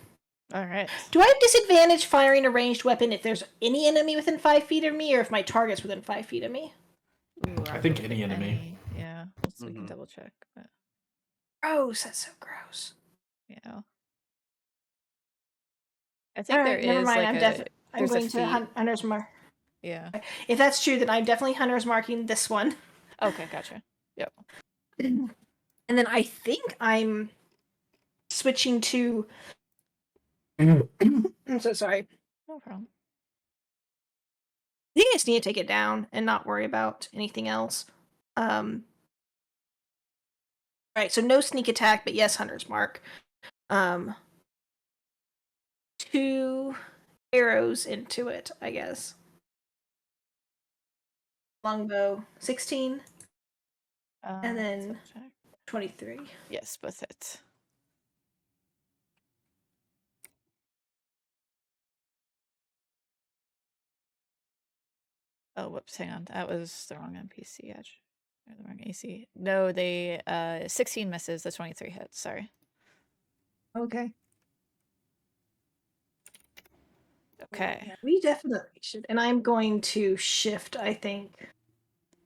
All right. Do I have disadvantage firing a ranged weapon if there's any enemy within 5 feet of me, or if my target's within 5 feet of me? Ooh, I think any enemy. Yeah, we can double check. But Gross, that's so gross. yeah, I think there never is mind. like I'm going to hunter's mark. Yeah. If that's true, then I'm definitely hunter's marking this one. Okay, gotcha. Yep. And then I think I'm switching to. I'm so sorry. No problem. I think I just need to take it down and not worry about anything else. Right, so no sneak attack, but yes, hunter's mark. 2 arrows into it, I guess. Longbow, 16. And then 23. Yes, both hits. Oh, whoops, hang on. That was the wrong NPC edge. Or the wrong AC. No, they 16 misses, the 23 hits, sorry. Okay. Okay. Yeah, we definitely should. And I'm going to shift, I think.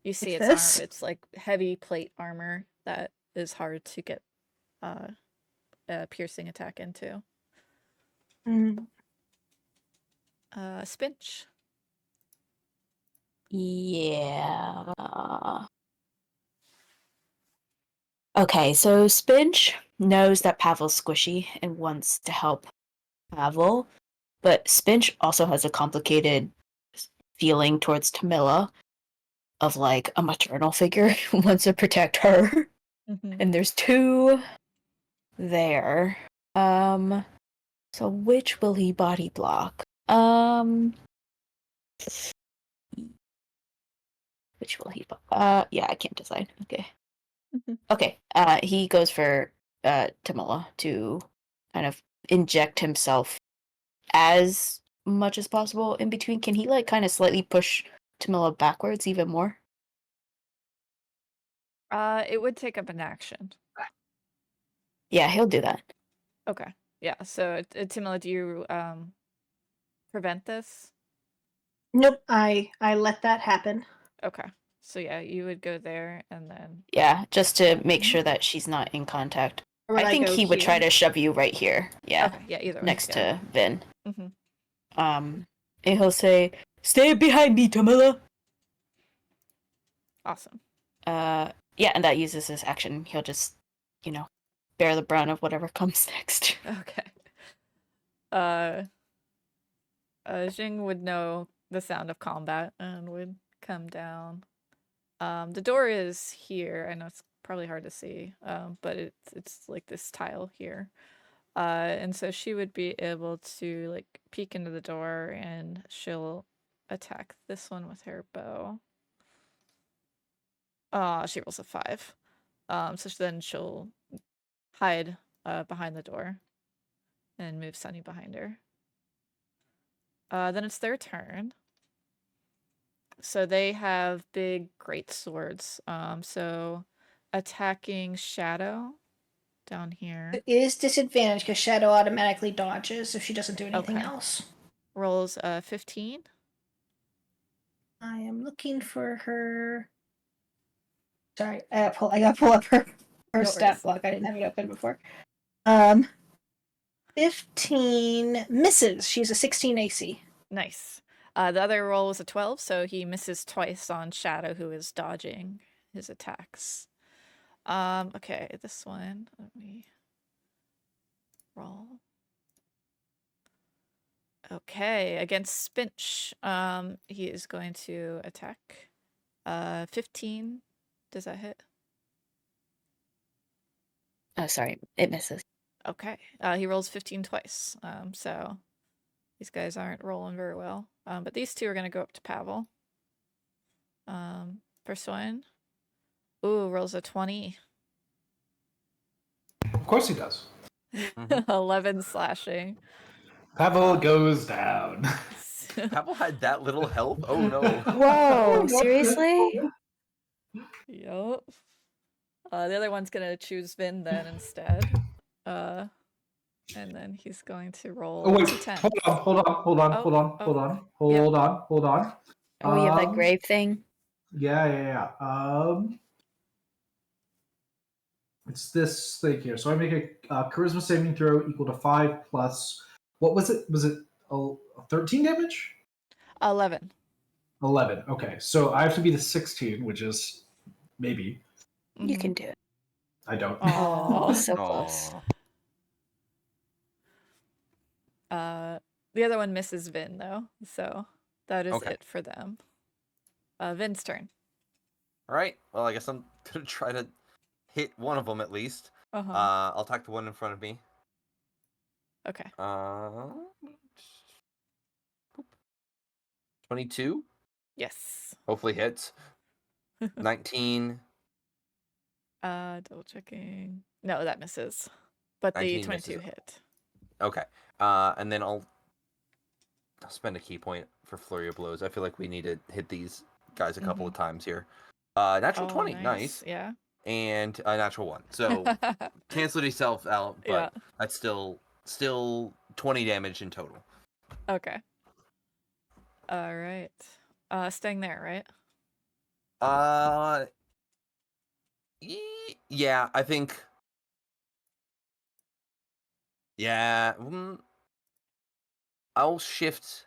You see like it's like heavy plate armor that is hard to get a piercing attack into. Spinch. Yeah. Okay, so Spinch knows that Pavel's squishy and wants to help Pavel, but Spinch also has a complicated feeling towards Tamila of like a maternal figure who wants to protect her. And there's 2 there. So which will he body block? Which will he yeah, I can't decide. Okay. Okay. He goes for Tamila to kind of inject himself as much as possible in between. Can he like kind of slightly push Tamila backwards even more? It would take up an action. Yeah, he'll do that. Okay. Yeah, so Timila, do you prevent this? Nope, I let that happen. Okay. So yeah, you would go there and then Yeah, just to make sure that she's not in contact. Or I think he would try to shove you right here. Yeah. Okay, yeah, either way. Next to Vin. Mm-hmm. And he'll say, "Stay behind me, Tamila." Awesome. Yeah, and that uses his action. He'll just, bear the brunt of whatever comes next. Okay. Jing would know the sound of combat and would come down. The door is here. I know it's probably hard to see, but it's like this tile here. And so she would be able to like peek into the door and she'll attack this one with her bow. She rolls a 5. So then she'll hide behind the door and move Sunny behind her. Then it's their turn. So they have big great swords. So attacking Shadow down here. It is disadvantage because Shadow automatically dodges if she doesn't do anything else. Rolls 15. I am looking for her. Sorry, I gotta pull up her stat block. I didn't have it open before. 15 misses. She's a 16 AC. Nice. The other roll was a 12, so he misses twice on Shadow, who is dodging his attacks. Okay, this one. Let me roll. Okay, against Spinch, he is going to attack. 15. Does that hit? Oh, sorry, it misses. Okay. He rolls 15 twice. So these guys aren't rolling very well. But these two are gonna go up to Pavel. First one. Ooh, rolls a 20. Of course he does. 11 slashing. Pavel goes down. Pavel had that little health? Oh no. Whoa, seriously? Yup. The other one's gonna choose Vin then instead. And then he's going to roll Oh wait, 2 hold on, hold on, hold on, Oh, hold on, oh, hold on, yep. hold on, hold on. Oh, you have that grave thing? Yeah. It's this thing here. So I make a charisma saving throw equal to 5 plus. What was it? Was it 13 damage? 11. 11. Okay, so I have to be the 16, which is maybe. You can do it. I don't. Oh, so close. The other one misses Vin though, so that is Okay. it for them. Vin's turn. All right. Well, I guess I'm gonna try to hit one of them at least. Uh-huh. I'll attack the one in front of me. Okay. 22. Yes. Hopefully hits. 19. Double checking. No, that misses. But the 19 22 misses. hit. Okay. And then I'll spend a key point for flurry of blows. I feel like we need to hit these guys a couple of times here. Natural 20, nice. Yeah. And a natural 1. So cancel yourself out, but Yeah. that's still 20 damage in total. Okay. All right. Staying there, right? Yeah, I think. Yeah, I'll shift.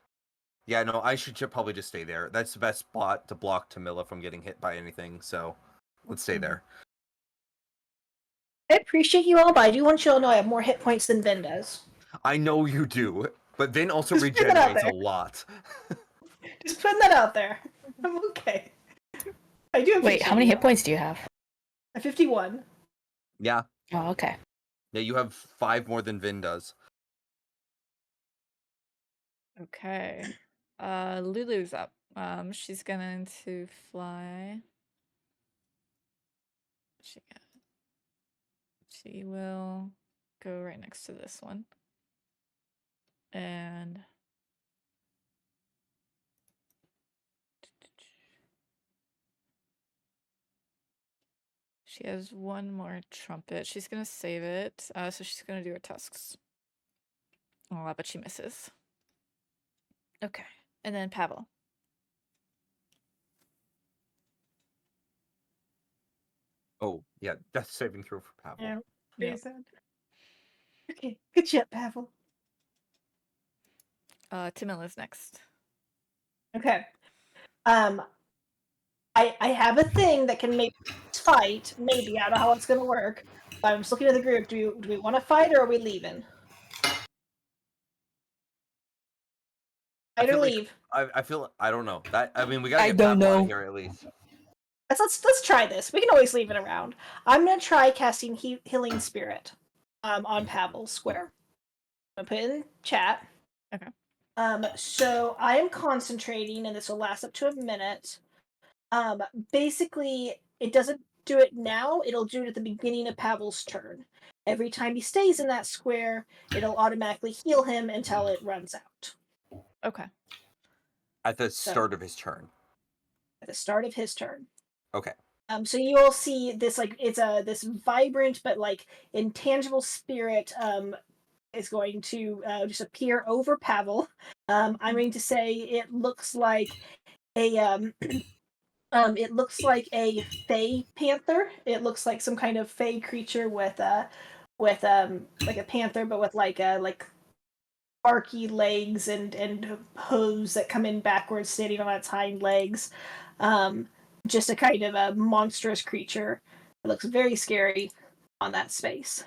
Yeah, no, I should probably just stay there. That's the best spot to block Tamila from getting hit by anything. So let's stay there. I appreciate you all, but I do want you all to know I have more hit points than Vin does. I know you do, but Vin also Just put that out regenerates a there. lot. Just putting that out there. I'm okay. I do appreciate Wait, how many you hit points do you have? all. 51. Yeah. Oh, okay. Yeah, you have 5 more than Vin does. Okay. Lulu's up. She's going to fly. She will go right next to this one. And she has one more trumpet. She's gonna save it. So she's gonna do her tusks. Oh, but she misses. Okay. And then Pavel. Oh, yeah, death saving throw for Pavel. Yeah. Yep. Okay. Good job, Pavel. Tamila's next. Okay. I have a thing that can make us fight. Maybe I don't know how it's gonna work. But I'm just looking at the group. Do we want to fight or are we leaving? Fight or leave? I feel I don't know. I mean we gotta I get don't Pavel out know. of here at least. Let's try this. We can always leave it around. I'm gonna try casting Healing Spirit on Pavel's square. I'm gonna put it in chat. Okay. So I am concentrating, and this will last up to a minute. Basically, it doesn't do it now. It'll do it at the beginning of Pavel's turn. Every time he stays in that square, it'll automatically heal him until it runs out. Okay. At the start of his turn. At the start of his turn. Okay. So you'll see this it's this vibrant but like intangible spirit is going to just appear over Pavel. I'm going to say it looks like a it looks like a fey panther. It looks like some kind of fey creature with like a panther, but with like archy legs and hooves that come in backwards, standing on its hind legs. Just a kind of a monstrous creature. It looks very scary on that space.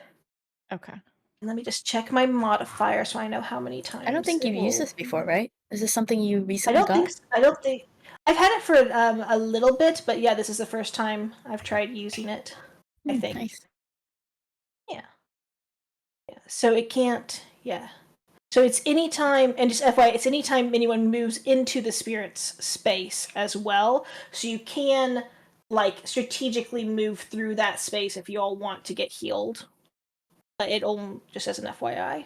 Okay. Let me just check my modifier so I know how many times. I don't think it you've used will- this before, right? Is this something you I recently don't got? think. I don't think. I've had it for a little bit, but yeah, this is the first time I've tried using it. I think. Nice. Yeah. Yeah. So it can't. Yeah. So it's anytime, and just FYI, it's anytime anyone moves into the spirit's space as well. So you can, like, strategically move through that space if you all want to get healed. It only just as an FYI.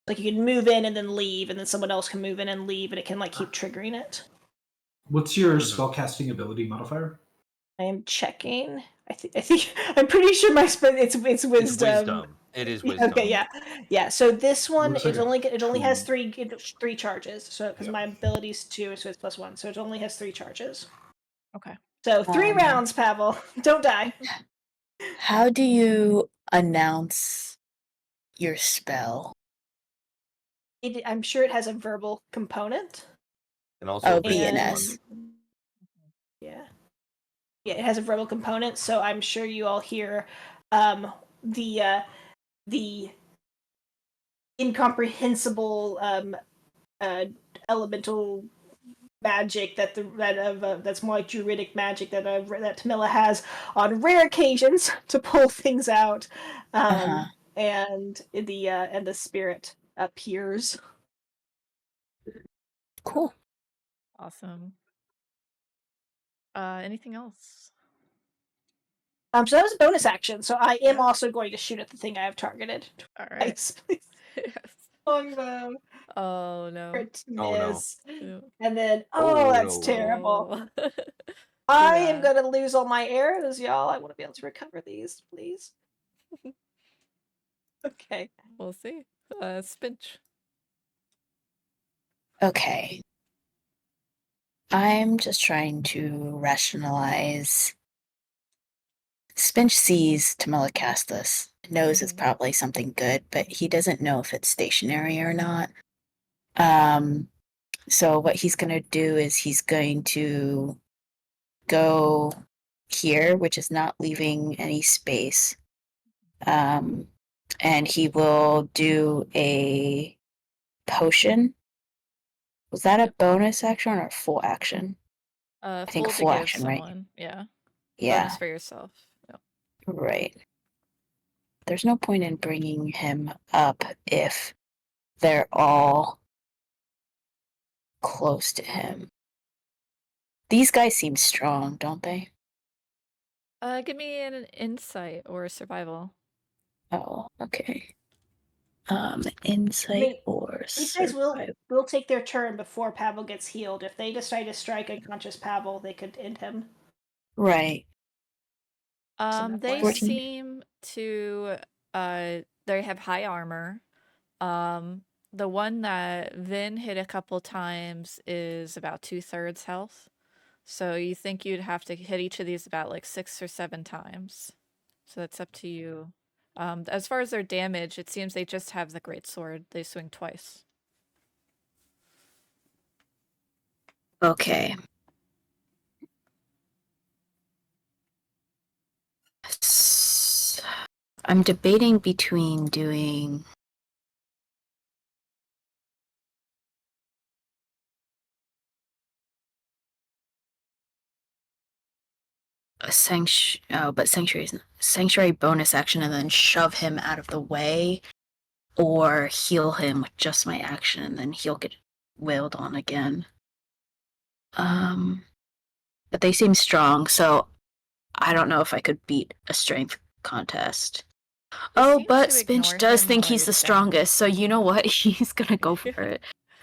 Like you can move in and then leave, and then someone else can move in and leave, and it can like keep triggering it. What's your spellcasting ability modifier? I am checking. I think I'm pretty sure my it's wisdom. It's wisdom. It is wisdom. Okay, yeah. So this one Looks like it only has two. three charges. So because my ability's 2, so it's +1, so it only has 3 charges. Okay. So 3 rounds, Pavel. Don't die. How do you announce your spell? I'm sure it has a verbal component. And also Oh, a visual BNS. one. Yeah. Yeah, it has a verbal component, so I'm sure you all hear the incomprehensible elemental magic that's more like druidic magic that Tamila has on rare occasions to pull things out, and the spirit appears. Cool. Awesome. Anything else? So that was a bonus action. So I am also going to shoot at the thing I have targeted. All right. Twice, please. Yes. Longbow. Oh no. To Oh, no. miss. Ew. And then, Oh, that's no. terrible. Oh. I Yeah. am gonna lose all my arrows, y'all. I want to be able to recover these, please. Okay. We'll see. Spinch. Okay. I'm just trying to rationalize. Spinch sees Tamila cast this, knows it's probably something good, but he doesn't know if it's stationary or not. So what he's going to do is he's going to go here, which is not leaving any space. And he will do a potion. Was that a bonus action or a full action? I think Full a to full give action, right? someone. Yeah. Yeah, Bonus for yourself. Yep. right. There's no point in bringing him up if they're all close to him. These guys seem strong, don't they? Give me an insight or survival. Oh, okay. Insight or These guys survival. will take their turn before Pavel gets healed. If they decide to strike unconscious Pavel, they could end him. Right. They 14. seem to they have high armor. The one that Vin hit a couple times is about 2/3 health. So you think you'd have to hit each of these about like 6 or 7 times. So that's up to you. As far as their damage, it seems they just have the great sword. They swing twice. Okay. I'm debating between doing a sanctuary bonus action and then shove him out of the way, or heal him with just my action and then he'll get wailed on again. But they seem strong, so I don't know if I could beat a strength contest. They Oh, seem but to Spinch ignore does him think while he's the he's down. strongest, so you know what? He's gonna go for it.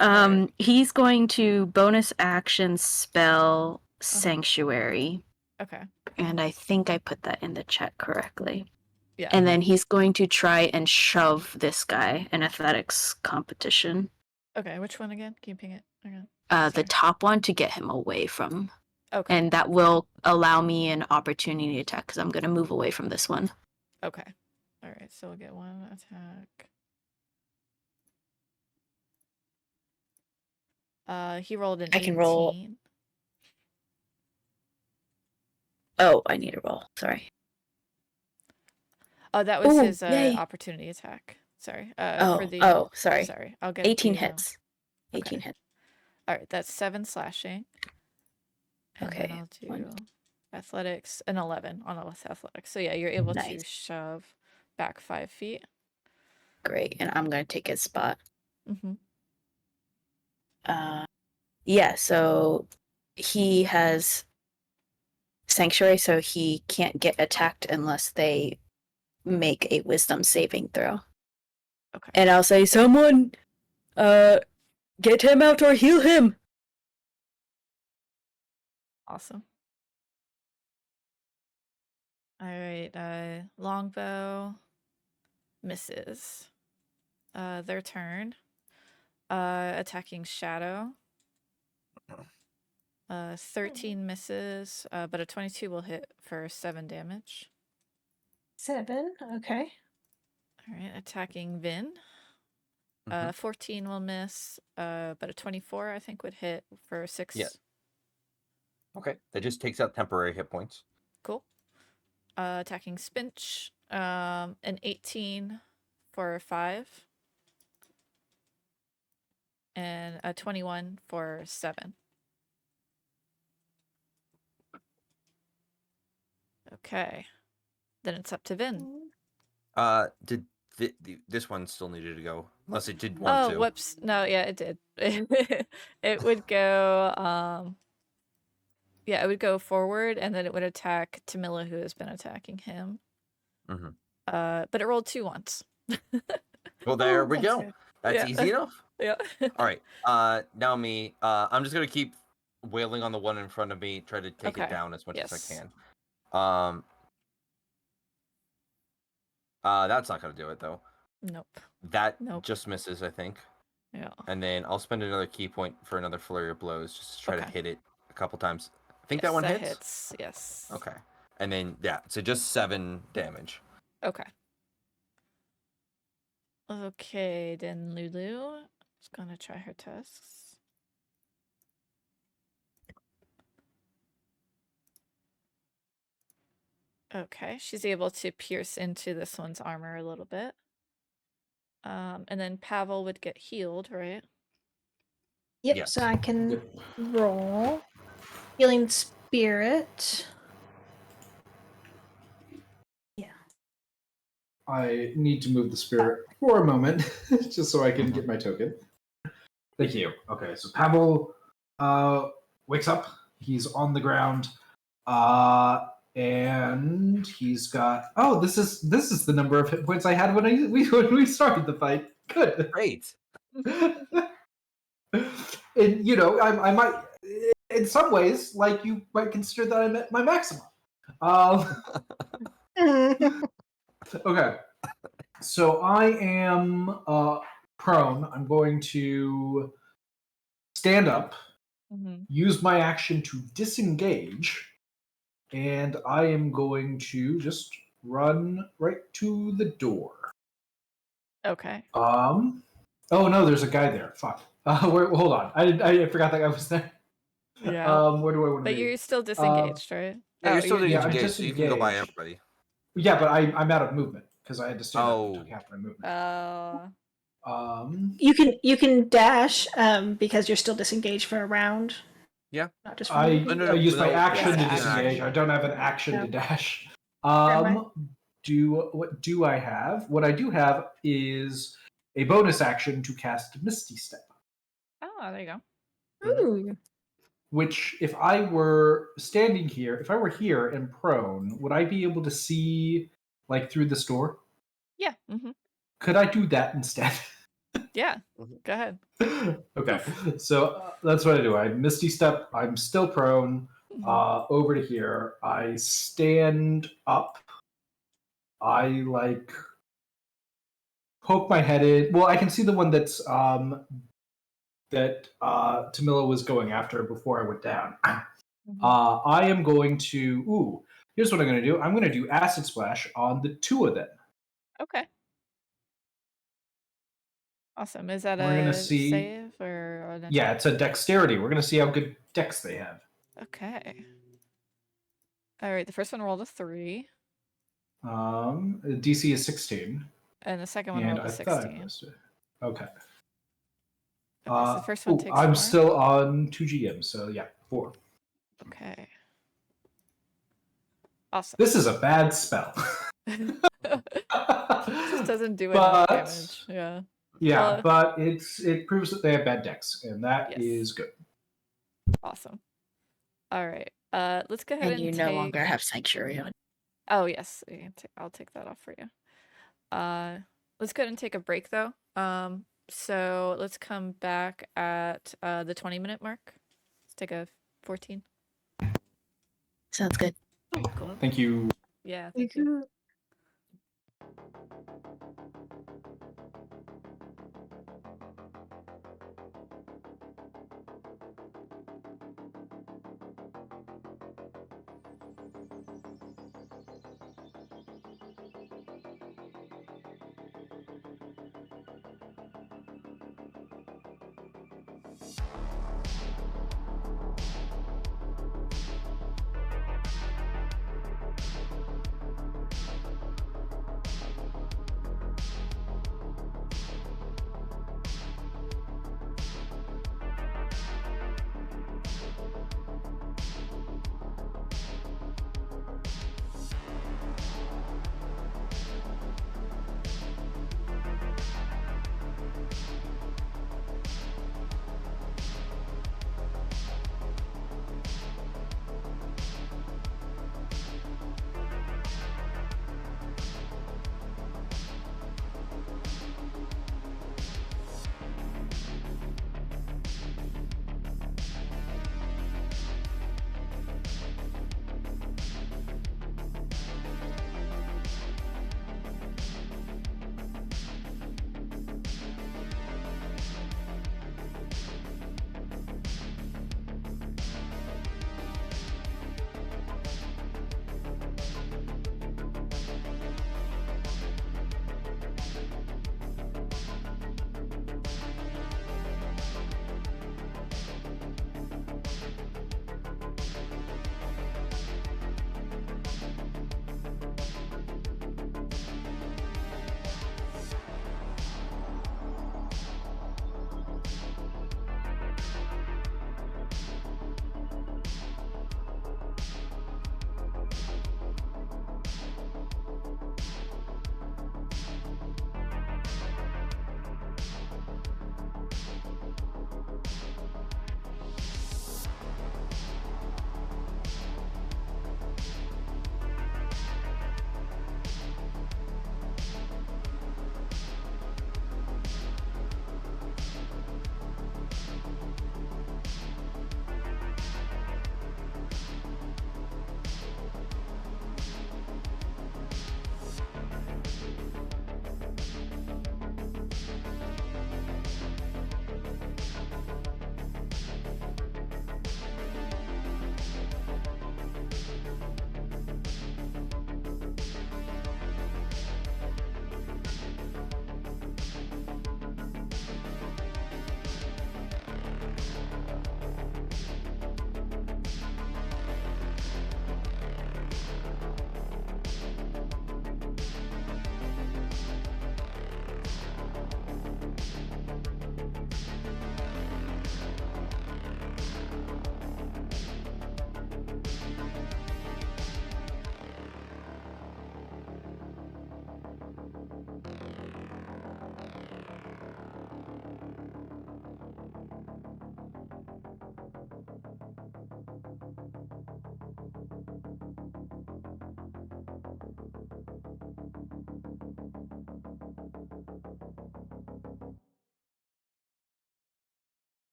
Alright. He's going to bonus action spell Sanctuary. Okay. And I think I put that in the chat correctly. Yeah. And then he's going to try and shove this guy in athletics competition. Okay, which one again? Can you ping it again? The Sorry. top one to get him away from. Okay. And that will allow me an opportunity attack because I'm going to move away from this one. Okay. Alright, so we'll get one attack. He rolled an I 18. can roll. Oh, I need a roll. Sorry. Oh, that was Ooh, his yay. opportunity attack. Sorry. Oh, For the sorry. sorry. I'll get 18 the, hits. 18 okay. hits. All right, that's 7 slashing. And then Okay. I'll do athletics, an 11 on athletics. So yeah, you're able to Nice. shove back 5 feet. Great. And I'm going to take his spot. Mm-hmm. Yeah, so he has sanctuary, so he can't get attacked unless they make a wisdom saving throw. Okay. And I'll say, someone, get him out or heal him. Awesome. All right, longbow misses. Their turn. Attacking shadow. 13 misses, but a 22 will hit for 7 damage. 7. Okay. All right, attacking Vin. 14 will miss, but a 24 I think would hit for 6. Yeah. Okay, that just takes out temporary hit points. Cool. Attacking Spinch. An 18 for 5. And a 21 for 7. Okay. Then it's up to Vin. Did this one still needed to go? Unless it did want Oh, to. whoops. No, yeah, it did. It would go, yeah, it would go forward, and then it would attack Tamila, who has been attacking him. Mm-hmm. But it rolled 2 once. Well, there we that's go. good. That's Yeah. easy enough. Yeah. All right. Now me. I'm just gonna keep wailing on the one in front of me. Try to take it Okay. down as much as I Yes. can. That's not gonna do it though. Nope. That Nope. just misses, I think. Yeah. And then I'll spend another key point for another flurry of blows just to try to Okay. hit it a couple times. I think Yes, that one hits. hits. Yes. Okay. And then yeah, so just 7 damage. Okay. Okay, then Lulu is gonna try her tests. Okay, she's able to pierce into this one's armor a little bit. And then Pavel would get healed, right? Yep, Yes. so I can roll. Healing Spirit. Yeah. I need to move the spirit for a moment, just so I can get my token. Thank you. Okay, so Pavel wakes up. He's on the ground, and he's got. Oh, this is the number of hit points I had when we started the fight. Good. Great. And I might, in some ways, like you might consider that I'm at my maximum. Okay, so I am prone. I'm going to stand up, use my action to disengage, and I am going to just run right to the door. Okay. Oh no, there's a guy there. Fuck. Hold on. I forgot that guy was there. Yeah. Where do I want to But be? you're still disengaged, right? Yeah, you're still Yeah, I'm disengaged, so you can go by disengaged. everybody. Yeah, but I'm out of movement because I had to stand up and took half my movement. You can dash because you're still disengaged for a round. Yeah. Not just for I movement. use my action to Yeah, disengage. action. I don't have an action to No. dash. Never mind. What do I have? What I do have is a bonus action to cast Misty Step. Oh, there you go. Ooh. Which, if I were standing here, if I were here and prone, would I be able to see like through this door? Yeah. Could I do that instead? Yeah. Go ahead. Okay, so that's what I do. I Misty Step. I'm still prone. Over to here. I stand up. I like poke my head in. Well, I can see the one that Tamila was going after before I went down. I am going to. Ooh, here's what I'm going to do. I'm going to do Acid Splash on the 2 of them. Okay. Awesome. Is that We're going to a see. save or an attack? Yeah, it's a dexterity. We're going to see how good dex they have. Okay. All right. The first one rolled a 3. DC is 16. And the second one And rolled a I thought I 16. posted. Okay. Okay, so the first one takes I'm 4. still on 2GM, so yeah, 4. Okay. Awesome. This is a bad spell. Just doesn't do enough But damage. Yeah. yeah, Well, but it proves that they have bad decks, and that yes. is good. Awesome. All right. Let's go ahead And and you take. no longer have Sanctuary on. Oh yes, I'll take that off for you. Let's go ahead and take a break though. So let's come back at the 20-minute mark. Let's take a 14. Sounds good. Cool. Thank you. Yeah, thank you.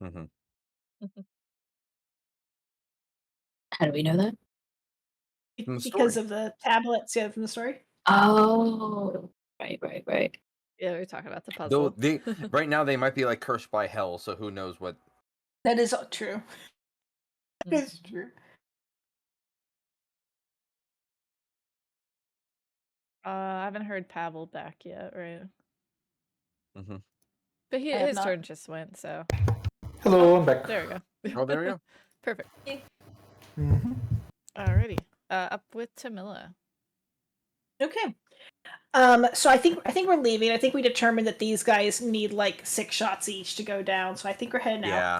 Mm-hmm. How do we know that? From the Because story. of the tablets, yeah, from the story. Oh, right. Yeah, we were talking about the Though puzzle. right now they might be like cursed by hell, so who knows what. That is true. Mm. It's true. I haven't heard Pavel back yet, right? Mm-hmm. But I have his not. turn just went, so Hello, I'm back. there we go. Oh, there we go. Perfect. Mm-hmm. Alrighty. Up with Tamila. Okay. So I think we're leaving. I think we determined that these guys need like 6 shots each to go down. So I think we're heading out. Yeah.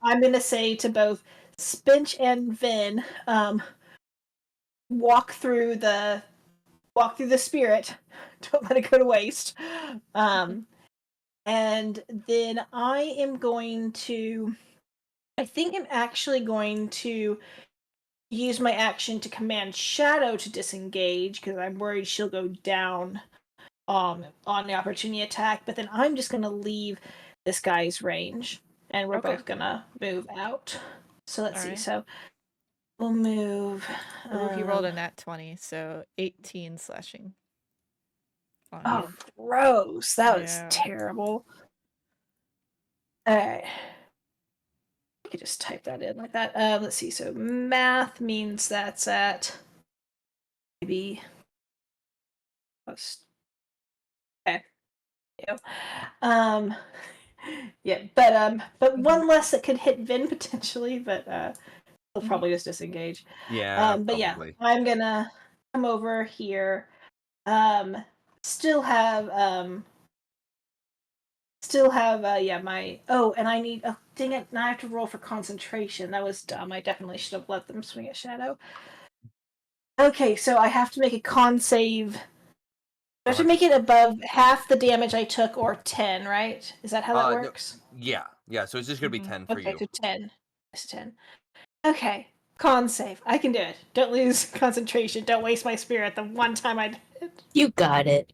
I'm gonna say to both Spinch and Vin, walk through the spirit. Don't let it go to waste. And then I am going to. I think I'm actually going to use my action to command Shadow to disengage because I'm worried she'll go down on the opportunity attack. But then I'm just gonna leave this guy's range, and we're Okay. both gonna move out. So let's see. Alright. So we'll move. Ooh, he rolled a nat 20, so 18 slashing. On Oh, you. gross! That was Yeah. terrible. All right. I could just type that in like that. Let's see. So math means that's at maybe plus. Okay. Ew. Yeah, but one less that could hit Vin potentially, but he'll probably just disengage. Yeah. But yeah, Probably. I'm gonna come over here. Um, still have yeah, my and I need dang it, now I have to roll for concentration. That was dumb. I definitely should have let them swing at Shadow. Okay, so I have to make a con save. I have to make it above half the damage I took or 10, right? Is that how that No, works? yeah. So it's just gonna be 10 for Okay, you. so 10. It's 10. Okay, con save. I can do it. Don't lose concentration. Don't waste my spirit the one time I did it. You got it.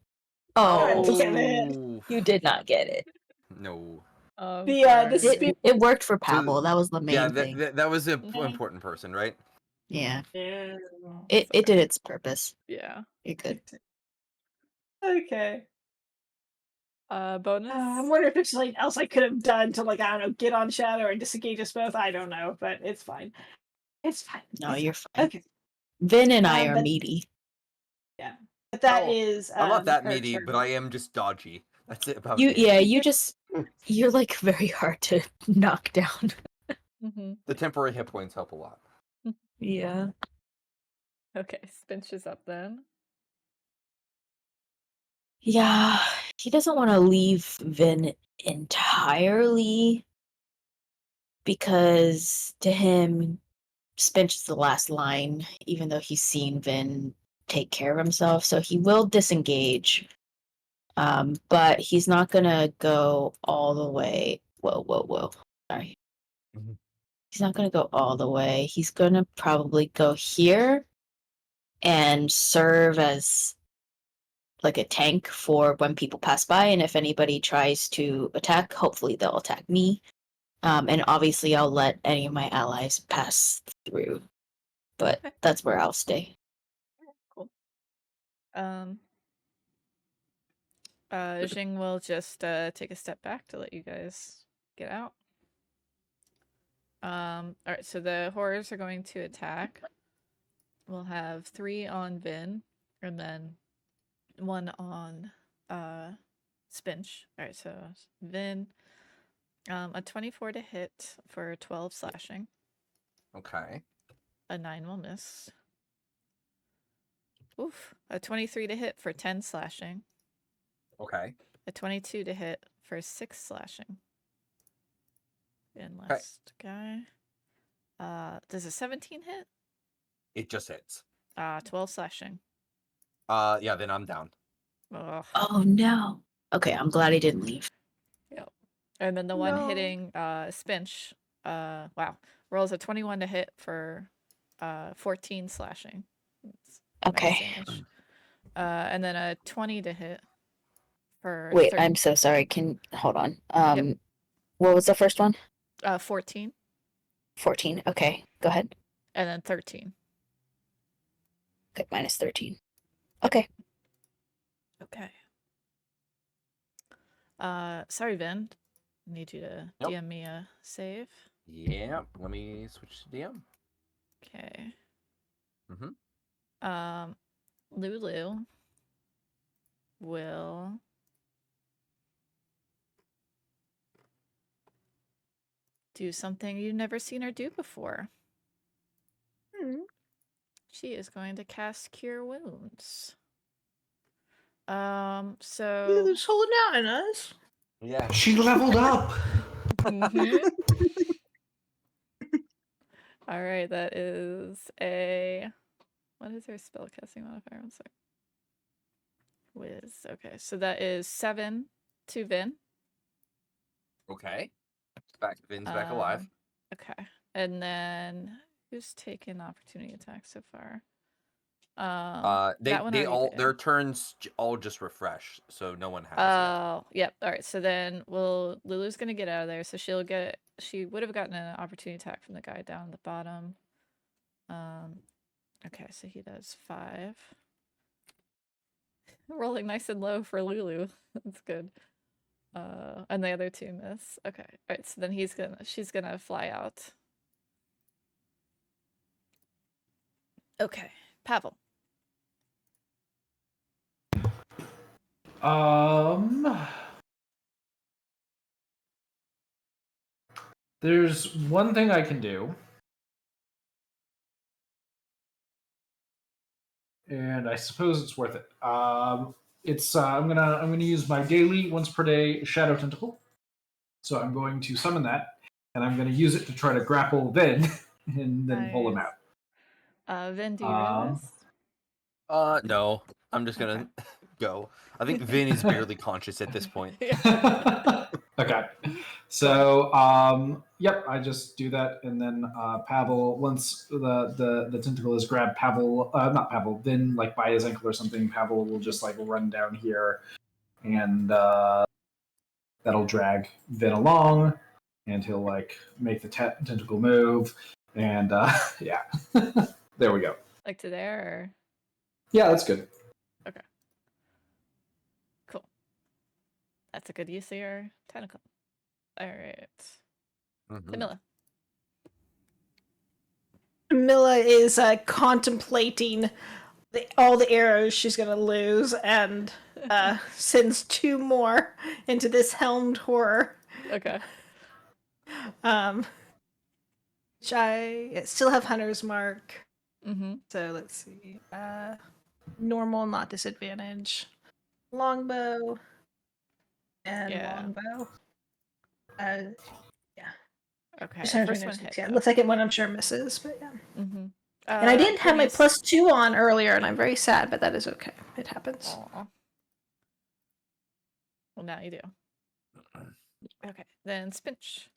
God Oh, damn it. Oh. you did not get it. No. The spirit. It worked for So, Pavel. That was the Yeah, main thing. that was an important person, right? Yeah, Yeah. it did its purpose. Yeah. You're good. Okay. Bonus? I wonder if there's something else I could have done to, like, I don't know, get on Shadow or disengage us both. I don't know, but it's fine. It's fine. No, It's you're fine. fine. Okay. Vin and I are but meaty. yeah, but that Oh, is I'm not that her meaty, turn. but I am just dodgy. That's it about You it. yeah, you're like very hard to knock down. The temporary hit points help a lot. Yeah. Okay, Spinch is up then. Yeah, he doesn't want to leave Vin entirely because to him, Spinch is the last line, even though he's seen Vin take care of himself. So he will disengage. But he's not gonna go all the way. Whoa. Sorry. Mhm. He's not gonna go all the way. He's gonna probably go here and serve as like a tank for when people pass by, and if anybody tries to attack, hopefully they'll attack me. And obviously I'll let any of my allies pass through. But Okay. that's where I'll stay. Cool. Jing will just take a step back to let you guys get out. Alright, so the horrors are going to attack. We'll have 3 on Vin, and then 1 on Spinch. Alright, so Vin, a 24 to hit for 12 slashing. Okay. A 9 will miss. Oof. A 23 to hit for 10 slashing. Okay. A 22 to hit for 6 slashing. And last guy. Does a 17 hit? It just hits. 12 slashing. Yeah, then I'm down. Ugh. Oh no. Okay, I'm glad he didn't leave. Yep. And then the one No. hitting Spinch, wow, rolls a 21 to hit for 14 slashing. It's Okay. nice damage. And then a 20 to hit for Wait, I'm so sorry. Hold on. What was the first one? 14. 14. Okay, go ahead. And then 13. Okay, minus 13. Okay. Okay. Sorry, Vin. Need you to Nope. DM me a save. Yeah, let me switch to DM. Okay. Mm-hmm. Lulu will do something you've never seen her do before. She is going to cast Cure Wounds. So Just holding out on us. Yeah. She leveled up. all right, that is a what is her spellcasting modifier? One sec. Wiz. Okay, so that is 7 to Vin. Okay. Vin's back alive. Okay, and then who's taken opportunity attack so far? That one They already all did. their turns all just refresh, so no one has yet. Oh, yep. All right. So then, Lulu's gonna get out of there. So she would have gotten an opportunity attack from the guy down at the bottom. Okay. So he does 5. Rolling nice and low for Lulu. That's good. And the other 2 miss. Okay. All right. So then she's gonna fly out. Okay. Pavel. There's one thing I can do. And I suppose it's worth it. I'm gonna use my daily once per day shadow tentacle. So I'm going to summon that, and I'm gonna use it to try to grapple Vin and then pull him out. Vin, do you resist? No. I'm just gonna go. I think Vin is barely conscious at this point. Okay. So, yep, I just do that, and then Pavel, once the tentacle is grabbed, not Pavel, Vin, like by his ankle or something, Pavel will just like run down here, and that'll drag Vin along, and he'll like make the tentacle move, and yeah, there we go. Like to there? Or... Yeah, that's good. Okay. Cool. That's a good use of your tentacle. All right. Camilla. Milla is contemplating all the arrows she's gonna lose and sends 2 more into this helmed horror. Okay. Which I still have Hunter's Mark. Mm-hmm. So let's see. Normal, not disadvantage. Longbow. And longbow. Yeah. Okay. Just First one hit. Yeah, the second one I'm sure misses, but yeah. Mm-hmm. And I didn't have my +2 on earlier, and I'm very sad, but that is okay. It happens. Aww. Well, now you do. Okay, then Spinch.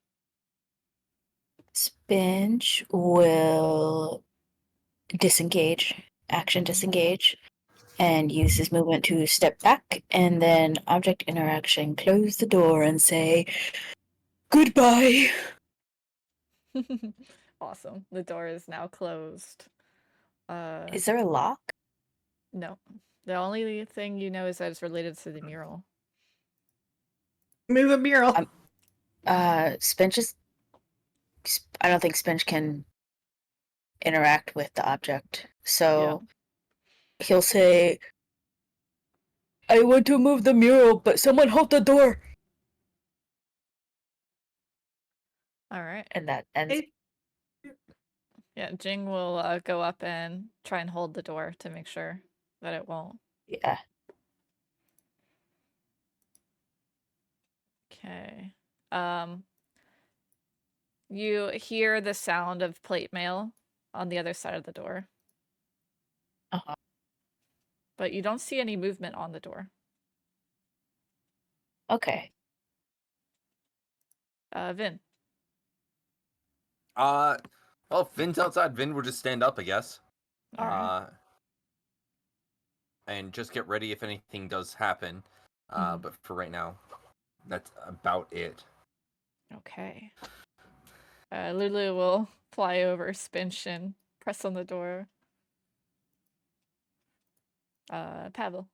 Spinch will disengage, action disengage, and use his movement to step back, and then object interaction, close the door and say, goodbye. Awesome. The door is now closed. Is there a lock? No. The only thing you know is that it's related to the mural. Move a mural. Spinch is... I don't think Spinch can interact with the object. So he'll say, I want to move the mural, but someone hold the door. All right. And that ends. Yeah, Jing will go up and try and hold the door to make sure that it won't. Yeah. Okay. You hear the sound of plate mail on the other side of the door. Uh-huh. But you don't see any movement on the door. Okay. Vin. Well, if Vin's outside, Vin will just stand up, I guess. All right. And just get ready if anything does happen. But for right now, that's about it. Okay. Lulu will fly over, Spinch, and press on the door. Pavel.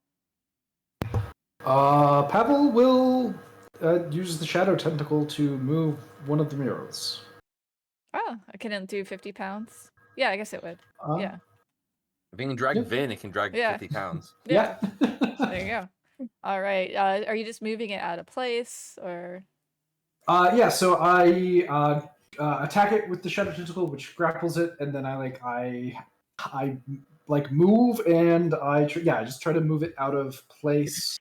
Pavel will use the shadow tentacle to move one of the murals. Oh, I couldn't do 50 pounds. Yeah, I guess it would. Yeah. If it can drag Yep. Vin, it can drag Yeah. 50 pounds. Yeah. There you go. All right. Are you just moving it out of place, or? Yeah. So I attack it with the shadow tentacle, which grapples it, and then I move, and I just try to move it out of place.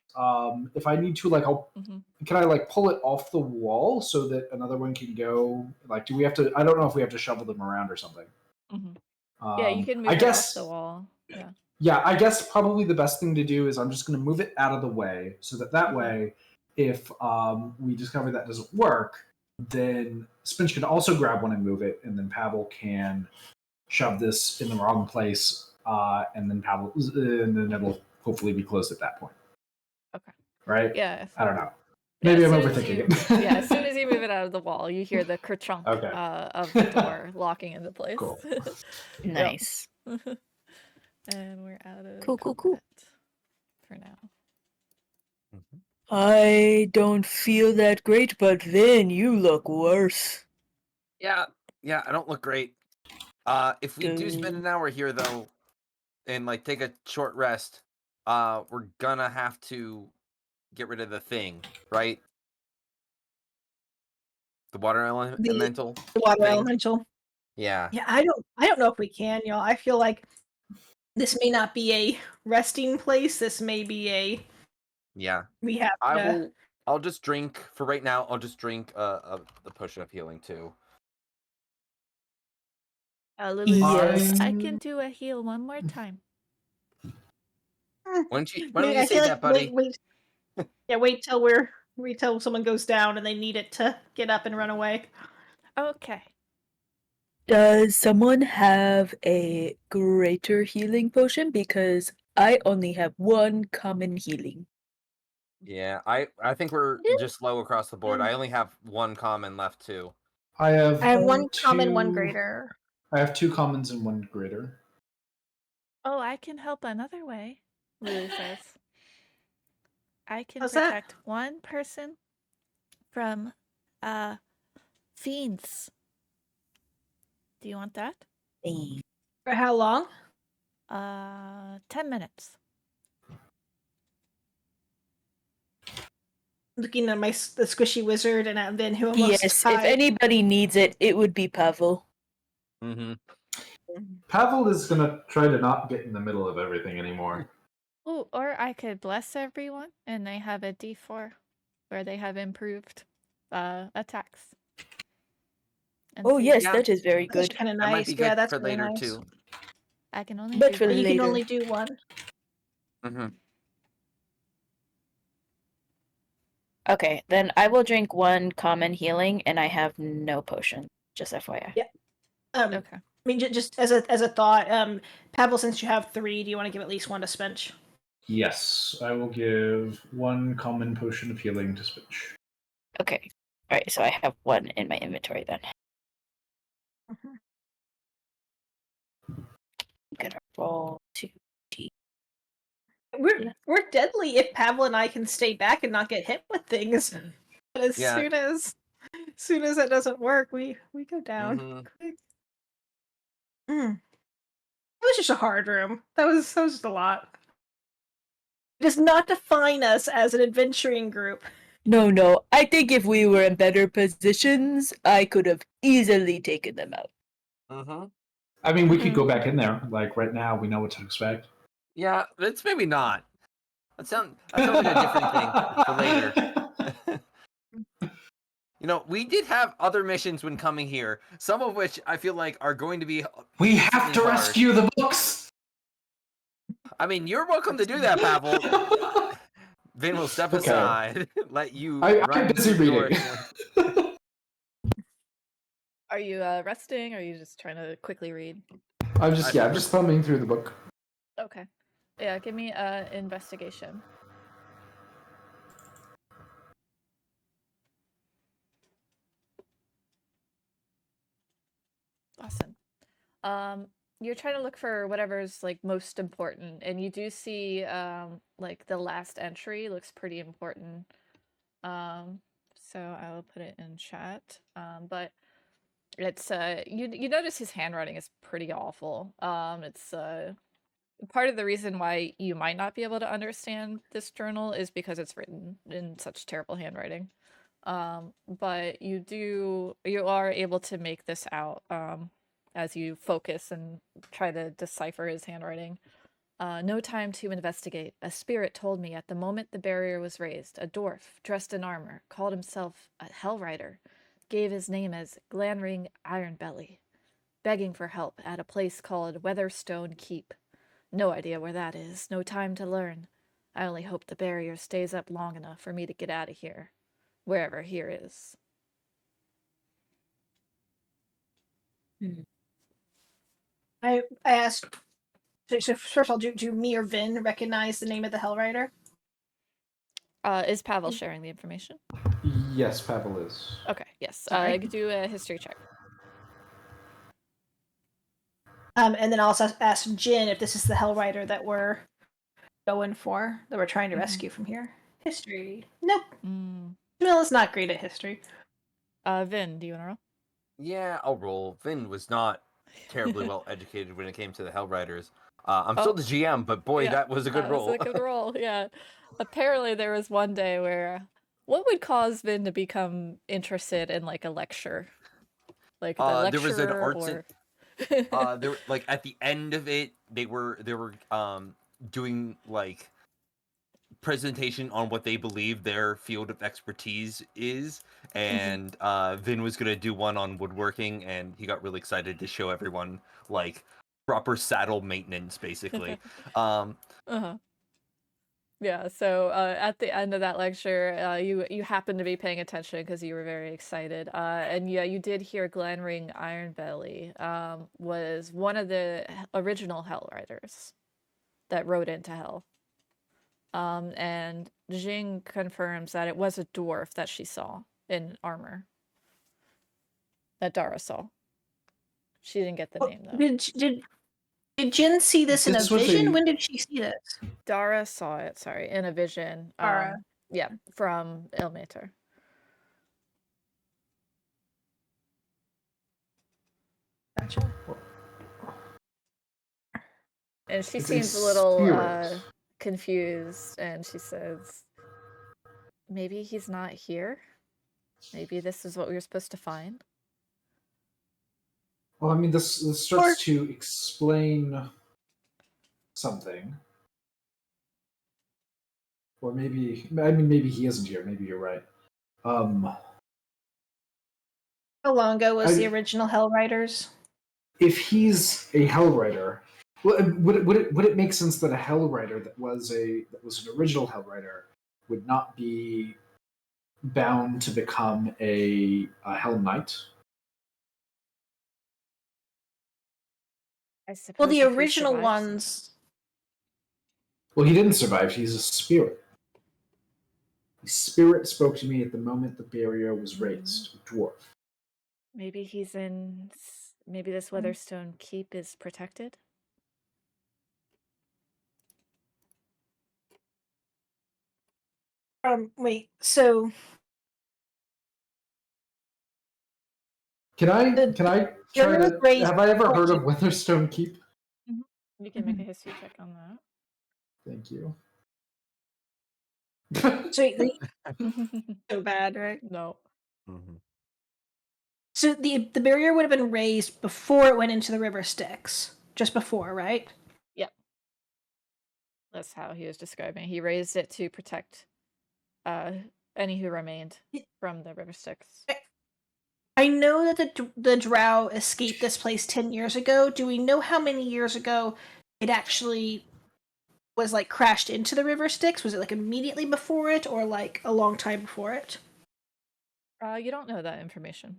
If I need to, can I pull it off the wall so that another one can go? Do we have to? I don't know if we have to shovel them around or something. Yeah, you can move it off the wall. Yeah. Yeah, I guess probably the best thing to do is I'm just going to move it out of the way so that way, if we discover that doesn't work, then Spinch can also grab one and move it, and then Pavel can shove this in the wrong place, and then it'll hopefully be closed at that point. Okay. Right? Yeah. I don't know. Yeah, Maybe I'm overthinking it. Yeah, as soon as you move it out of the wall, you hear the kerchunk of the door locking into place. Cool. Nice. And we're out of Cool. for now. I don't feel that great, but Vin, you look worse. Yeah, I don't look great. If we do spend an hour here, though, and take a short rest, we're gonna have to get rid of the thing, right? The water elemental. The water thing? elemental. Yeah. Yeah, I don't know if we can, y'all. I feel like this may not be a resting place. This may be a we have to... I'll just drink for right now. I'll just drink the potion of healing too. Lily says, I can do a heal one more time. Why don't you say that, buddy? Wait till someone goes down and they need it to get up and run away. Okay. Does someone have a greater healing potion? Because I only have one common healing. Yeah, I think we're just low across the board. I only have one common left too. I have one common, one greater. I have two commons and one greater. Oh, I can help another way, Lily says. I can How's protect one person from fiends. Do you want that? For how long? 10 minutes. Looking at the squishy wizard and at Vin, who almost Yes, died. if anybody needs it, it would be Pavel. Pavel is gonna try to not get in the middle of everything anymore. Oh, or I could bless everyone, and they have a D4 where they have improved attacks. Oh yes, that is very That's good. kind of That might nice. be Yeah, good that's for really later nice. too. I can only But do for one. You later. can only do one. Okay, then I will drink one common healing, and I have no potion. Just FYI. Yeah. Okay. I mean, just as a thought, Pavel, since you have 3, do you want to give at least one to Spinch? Yes, I will give one common potion of healing to Spinch. Okay. Alright, so I have one in my inventory then. I'm gonna roll 2d. We're deadly if Pavel and I can stay back and not get hit with things. But as soon as that doesn't work, we go down. Quick. It was just a hard room. That was just a lot. It does not define us as an adventuring group. No. I think if we were in better positions, I could have easily taken them out. I mean, we could go back in there. Right now, we know what to expect. Yeah, it's maybe not. That sounds like a different thing for later. We did have other missions when coming here, some of which I feel like are going to be. We have to rescue the books! I mean, you're welcome to do that, Pavel. Vin will step aside, let you. I'm busy reading. Are you resting, or are you just trying to quickly read? I'm just thumbing through the book. Okay. Yeah, give me investigation. Awesome. You're trying to look for whatever's like most important, and you do see like the last entry looks pretty important. So I will put it in chat. But it's you notice his handwriting is pretty awful. It's part of the reason why you might not be able to understand this journal is because it's written in such terrible handwriting. But you are able to make this out as you focus and try to decipher his handwriting. No time to investigate. A spirit told me at the moment the barrier was raised. A dwarf, dressed in armor, called himself a Hell Rider, gave his name as Glanring Ironbelly, begging for help at a place called Weatherstone Keep. No idea where that is. No time to learn. I only hope the barrier stays up long enough for me to get out of here. Wherever here is. I asked. So first of all, do me or Vin recognize the name of the Hell Rider? Is Pavel sharing the information? Yes, Pavel is. Okay, yes. Sorry. Do a history check. And then also ask Jin if this is the Hell Rider that we're going for, that we're trying to rescue from here. History. Nope. Jamil is not great at history. Vin, do you want to roll? Yeah, I'll roll. Vin was not terribly well educated when it came to the Hell Riders. I'm still the GM, but boy, Yeah, that was a good roll. That was a good roll, yeah. Apparently there was one day where what would cause Vin to become interested in like a lecture? Like the lecturer there was an arts or there like at the end of it they were doing like presentation on what they believe their field of expertise is, and Vin was gonna do one on woodworking, and he got really excited to show everyone like proper saddle maintenance, basically. Yeah, so at the end of that lecture, you happened to be paying attention because you were very excited. And yeah, you did hear Glenring Ironbelly was one of the original Hell Riders that rode into Hell. And Jing confirms that it was a dwarf that she saw in armor. That Dara saw. She didn't get the name though. Did Jin see this in a This was vision? a- When did she see this? Dara saw it, sorry, in a vision. Dara. Yeah, from Ilmater. Gotcha. And she It's seems a a little spirit. confused, and she says, maybe he's not here? Maybe this is what we were supposed to find? Well, I mean, this starts to explain something. Or maybe, I mean, maybe he isn't here. Maybe you're right. How long ago was the original Hell Riders? If he's a Hell Rider, well, would it make sense that a Hell Rider that was an original Hell Rider would not be bound to become a Hell Knight? I suppose. Well, the if he original survives. ones. Well, he didn't survive. He's a spirit. The spirit spoke to me at the moment the barrier was raised. A dwarf. Maybe he's in. Maybe this Weatherstone Keep is protected? Wait, so. Can I try to? Have I ever heard of Weatherstone Keep? You can make a history check on that. Thank you. So bad, right? No. So the barrier would have been raised before it went into the river Styx. Just before, right? Yep. That's how he was describing it. He raised it to protect any who remained from the river Styx. I know that the drow escaped this place 10 years ago. Do we know how many years ago it actually was like crashed into the river Styx? Was it like immediately before it or like a long time before it? You don't know that information.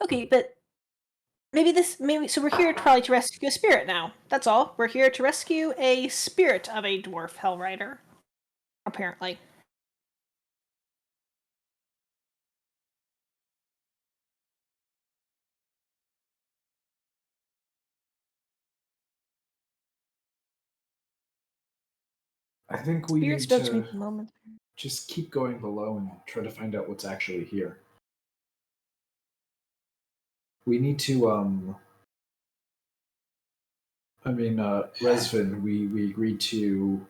Okay, but maybe so we're here probably to rescue a spirit now. That's all. We're here to rescue a spirit of a dwarf hell rider. Apparently. I think we Spirits need don't to meet the moment. just keep going below and try to find out what's actually here. We need to Resvin, we agreed to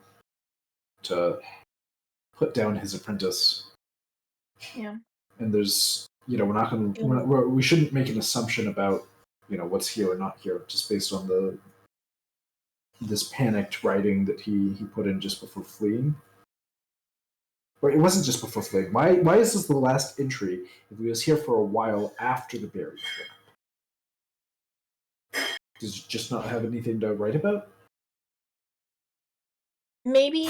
put down his apprentice. Yeah. And there's, we're not going to, we shouldn't make an assumption about, what's here or not here, just based on this panicked writing that he put in just before fleeing. Or it wasn't just before fleeing. Why is this the last entry if he was here for a while after the burial? Does it just not have anything to write about? Maybe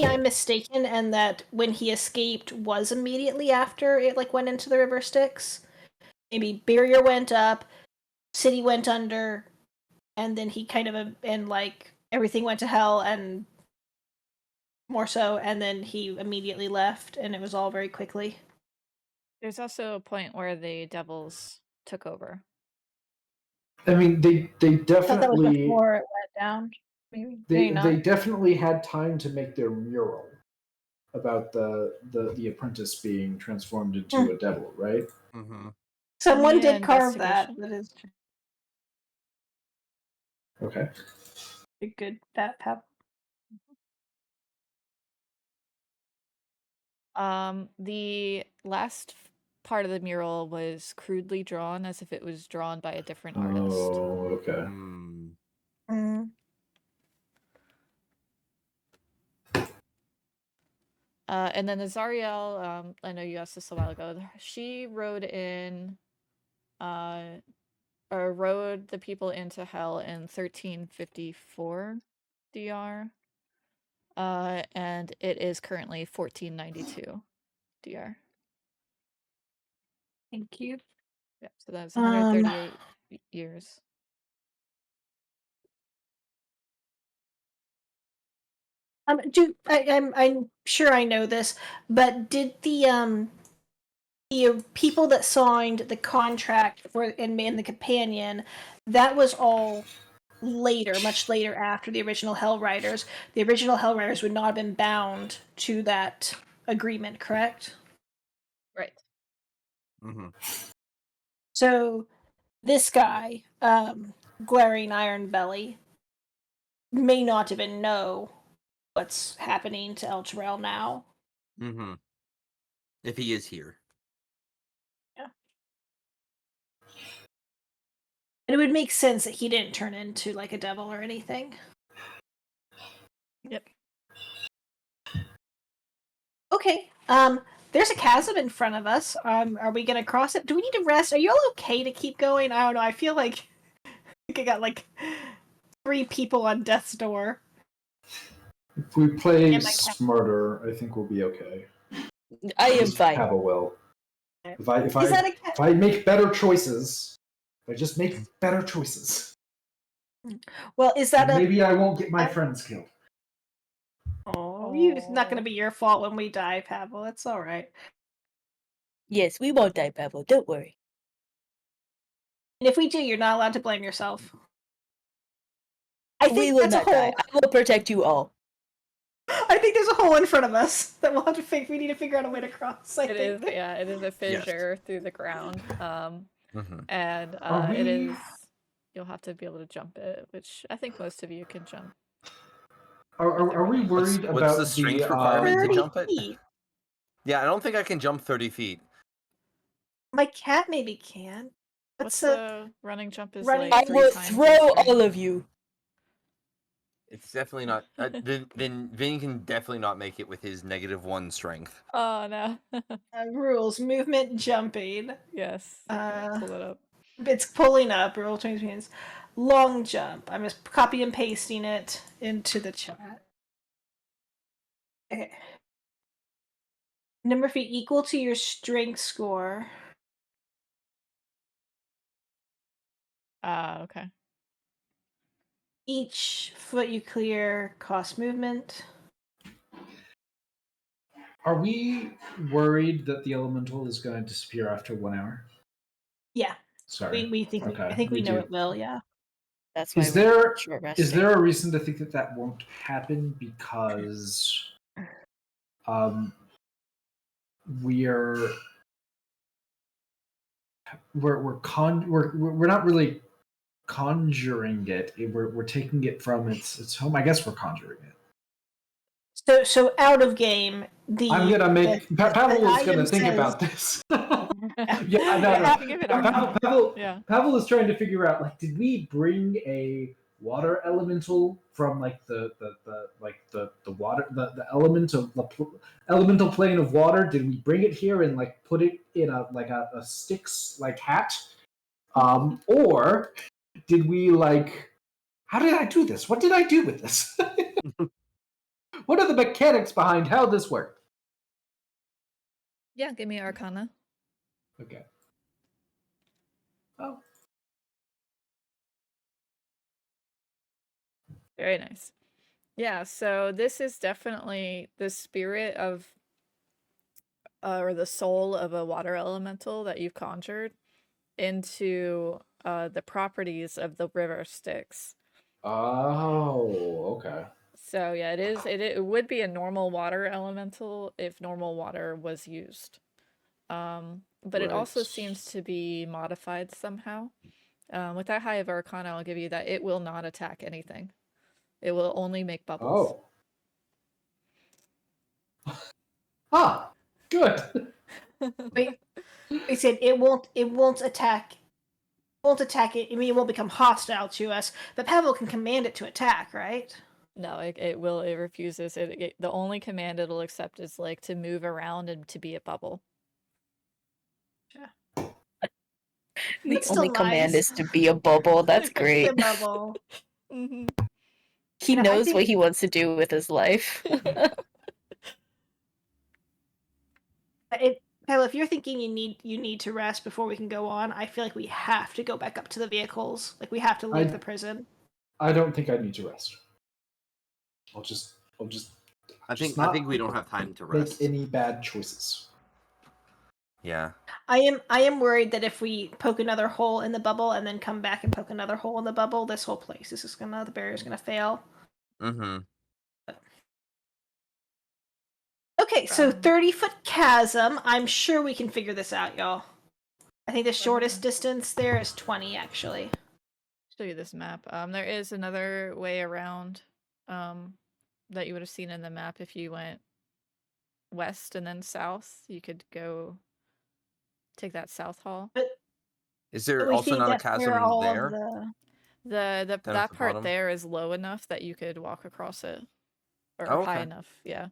I'm mistaken, and that when he escaped was immediately after it went into the river Styx. Maybe barrier went up, city went under, and then he kind of everything went to hell and more so, and then he immediately left, and it was all very quickly. There's also a point where the devils took over. I mean, they I thought that was definitely before it went down. Maybe they definitely had time to make their mural about the apprentice being transformed into a devil, right? Mm-hmm. Someone Give me did an carve that. investigation. That is Okay. a good fat pep. The last part of the mural was crudely drawn as if it was drawn by a different artist. Oh, okay. And then the Zariel, I know you asked this a while ago. She rode the people into hell in 1354 DR. And it is currently 1492 DR. Thank you. Yeah, so that's 138 years. I'm sure I know this, but did the people that signed the contract for and the companion, that was all later, much later after the original Hell Riders. The original Hell Riders would not have been bound to that agreement, correct? Right. Mm-hmm. So this guy, Glaring Iron Belly, may not even know what's happening to El Terrell now. Mm-hmm. If he is here. Yeah. And it would make sense that he didn't turn into a devil or anything. Yep. Okay. There's a chasm in front of us. Are we gonna cross it? Do we need to rest? Are you all okay to keep going? I don't know. I feel like I got 3 people on death's door. If we play smarter, I think we'll be okay. I am fine. Have a will. If Is I make better choices, if I just make better choices. Well, is that maybe I won't get my friends killed. Oh, it's not going to be your fault when we die, Pavel. It's all right. Yes, we won't die, Pavel. Don't worry. And if we do, you're not allowed to blame yourself. I think we will that's not a hole. die. I will protect you all. I think there's a hole in front of us that we'll have to figure. We need to figure out a way to cross. It is a fissure through the ground. And it is. You'll have to be able to jump it, which I think most of you can jump. Are we worried about what's the strength requirement to jump it? Feet. Yeah, I don't think I can jump 30 feet. My cat maybe can. What's the running jump is running like I will 3 times throw your strength. all of you. It's definitely not. Then Vin can definitely not make it with his -1 strength. Oh no. Rules: movement, jumping. Yes. Pull it up. It's pulling up. Rule change means long jump. I'm just copy and pasting it into the chat. Okay. Number of feet equal to your strength score. Okay. Each foot you clear costs movement. Are we worried that the elemental is going to disappear after 1 hour? Yeah. Sorry. We think. Okay, I think we know do. it will. Yeah. That's why Is we're there short is resting. there a reason to think that that won't happen? Because we're not really conjuring it. We're taking it from its home. I guess we're conjuring it. So out of game, I'm gonna make Pavel is gonna item think says- about this. Yeah, Yeah, no. you can give it Arcana. Yeah. Pavel is trying to figure out, like, did we bring a water elemental from like the water the element of the elemental plane of water? Did we bring it here and like put it in a Styx like hat? Or did we like? How did I do this? What did I do with this? What are the mechanics behind how this worked? Yeah, give me Arcana. Okay. Oh. Very nice. Yeah, so this is definitely the spirit of, or the soul of a water elemental that you've conjured into the properties of the river Styx. Oh, okay. So yeah, it would be a normal water elemental if normal water was used. But it also Right. seems to be modified somehow. With that high of Arcana, I'll give you that it will not attack anything. It will only make bubbles. Oh. Ah, good. Wait, I said it won't attack. Won't attack it. I mean, it won't become hostile to us. But Pavel can command it to attack, right? No, it refuses. The only command it'll accept is like to move around and to be a bubble. The That's only still command nice. is to be a bubble. That's great. A bubble. Mm-hmm. He And I knows think- what he wants to do with his life. Pavel, if you're thinking you need to rest before we can go on, I feel like we have to go back up to the vehicles. Like we have to leave the prison. I don't think I need to rest. I'll just I just think we don't have time to rest. make any bad choices. Yeah. I am worried that if we poke another hole in the bubble and then come back and poke another hole in the bubble, this whole place is just the barrier's gonna fail. Mm-hmm. Okay, so 30-foot chasm. I'm sure we can figure this out, y'all. I think the shortest distance there is 20, actually. Show you this map. There is another way around, that you would have seen in the map if you went west and then south. You could go take that south hall. But Is there we also think not a that's where chasm all there? of the That at part the bottom? there is low enough that you could walk across it, or Oh, high okay. enough. Yeah.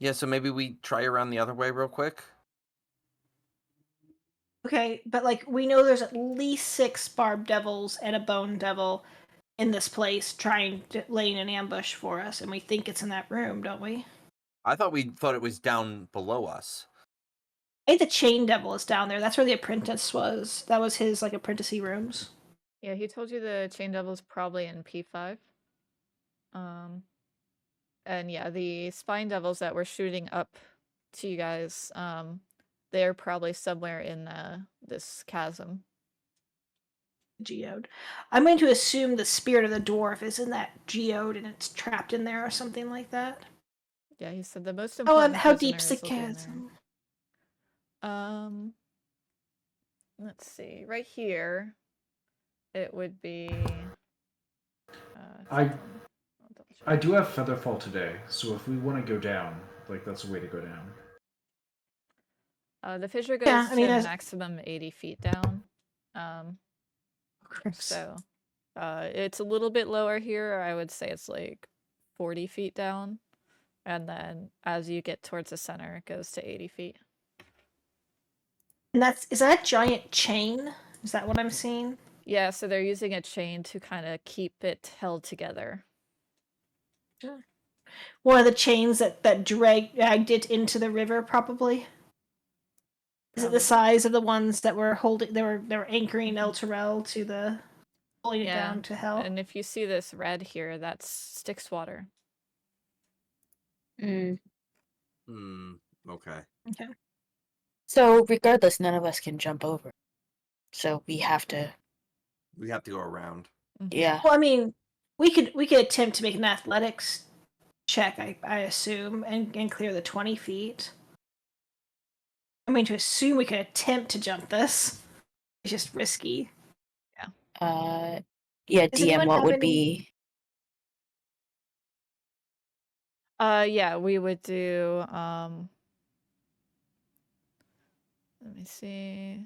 Yeah, so maybe we try around the other way real quick. Okay, but like we know there's at least 6 barb devils and a bone devil in this place trying to lay an ambush for us, and we think it's in that room, don't we? I thought it was down below us. I think the chain devil is down there. That's where the apprentice was. That was his like apprenticey rooms. Yeah, he told you the chain devil's probably in P5. And yeah, the spine devils that were shooting up to you guys, they're probably somewhere in this chasm. Geode. I'm going to assume the spirit of the dwarf is in that geode and it's trapped in there or something like that. Yeah, he said the most Oh, important how deep's the prisoners will be in there. chasm? Let's see. Right here, it would be. I do have Featherfall today, so if we want to go down, like that's a way to go down. The fissure goes Yeah, I mean, to as- maximum 80 feet down. So, it's a little bit lower here. I would say it's like 40 feet down. And then as you get towards the center, it goes to 80 feet. And is that a giant chain? Is that what I'm seeing? Yeah, so they're using a chain to kind of keep it held together. One of the chains that dragged it into the river, probably. Is it the size of the ones that were holding? They were anchoring El Terrell to the pulling it down to hell. And if you see this red here, that's Styx water. Mm. Okay. Okay. So regardless, none of us can jump over. So we have to We have to go around. Yeah. Well, I mean, we could attempt to make an athletics check, I assume, and clear the 20 feet. I mean, to assume we could attempt to jump this is just risky. Yeah, Does DM, anyone what have would any? be Yeah, we would do let me see.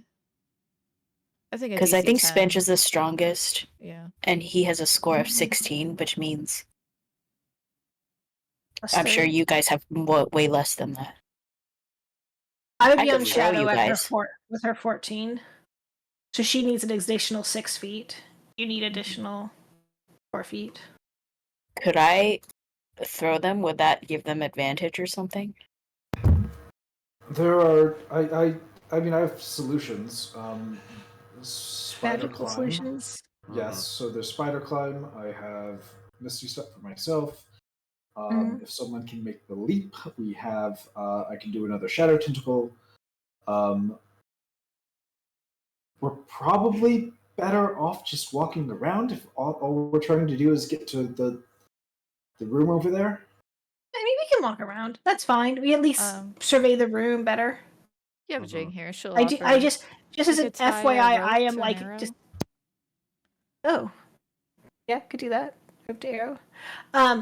I think a because I DC think 10. Spench is the strongest, Yeah. and he has a score of 16, which means I'm sure 3. you guys have way less than that. I would I be could on throw shadow you at guys. with her 14. So she needs an additional 6 feet. You need additional 4 feet. Could I throw them? Would that give them advantage or something? There are. I mean, I have solutions. Spider Magical climb. solutions. Yes. So there's spider climb. I have Misty Step for myself. If someone can make the leap, we have. I can do another Shadow Tentacle. We're probably better off just walking around if all we're trying to do is get to the room over there. I mean, we can walk around. That's fine. We at least survey the room better. You have Jane here. She'll I offer. just You as an could tie a FYI, rope I am to an like arrow. just. Oh, yeah, could do that. Rope to arrow.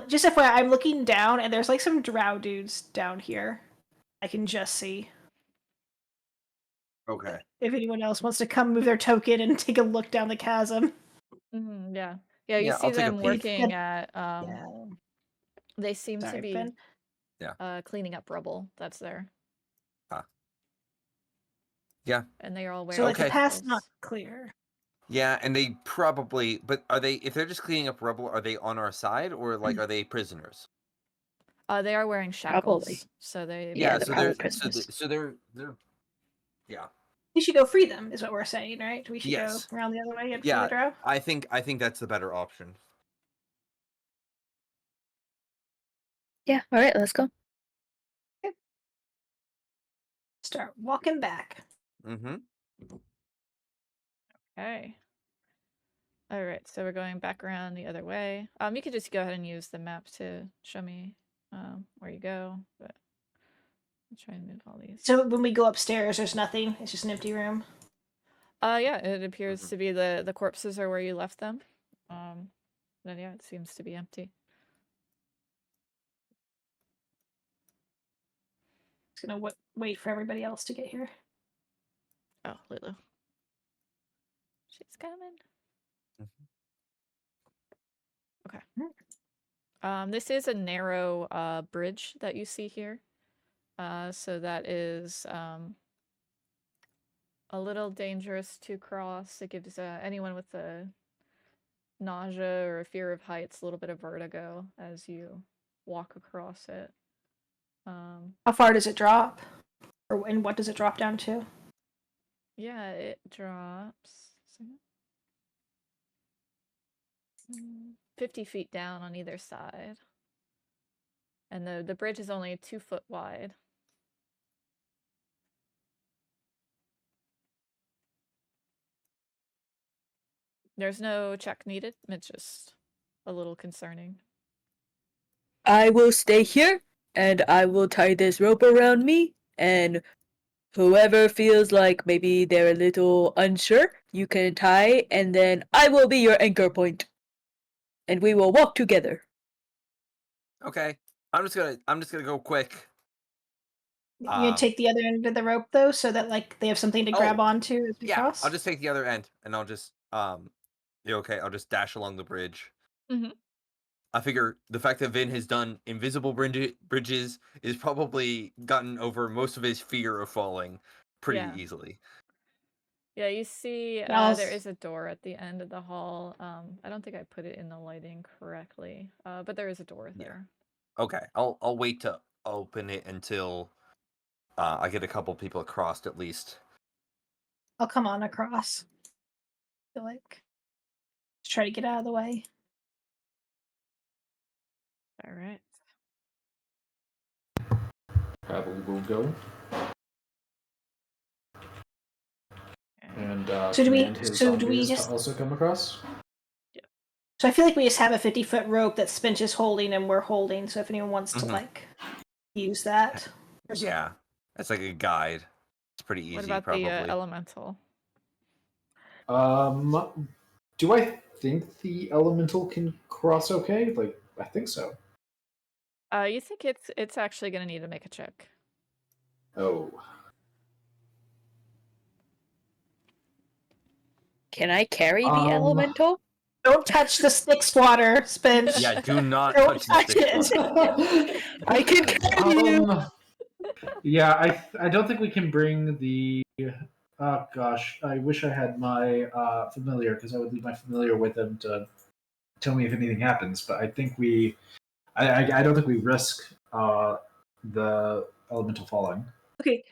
Just FYI, I'm looking down and there's like some drow dudes down here. I can just see. Okay. If anyone else wants to come move their token and take a look down the chasm. Yeah. Yeah, you Yeah, see I'll take a them peek. working at Yeah. they seem to Sorry, be Ben. cleaning up rubble that's there. Yeah. And they are all wearing So like the Okay. path's not shackles. clear. Yeah, and they probably. But are they? If they're just cleaning up rubble, are they on our side or like are they prisoners? They are wearing shackles. Probably. So they Yeah, so they're they're probably so, prisoners. so they're yeah. We should go free them, is what we're saying, right? We should Yes. go around the other way and free Yeah, the drow. I think that's the better option. Yeah, all right, let's go. Start walking back. Mm-hmm. Okay. All right, so we're going back around the other way. You could just go ahead and use the map to show me where you go, but I'll try and move all these. So when we go upstairs, there's nothing. It's just an empty room. Yeah, it appears to be the corpses are where you left them. Then yeah, it seems to be empty. Just gonna wait for everybody else to get here. Oh, Lulu. She's coming. Okay. This is a narrow bridge that you see here. So that is a little dangerous to cross. It gives anyone with a nausea or a fear of heights a little bit of vertigo as you walk across it. How far does it drop? And what does it drop down to? Yeah, it drops 50 feet down on either side. And the bridge is only 2 foot wide. There's no check needed. It's just a little concerning. I will stay here, and I will tie this rope around me, and whoever feels like maybe they're a little unsure, you can tie, and then I will be your anchor point. And we will walk together. Okay. I'm just gonna go quick. You gonna take the other end of the rope though, so that like they have something to grab onto as we Yeah, cross? I'll just take the other end and I'll just okay, I'll just dash along the bridge. Mm-hmm. I figure the fact that Vin has done invisible bridges is probably gotten over most of his fear of falling pretty easily. Yeah, you see there is a door at the end of the hall. I don't think I put it in the lighting correctly, but there is a door there. Okay, I'll wait to open it until I get a couple people across at least. I'll come on across. I feel like just try to get out of the way. All right. Pavel will go. And So do we- command his so do we zombies just- to also come across? Yeah. So I feel like we just have a 50-foot rope that Spinch is holding and we're holding. So if anyone wants to like use that, Yeah, it's like a guide. It's pretty easy. What about probably. the elemental? Do I think the elemental can cross okay? Like, I think so. You think it's actually going to need to make a check. Oh. Can I carry the elemental? don't touch the Styx water, Spinch. Yeah, do not Don't touch the touch Styx it. water. I can carry you. Yeah, I don't think we can bring the. Oh gosh, I wish I had my familiar because I would leave my familiar with him to tell me if anything happens. But I think I don't think we risk the elemental falling. Okay.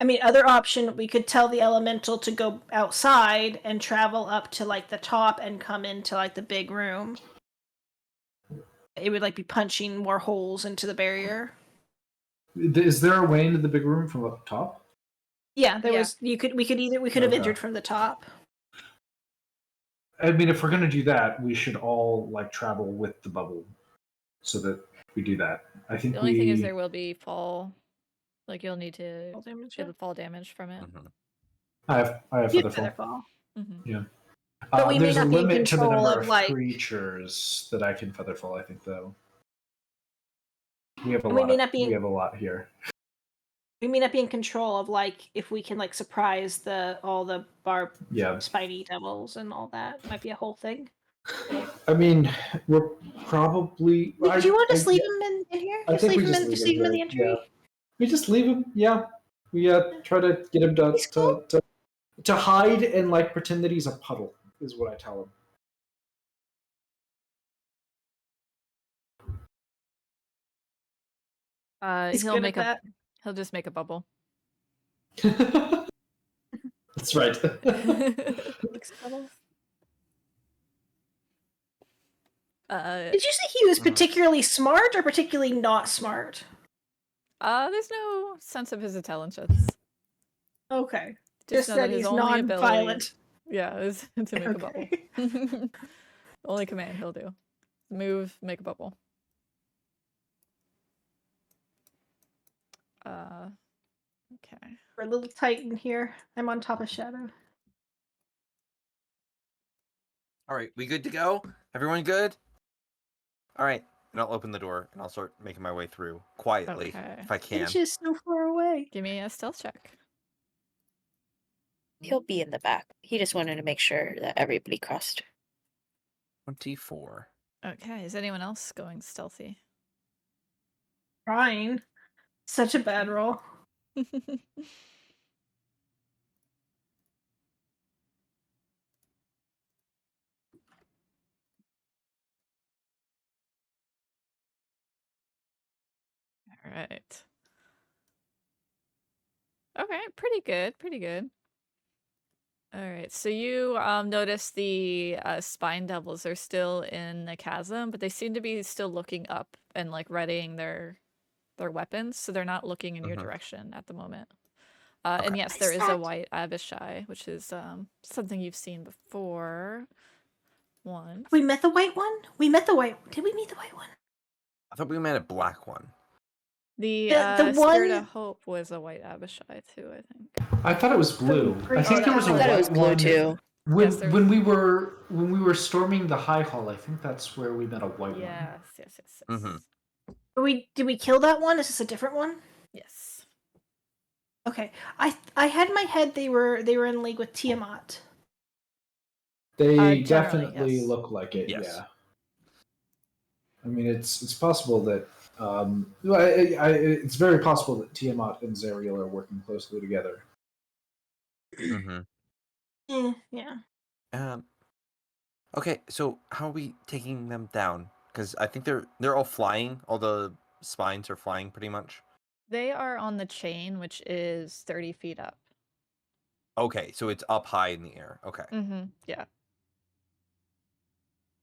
I mean, other option, we could tell the elemental to go outside and travel up to like the top and come into like the big room. It would like be punching more holes into the barrier. Is there a way into the big room from up top? Yeah, there Yeah. was. We could have entered from the top. I mean, if we're gonna do that, we should all like travel with the bubble, so that we do that. I think The only thing is there will be fall. Like you'll need to Fall damage, get the fall damage from it. I have You featherfall. Featherfall. Yeah. But we may there's a not be in limit to the control number of, of like- creatures that I can featherfall. I think though. We have a And we lot. may not be- We have a lot here. We may not be in control of like if we can like surprise all the barb Yeah. spidey devils and all that. Might be a whole thing. I mean, we're probably. Did you want to just leave him in here? I Just think leave we him just in. leave Just him leave him in the here, entry. yeah. We just leave him. Yeah. We try to get him He's cool. to hide and like pretend that he's a puddle is what I tell He's He'll good make at he'll just make a bubble. him. That's right. that. Uh, Did you say he was particularly smart or particularly not smart? there's no sense of his intelligence. Okay. Just know that his he's only non-violent. yeah, is to make a bubble. Okay. Only command he'll do. Move, make a bubble. Okay. We're a little tight in here. I'm on top of Shadow. All right, we good to go? Everyone good? All right, and I'll open the door and I'll start making my way through quietly if I can. It's just so far away. Give me a stealth check. He'll be in the back. He just wanted to make sure that everybody crossed. 24. Okay, is anyone else going stealthy? Trying. Such a bad roll. All right. Okay, pretty good, pretty good. All right, so you notice the spine devils are still in the chasm, but they seem to be still looking up and like readying their weapons, so they're not looking in your direction at the moment. And yes, there is a white abishai, which is something you've seen before. Once. We met the white one? We met the white. Did we meet the white one? I thought we met a black one. The The Spirit one- of Hope was a white abishai too, I think. I thought it was blue. I think there was a I thought it white was blue one. too. When Yes, there when we were storming the high hall, I think that's where we met a white one. Yes, yes, yes, yes. Mhm. Did we kill that one? Is this a different one? Yes. Okay. I had in my head they were in league with Tiamat. They Generally, definitely yes. look like it. Yes. Yeah. I mean, it's possible that it's very possible that Tiamat and Zariel are working closely together. Yeah. Okay, so how are we taking them down? Because I think they're all flying. All the spines are flying pretty much. They are on the chain, which is 30 feet up. Okay, so it's up high in the air. Okay. Yeah.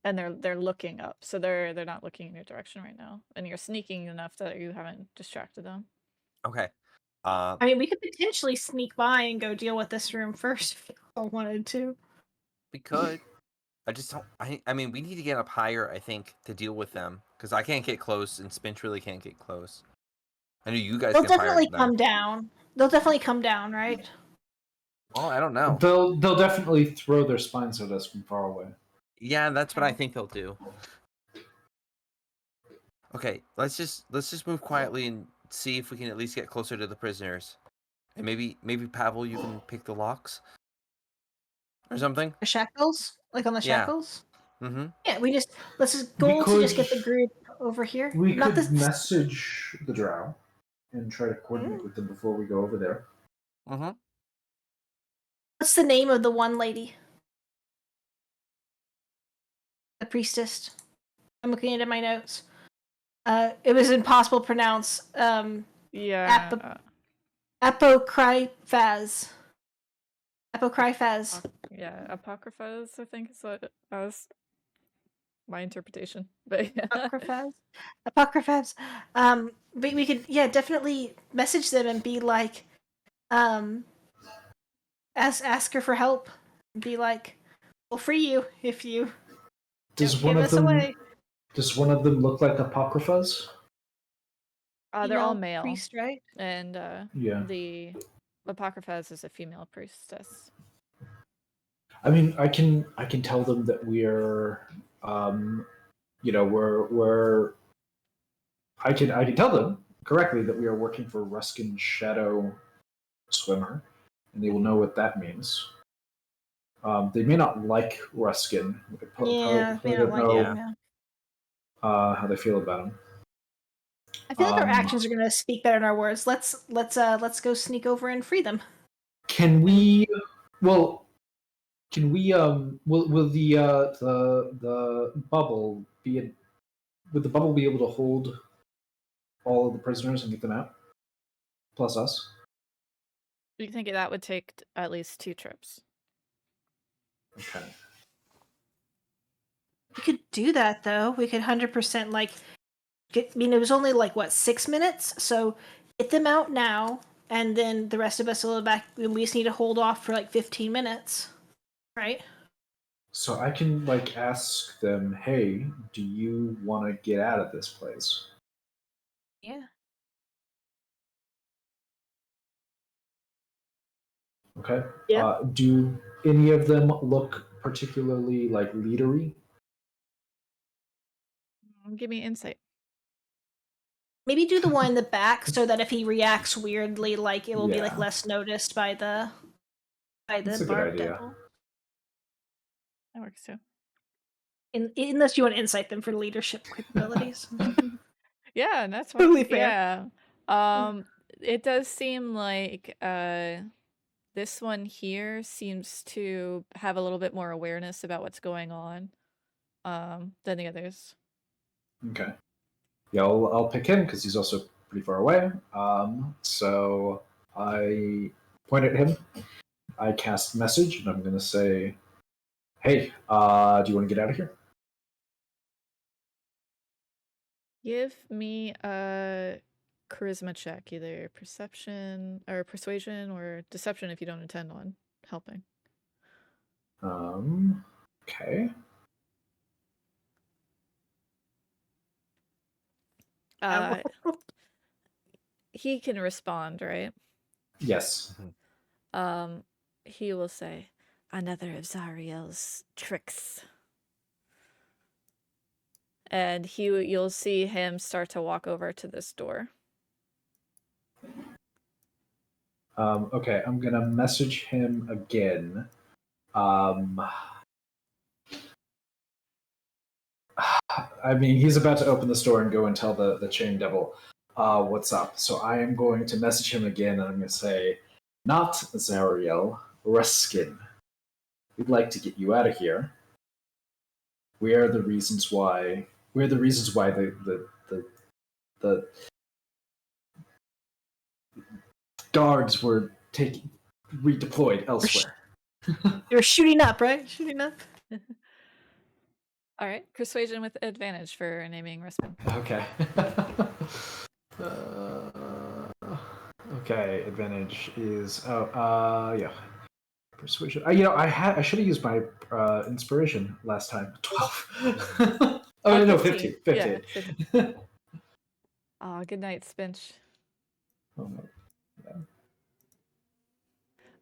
And they're looking up, so they're not looking in your direction right now. And you're sneaking enough that you haven't distracted them. Okay. I mean, we could potentially sneak by and go deal with this room first if we all wanted to. We could. I just don't. I mean, we need to get up higher. I think to deal with them because I can't get close, and Spinch really can't get close. I know you guys They'll get higher definitely than come them. down. They'll definitely come down, right? Well, I don't know. They'll definitely throw their spines at us from far away. Yeah, that's what I think they'll do. Okay, let's just move quietly and see if we can at least get closer to the prisoners. And maybe Pavel, you can pick the locks or something. The shackles, like on the Yeah. shackles. Mm-hmm. Yeah, let's just We goal to just get the could- group over here. We Not could this. message the drow and try to coordinate Mm. with them before we go over there. Mm-hmm. What's the name of the one lady? The priestess. I'm looking at my notes. It was impossible to pronounce. Yeah. Apocryphas. Apocryphas. Yeah, Apocryphas, I think is what was my interpretation. But yeah. Apocryphas. But we could, definitely message them and be like, ask her for help. Be like, we'll free you if you Does don't one give of us them? away. Does one of them look like Apocryphas? They're all Female male. priest, right? And Yeah. the Apocryphas is a female priestess. I mean, I can tell them that we're, we're. I can tell them correctly that we are working for Ruskin Shadow Swimmer, and they will know what that means. They may not like Ruskin. Probably don't know how they feel about him. I feel like our actions are gonna speak better than our words. Let's go sneak over and free them. Can we? Well, can we? Will the bubble be? Would the bubble be able to hold all of the prisoners and get them out, plus us? You think that would take at least 2 trips? Okay. We could do that though. We could 100% it was only like what 6 minutes, so get them out now, and then the rest of us will go back. We just need to hold off for like 15 minutes, right? So I can ask them, hey, do you want to get out of this place? Yeah. Okay. Yeah. Do any of them look particularly leadery? Give me insight. Maybe do the one in the back so that if he reacts weirdly, it will be Yeah. less noticed by the That's a good barb idea. devil. That works too. Unless you want to insight them for leadership capabilities. Yeah, and that's Totally fine. fair. Yeah. It does seem like this one here seems to have a little bit more awareness about what's going on than the others. Okay. Yeah, I'll pick him because he's also pretty far away. So I point at him. I cast message, and I'm going to say, hey, do you want to get out of here? Give me a charisma check, either perception or persuasion or deception if you don't intend on helping. Okay. He can respond, right? Yes. He will say, another of Zariel's tricks. And you'll see him start to walk over to this door. Okay, I'm going to message him again. I mean, he's about to open the store and go and tell the chain devil what's up. So I am going to message him again, and I'm going to say, not Zariel, Ruskin. We'd like to get you out of here. We're the reasons why the guards were redeployed elsewhere. You're shooting up, right? Shooting up. All right, persuasion with advantage for naming Ruskin. Okay. Okay, advantage is yeah. Persuasion. I should have used my inspiration last time. 12. Oh, no, 15. 15. Yeah, 15. Aw, good night, Spinch. Oh,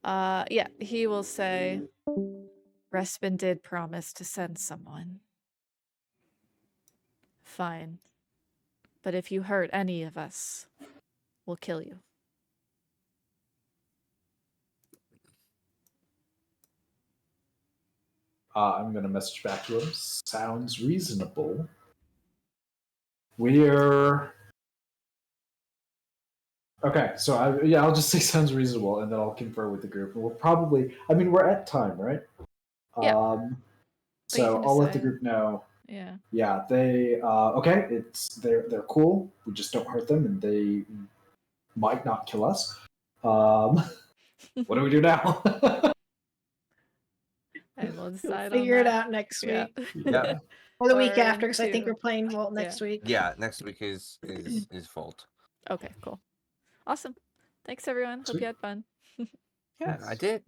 no. Yeah, he will say, Respin did promise to send someone. Fine. But if you hurt any of us, we'll kill you. I'm going to message back to him. Sounds reasonable. We're... Okay, so I'll just say sounds reasonable, and then I'll confer with the group. And we'll probably... I mean, we're at time, right? Yeah. So I'll let the group know. Yeah. Yeah, they... okay, they're cool. We just don't hurt them, and they might not kill us. What do we do now? And we'll decide Figure on it that. out next Yeah. week. Yeah. Or the week Or after, because I think two. we're playing Vault next week. Yeah, next week is Vault. Okay, cool. Awesome. Thanks, everyone. Hope Sweet. you had fun. Yeah, I did.